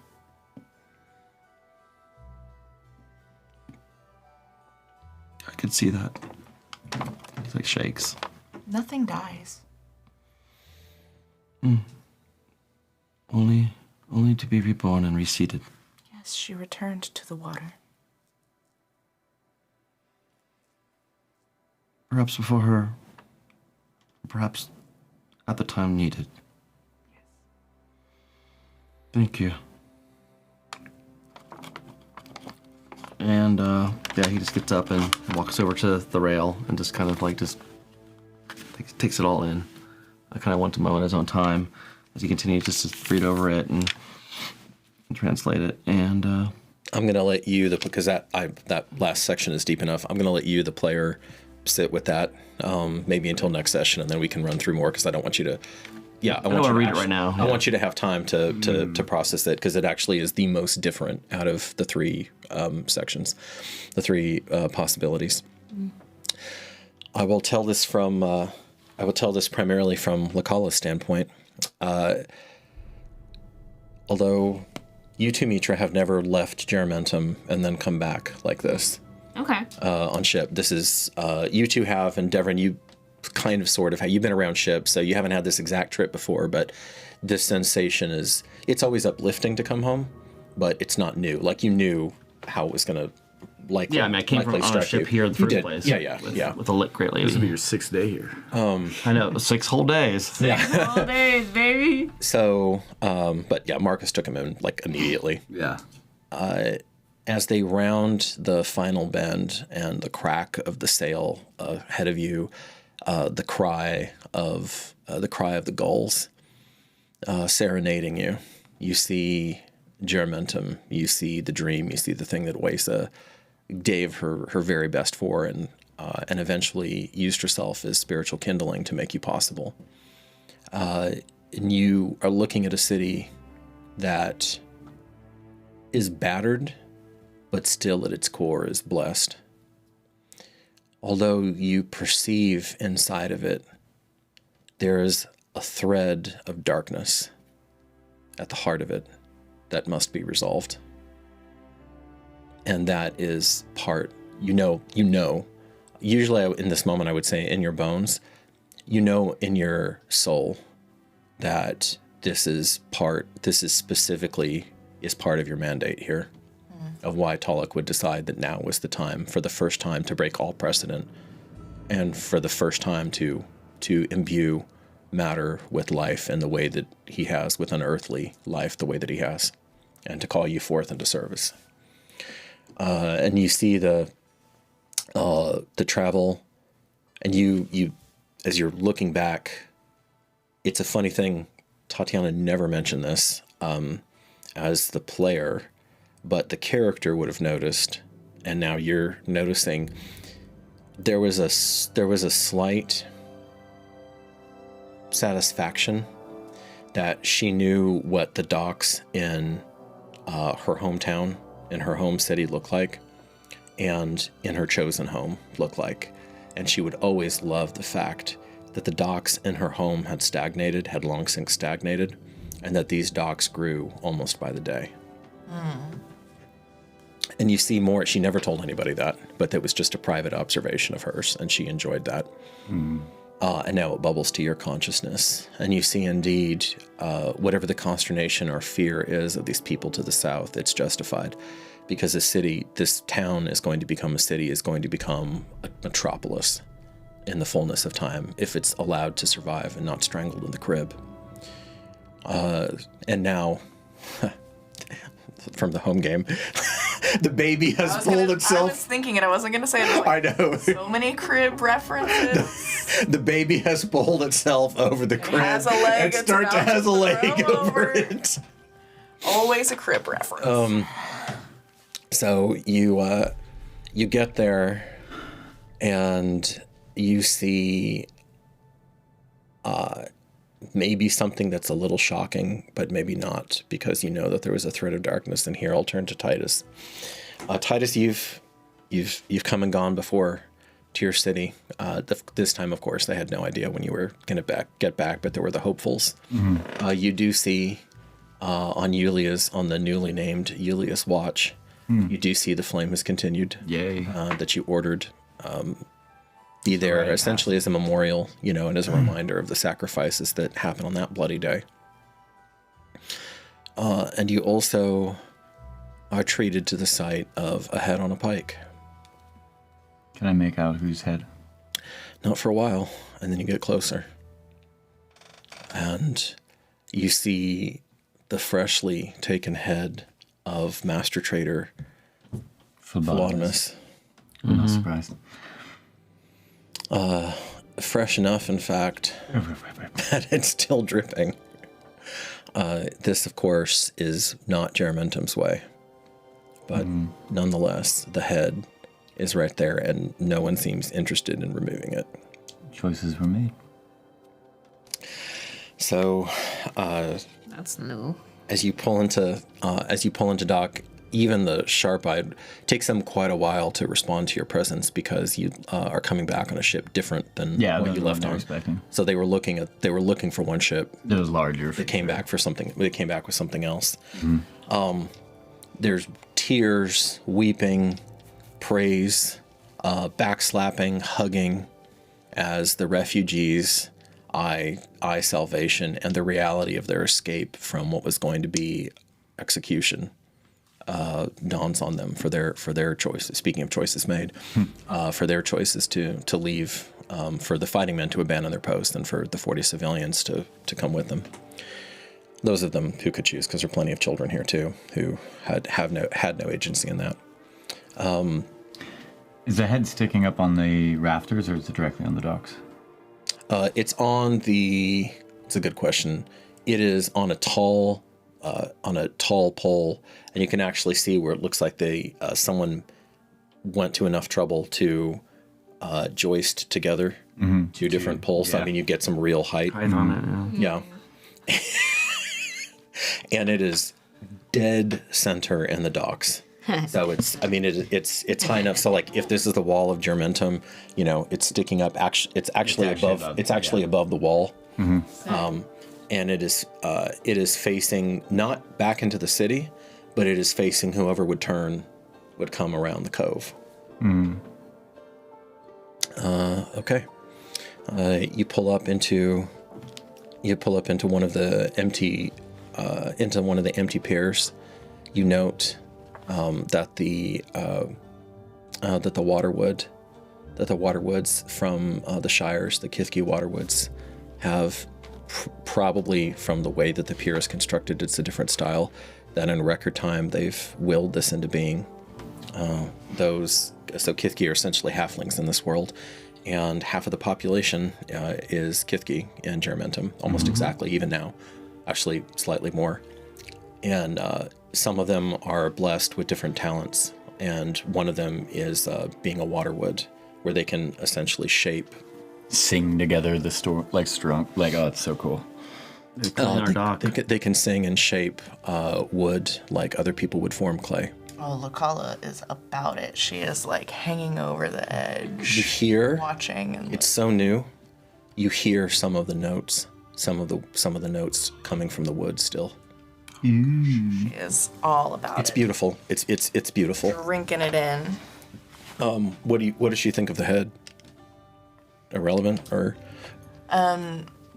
I can see that. It's like shakes. Nothing dies. Only to be reborn and reseated. Yes, she returned to the water. Perhaps before her. Perhaps at the time needed. Thank you. And he just gets up and walks over to the rail and just kind of like takes it all in. I kind of want a moment of his own time as he continues just to read over it and translate it. And I'm gonna let you, because that last section is deep enough. I'm gonna let you, the player, sit with that maybe until next session, and then we can run through more because I don't want you to. Yeah, I want you to read it right now. I want you to have time to process it because it actually is the most different out of the three sections, the three possibilities. I will tell this primarily from Lakala's standpoint. Although you two, Mithra, have never left Geramentum and then come back like this. Okay. On ship. This is, you two have, and Devrin, you kind of sort of, you've been around ships, so you haven't had this exact trip before, but this sensation is, it's always uplifting to come home, but it's not new. Like, you knew how it was going to likely. Yeah, I mean, I came from on a ship here in the first place. Yeah. With a lit great lady. This will be your 6th day here. I know, 6 whole days. 6 whole days, baby. So, but yeah, Marcus took him in like immediately. Yeah. As they round the final bend and the crack of the sail ahead of you, the cry of the gulls serenading you. You see Geramentum. You see the dream. You see the thing that Wesa gave her very best for, and eventually used herself as spiritual kindling to make you possible. And you are looking at a city that is battered, but still at its core is blessed. Although you perceive inside of it, there is a thread of darkness at the heart of it that must be resolved. And that is part, you know, usually in this moment I would say in your bones, you know in your soul that this is specifically part of your mandate here. Of why Tolok would decide that now was the time, for the first time, to break all precedent, and for the first time to imbue matter with life in the way that he has, with unearthly life the way that he has, and to call you forth into service. And you see the travel, and you as you're looking back, it's a funny thing. Tatiana never mentioned this as the player. But the character would have noticed, and now you're noticing, there was a slight satisfaction that she knew what the docks in her hometown, in her home city looked like, and in her chosen home looked like. And she would always love the fact that the docks in her home had long since stagnated, and that these docks grew almost by the day. And you see more. She never told anybody that, but that was just a private observation of hers, and she enjoyed that. And now it bubbles to your consciousness, and you see indeed whatever the consternation or fear is of these people to the south, it's justified, because this town is going to become a city, is going to become a metropolis in the fullness of time, if it's allowed to survive and not strangled in the crib. And now, from the home game, the baby has pulled itself. I was thinking it. I wasn't going to say it. Like, I know. So many crib references. The baby has pulled itself over the crib. Has a leg. And has a leg over it. Always a crib reference. So you get there, and you see maybe something that's a little shocking, but maybe not, because you know that there was a thread of darkness. And here I'll turn to Titus. Titus, you've come and gone before to your city. This time, of course, they had no idea when you were going to get back, but there were the hopefuls. You do see on the newly named Yulia's watch, you do see the flame has continued. Yay. That you ordered be there essentially as a memorial, and as a reminder of the sacrifices that happened on that bloody day. And you also are treated to the sight of a head on a pike. Can I make out whose head? Not for a while, and then you get closer. And you see the freshly taken head of Master Trader Phlebotomus. I'm not surprised. Fresh enough, in fact, that it's still dripping. This, of course, is not Geramentum's way. But nonetheless, the head is right there, and no one seems interested in removing it. Choices were made. So, That's new. as you pull into dock, even the sharp-eyed takes them quite a while to respond to your presence because you are coming back on a ship different than what you left on. Expecting. So they were looking for one ship. It was larger. They came back for something. They came back with something else. There's tears, weeping, praise, backslapping, hugging, as the refugees eye salvation and the reality of their escape from what was going to be execution dawns on them for their choices. Speaking of choices made, for their choices to leave, for the fighting men to abandon their post, and for the 40 civilians to come with them. Those of them who could choose, because there are plenty of children here too who had no agency in that. Is the head sticking up on the rafters, or is it directly on the docks? It's a good question. It is on a tall pole, and you can actually see where it looks like someone went to enough trouble to joist together two different poles. Yeah. I mean, you get some real height. Height on it, yeah. And it is dead center in the docks. So it's high enough. So like, if this is the wall of Germentum, it's sticking up. It's actually above the wall. And it is facing not back into the city, but it is facing whoever would come around the cove. Okay. You pull up into one of the empty piers. You note that the waterwoods from the Shires, the Kithki waterwoods, have probably, from the way that the pier is constructed, it's a different style, that in record time they've willed this into being. So Kithki are essentially halflings in this world, and half of the population is Kithki in Germentum, almost exactly, even now, actually slightly more. And some of them are blessed with different talents, and one of them is being a waterwood, where they can essentially sing together the storm, oh, it's so cool. They can sing and shape wood like other people would form clay. Oh, Lakala is about it. She is like hanging over the edge. You hear, watching, and it's so new. You hear some of the notes, some of the notes coming from the wood still. She is all about it. It's beautiful. It's beautiful. Drinking it in. What does she think of the head? Irrelevant, or?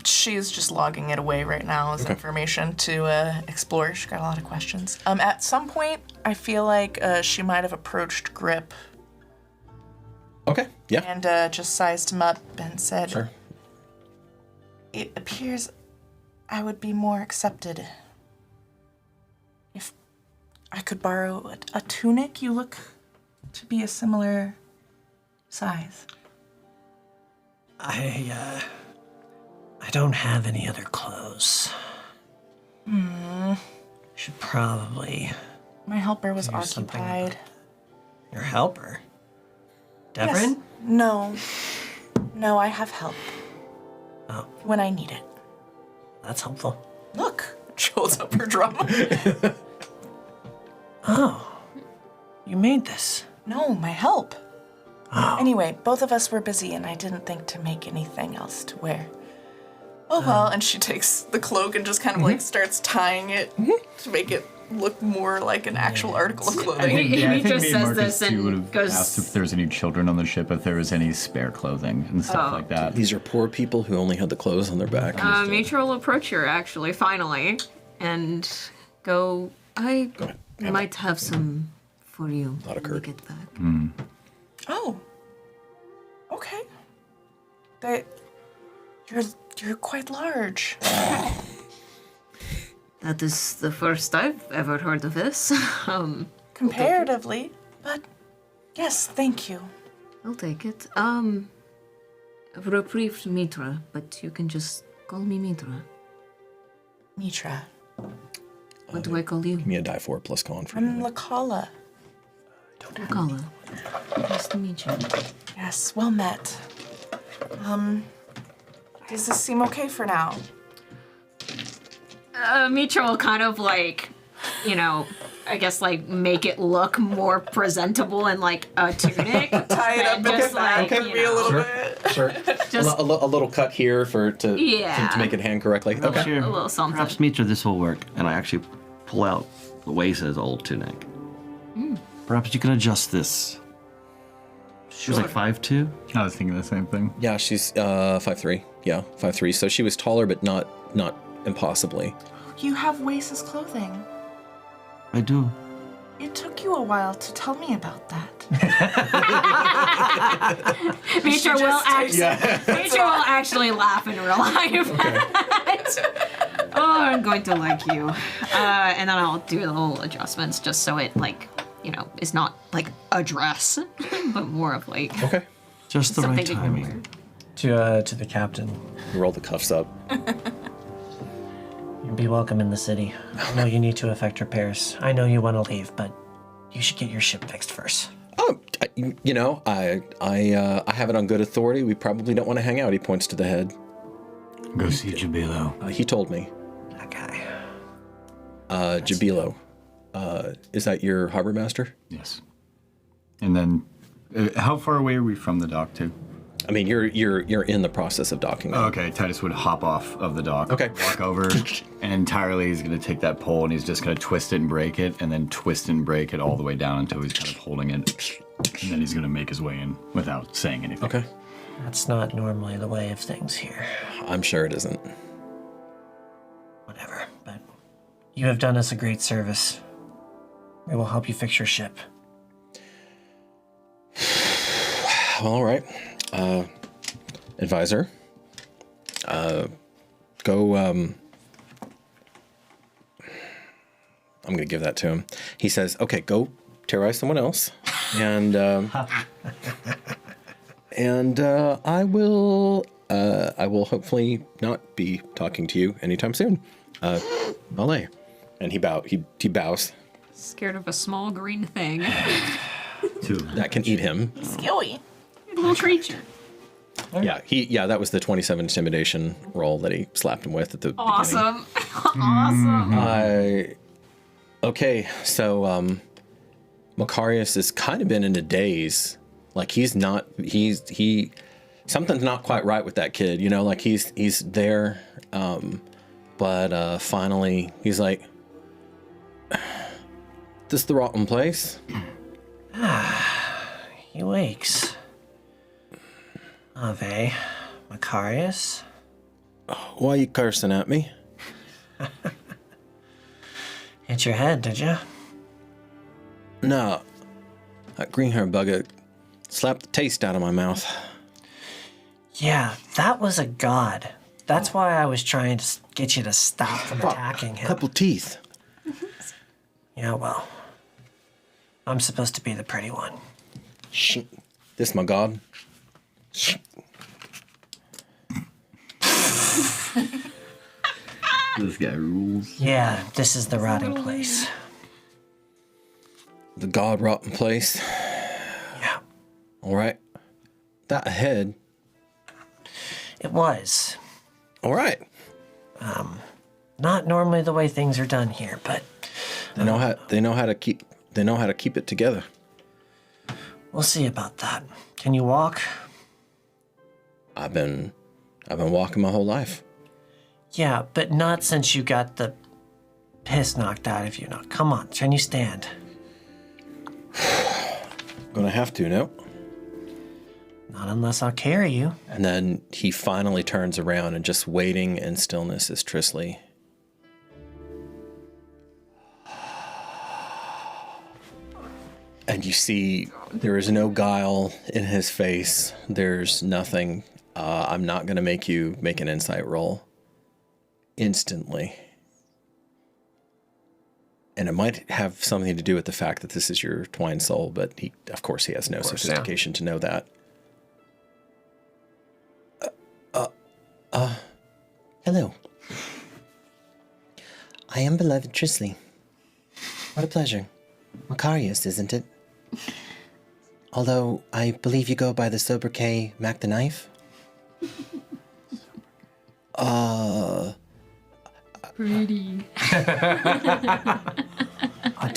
She's just logging it away right now as information to explore. She's got a lot of questions. At some point, I feel like she might have approached Grip. Okay, yeah. And just sized him up and said, "Sure. It appears I would be more accepted if I could borrow a tunic. You look to be a similar size." I don't have any other clothes. Should probably. My helper was occupied. Your helper? Devrin? Yes. No. No, I have help. Oh. When I need it. That's helpful. Look. She holds up her drum. Oh. You made this? No, my help. Oh. Anyway, both of us were busy and I didn't think to make anything else to wear. Oh well, and she takes the cloak and just kind of like starts tying it to make it look more like an actual article of clothing. He just me says Marcus this too would and have goes. asked if there's any children on the ship, if there was any spare clothing and stuff like that. These are poor people who only had the clothes on their back. Mithra will approach her, actually, finally, and go, I might have some for you Not when we occurred. get back. Oh. Okay. You're quite large. That is the first I've ever heard of this. Comparatively, but yes, thank you. I'll take it. Reprieve Mithra, but you can just call me Mithra. Mithra. What do I call you? Give me a die 4 plus con for I'm Lakala. Lakala. Nice to meet you. Yes, well met. Does this seem okay for now? Mithra will kind of like, I guess like make it look more presentable in like a tunic. Tie it up in just the back like, of me a little bit. Sure. Just- a little cut here to make it hang correctly. Okay. A little something. Perhaps Mithra, this will work. And I actually pull out Luisa's old tunic. Perhaps you can adjust this. She was like 5'2". I was thinking the same thing. Yeah, she's 5'3". Yeah, 5'3". So she was taller, but not impossibly. You have Wace's clothing. I do. It took you a while to tell me about that. Mithra will actually laugh in real life. Oh, I'm going to like you. And then I'll do the little adjustments just so it, like, is not like a dress, but more of like. Okay. Just the something right you can timing. To the captain. Roll the cuffs up. You'd be welcome in the city. I know you need to effect repairs. I know you want to leave, but you should get your ship fixed first. Oh, I have it on good authority. We probably don't want to hang out. He points to the head. Go see Jabilo. He told me. That guy. Jabilo. Is that your harbor master? Yes. And then, how far away are we from the dock too? I mean, you're in the process of docking now. Oh, okay, Titus would hop off of the dock. Okay. Walk over, and entirely he's going to take that pole and he's just going to twist it and break it, and then twist and break it all the way down until he's kind of holding it. And then he's going to make his way in without saying anything. Okay. That's not normally the way of things here. I'm sure it isn't. Whatever, but you have done us a great service. We will help you fix your ship. Well, all right. Advisor. Go, I'm going to give that to him. He says, okay, go terrorize someone else. And, I will hopefully not be talking to you anytime soon. Malay. And he bows. Scared of a small green thing. That can eat him. Skilly. Little creature. Yeah, that was the 27 intimidation roll that he slapped him with at the beginning. Awesome. Awesome. Okay, so Macarius has kind of been in a daze. Like something's not quite right with that kid, like he's there, but finally he's like, this is the rotten place. He wakes. Ave, Macarius. Why are you cursing at me? Hit your head, did you? No, that green-haired bugger slapped the taste out of my mouth. Yeah, that was a god. That's why I was trying to get you to stop from attacking him. Couple teeth. Yeah, well, I'm supposed to be the pretty one. Shh. This my god. Shh. This guy rules. Yeah, this is the rotting place. The god rotten place. Yeah. All right. That ahead. It was. All right. Not normally the way things are done here, but They know how to keep it together. we'll see about that. Can you walk? I've been walking my whole life. Yeah, but not since you got the piss knocked out of you. Now, come on, can you stand? Gonna have to, no? Not unless I'll carry you. And then he finally turns around and just waiting in stillness is Trisley. And you see there is no guile in his face. There's nothing. I'm not going to make you make an insight roll. Instantly. And it might have something to do with the fact that this is your twine soul, but of course he has no sophistication to know that. Hello. I am beloved Trisley. What a pleasure. Macarius, isn't it? Although I believe you go by the sobriquet Mac the Knife. Pretty. I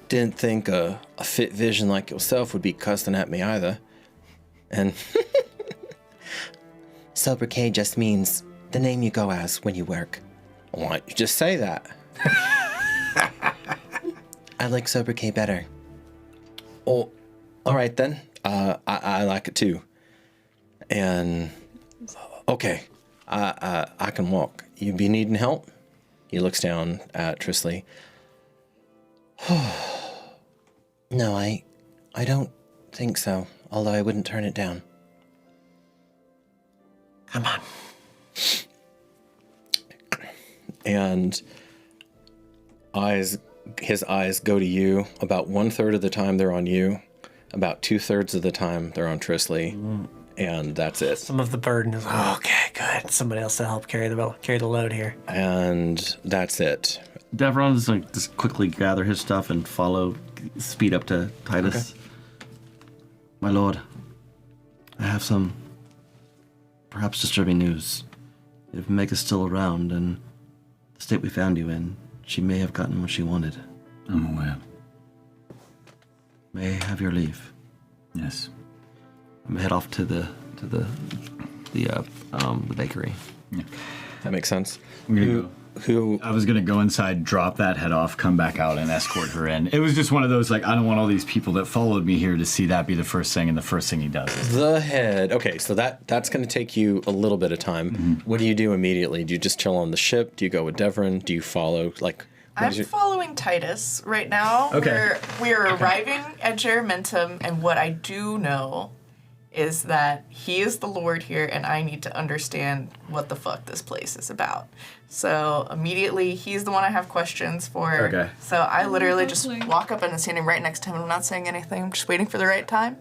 didn't think a fit vision like yourself would be cussing at me either. And Sobriquet just means the name you go as when you work. why don't you just say that? I like sobriquet better. Oh, all right then. I like it too. And okay, I can walk. You be needing help? He looks down at Trisley. No, I don't think so. Although I wouldn't turn it down. Come on. And his eyes go to you. About 1/3 of the time they're on you. About 2/3 of the time they're on Trisley. And that's it. Some of the burden is, okay, good. Somebody else to help carry the load here. And that's it. Devron's like just quickly gather his stuff and speed up to Titus. Okay. My lord, I have some perhaps disturbing news. If Meg is still around and the state we found you in, she may have gotten what she wanted. I'm aware. May I have your leave? Yes. I'm gonna head off to the bakery. Yeah. That makes sense. I was gonna go inside, drop that head off, come back out, and escort her in. It was just one of those, like, I don't want all these people that followed me here to see that be the first thing, and the first thing he does. The head. Okay, so that's going to take you a little bit of time. Mm-hmm. What do you do immediately? Do you just chill on the ship? Do you go with Devron? Do you follow? I'm following Titus right now. Okay. We're arriving at Germentum, and what I do know is that he is the Lord here, and I need to understand what the fuck this place is about. So immediately, he's the one I have questions for. Okay. So I literally just walk up and stand right next to him. I'm not saying anything. I'm just waiting for the right time.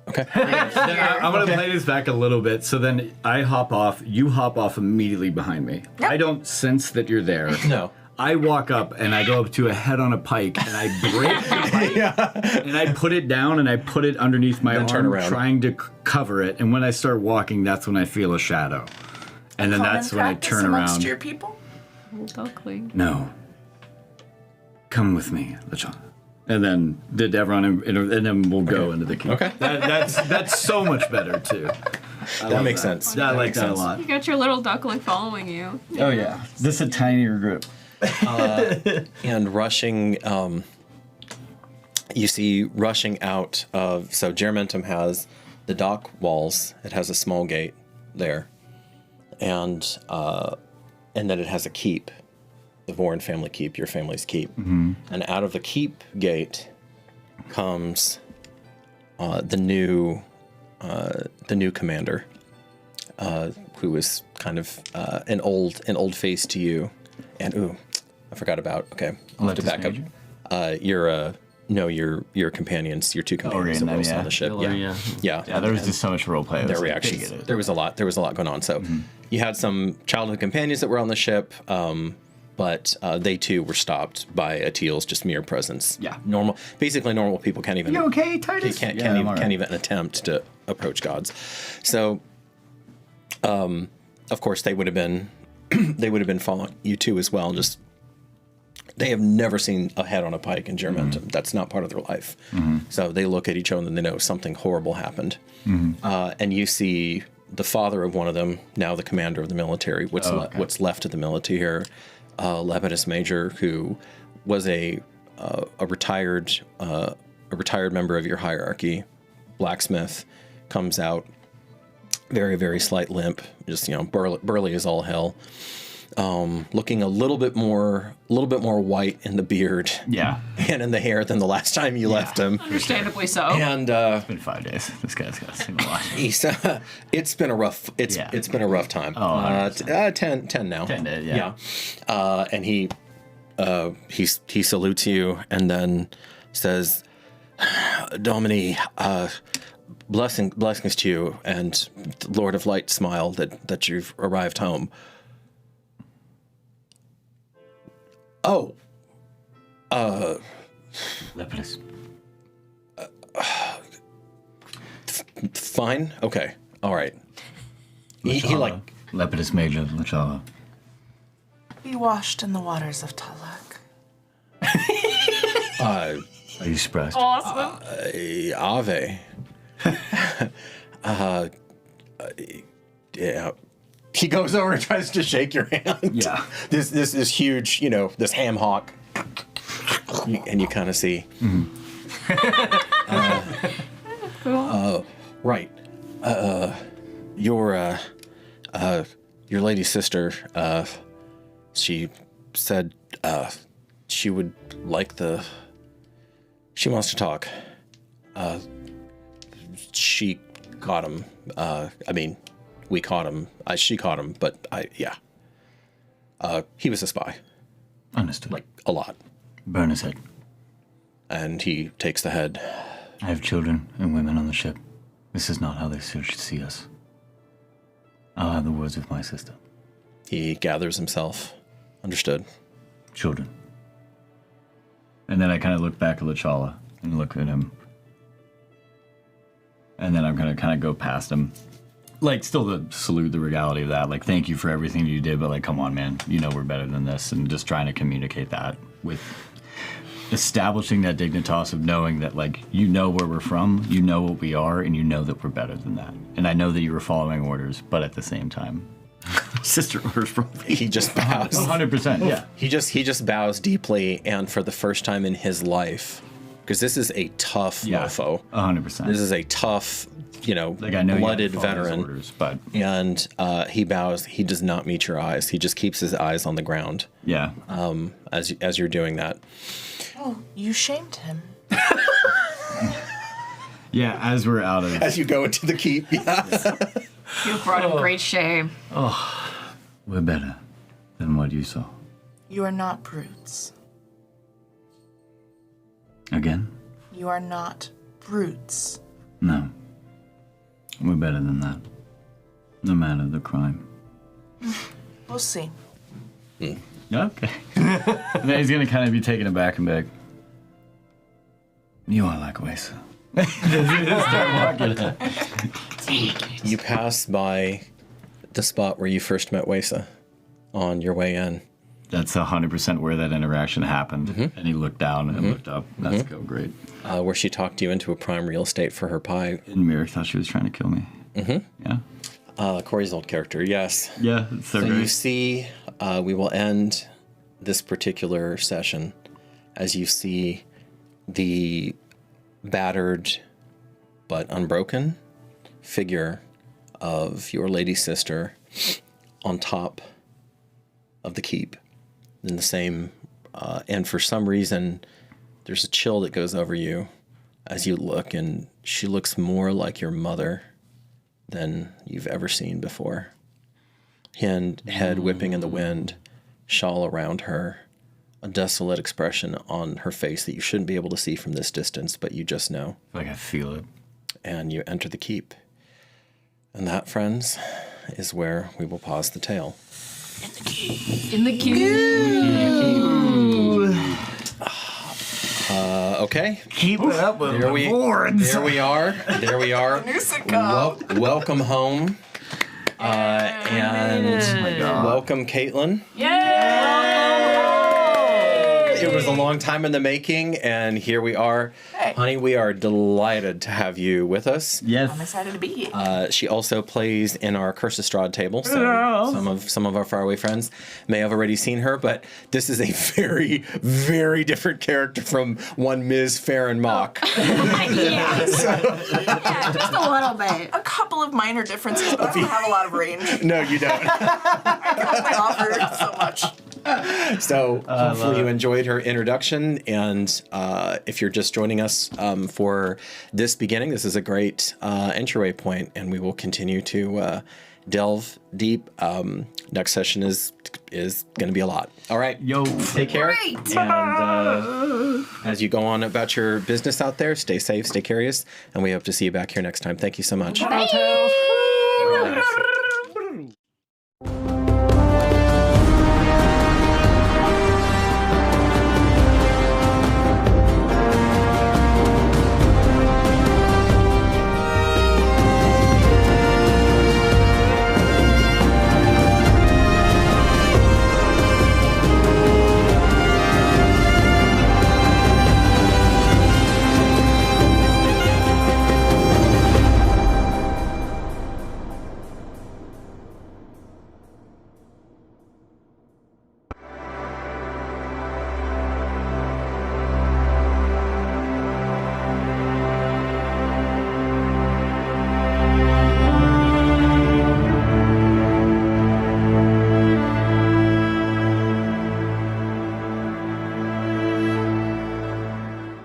Okay. I'm going to play this back a little bit. So then I hop off. You hop off immediately behind me. Yep. I don't sense that you're there. No. I walk up and I go up to a head on a pike and I break the pike and I put it down and I put it underneath my arm, trying to cover it. And when I start walking, that's when I feel a shadow. And then that's when I turn around. Your people? Duckling. No. Come with me, Lechon. And then the Devron, and then we'll go into the camp. Okay. That's so much better too. That makes sense. I like that a lot. You got your little duckling following you. Oh yeah, this is a tinier group. And rushing, you see rushing out of, so Germentum has the dock walls. It has a small gate there, and then it has a keep, the Voran family keep, your family's keep. Mm-hmm. And out of the keep gate comes the new commander, who is kind of an old face to you, and I forgot about. Okay, I'll have to back up. Your companions, your two companions that were also on the ship. Yeah. There was just so much roleplay. Their reactions. There was a lot going on. So you had some childhood companions that were on the ship, but they too were stopped by Atil's just mere presence. Yeah. Basically normal people can't even. You okay, Titus? Can't even attempt to approach gods. So, of course they would have been following you too as well. Just they have never seen a head on a pike in Germentum. Mm-hmm. That's not part of their life. Mm-hmm. So they look at each other and they know something horrible happened. Mm-hmm. And you see the father of one of them, now the commander of the military, what's left of the military here, Lepidus Major, who was a retired member of your hierarchy, blacksmith, comes out, very, very slight limp, just burly as all hell, looking a little bit more white in the beard, and in the hair than the last time you left him. Understandably so. And it's been 5 days. This guy's got to sing a lot. It's been a rough. It's been a rough time. 10 now. 10 days. Yeah. And he salutes you and then says, Domini, blessings to you, and Lord of Light smile that you've arrived home. Oh. Lepidus. Fine. Okay. All right. He Lepidus Major, Lachala. Be washed in the waters of Talak. Are you surprised? Awesome. Ave. Yeah. He goes over and tries to shake your hand. Yeah. This huge, this ham hock. And you kind of see. Cool. Right. Your lady sister, she said she would like she wants to talk. She caught him. We caught him. She caught him, but he was a spy. Understood. Like, a lot. Burn his head. And he takes the head. I have children and women on the ship. This is not how they should see us. I'll have the words with my sister. He gathers himself. Understood. Children. And then I kind of look back at Lachala and look at him. And then I'm going to kind of go past him. Like, still to salute the regality of that. Like, thank you for everything you did, but, like, come on, man. You know we're better than this. And just trying to communicate that with establishing that dignitas of knowing that, like, you know where we're from, you know what we are, and you know that we're better than that. And I know that you were following orders, but at the same time, sister orders from me. He just bows. 100%, yeah. He just bows deeply, and for the first time in his life, because this is a tough mofo. 100%. This is a tough, like I know blooded veteran. Orders, but and he bows. He does not meet your eyes. He just keeps his eyes on the ground. Yeah. As you're doing that. Oh, you shamed him. Yeah, as we're out of... As you go into the keep, yeah. You brought him great shame. Oh, we're better than what you saw. You are not brutes. Again? You are not brutes. No. We're better than that. No matter the crime. We'll see. Okay. And then he's going to kind of be taken aback and back. You are like Wesa. You pass by the spot where you first met Wesa on your way in. That's 100% where that interaction happened. Mm-hmm. And he looked down and looked up. That's great. Where she talked you into a prime real estate for her pie. And Mira thought she was trying to kill me. Mm-hmm. Yeah. Corey's old character, yes. Yeah, it's so great. You see, we will end this particular session as you see the battered but unbroken figure of your lady sister on top of the keep in the same and for some reason there's a chill that goes over you as you look, and she looks more like your mother than you've ever seen before. Head whipping in the wind, shawl around her, a desolate expression on her face that you shouldn't be able to see from this distance, but you just know. Like I feel it. And you enter the keep. And that, friends, is where we will pause the tale. In the queue. Okay. Keep it up with There the we boards. are. There we are. Welcome home. And welcome, Caitlin. Yay! It was a long time in the making, and here we are. Hey. Honey, we are delighted to have you with us. Yes. I'm excited to be here. She also plays in our Curse of Strahd table, so some of our faraway friends may have already seen her, but this is a very, very different character from one Ms. Farron Mock. Yeah, just a little bit. A couple of minor differences, but I don't have a lot of range. No, you don't. I can only offer so much. So hopefully you enjoyed her introduction, and if you're just joining us for this beginning, this is a great entryway point, and we will continue to delve deep. Next session is going to be a lot. All right, take care. Great. And as you go on about your business out there, stay safe, stay curious, and we hope to see you back here next time. Thank you so much. Bye.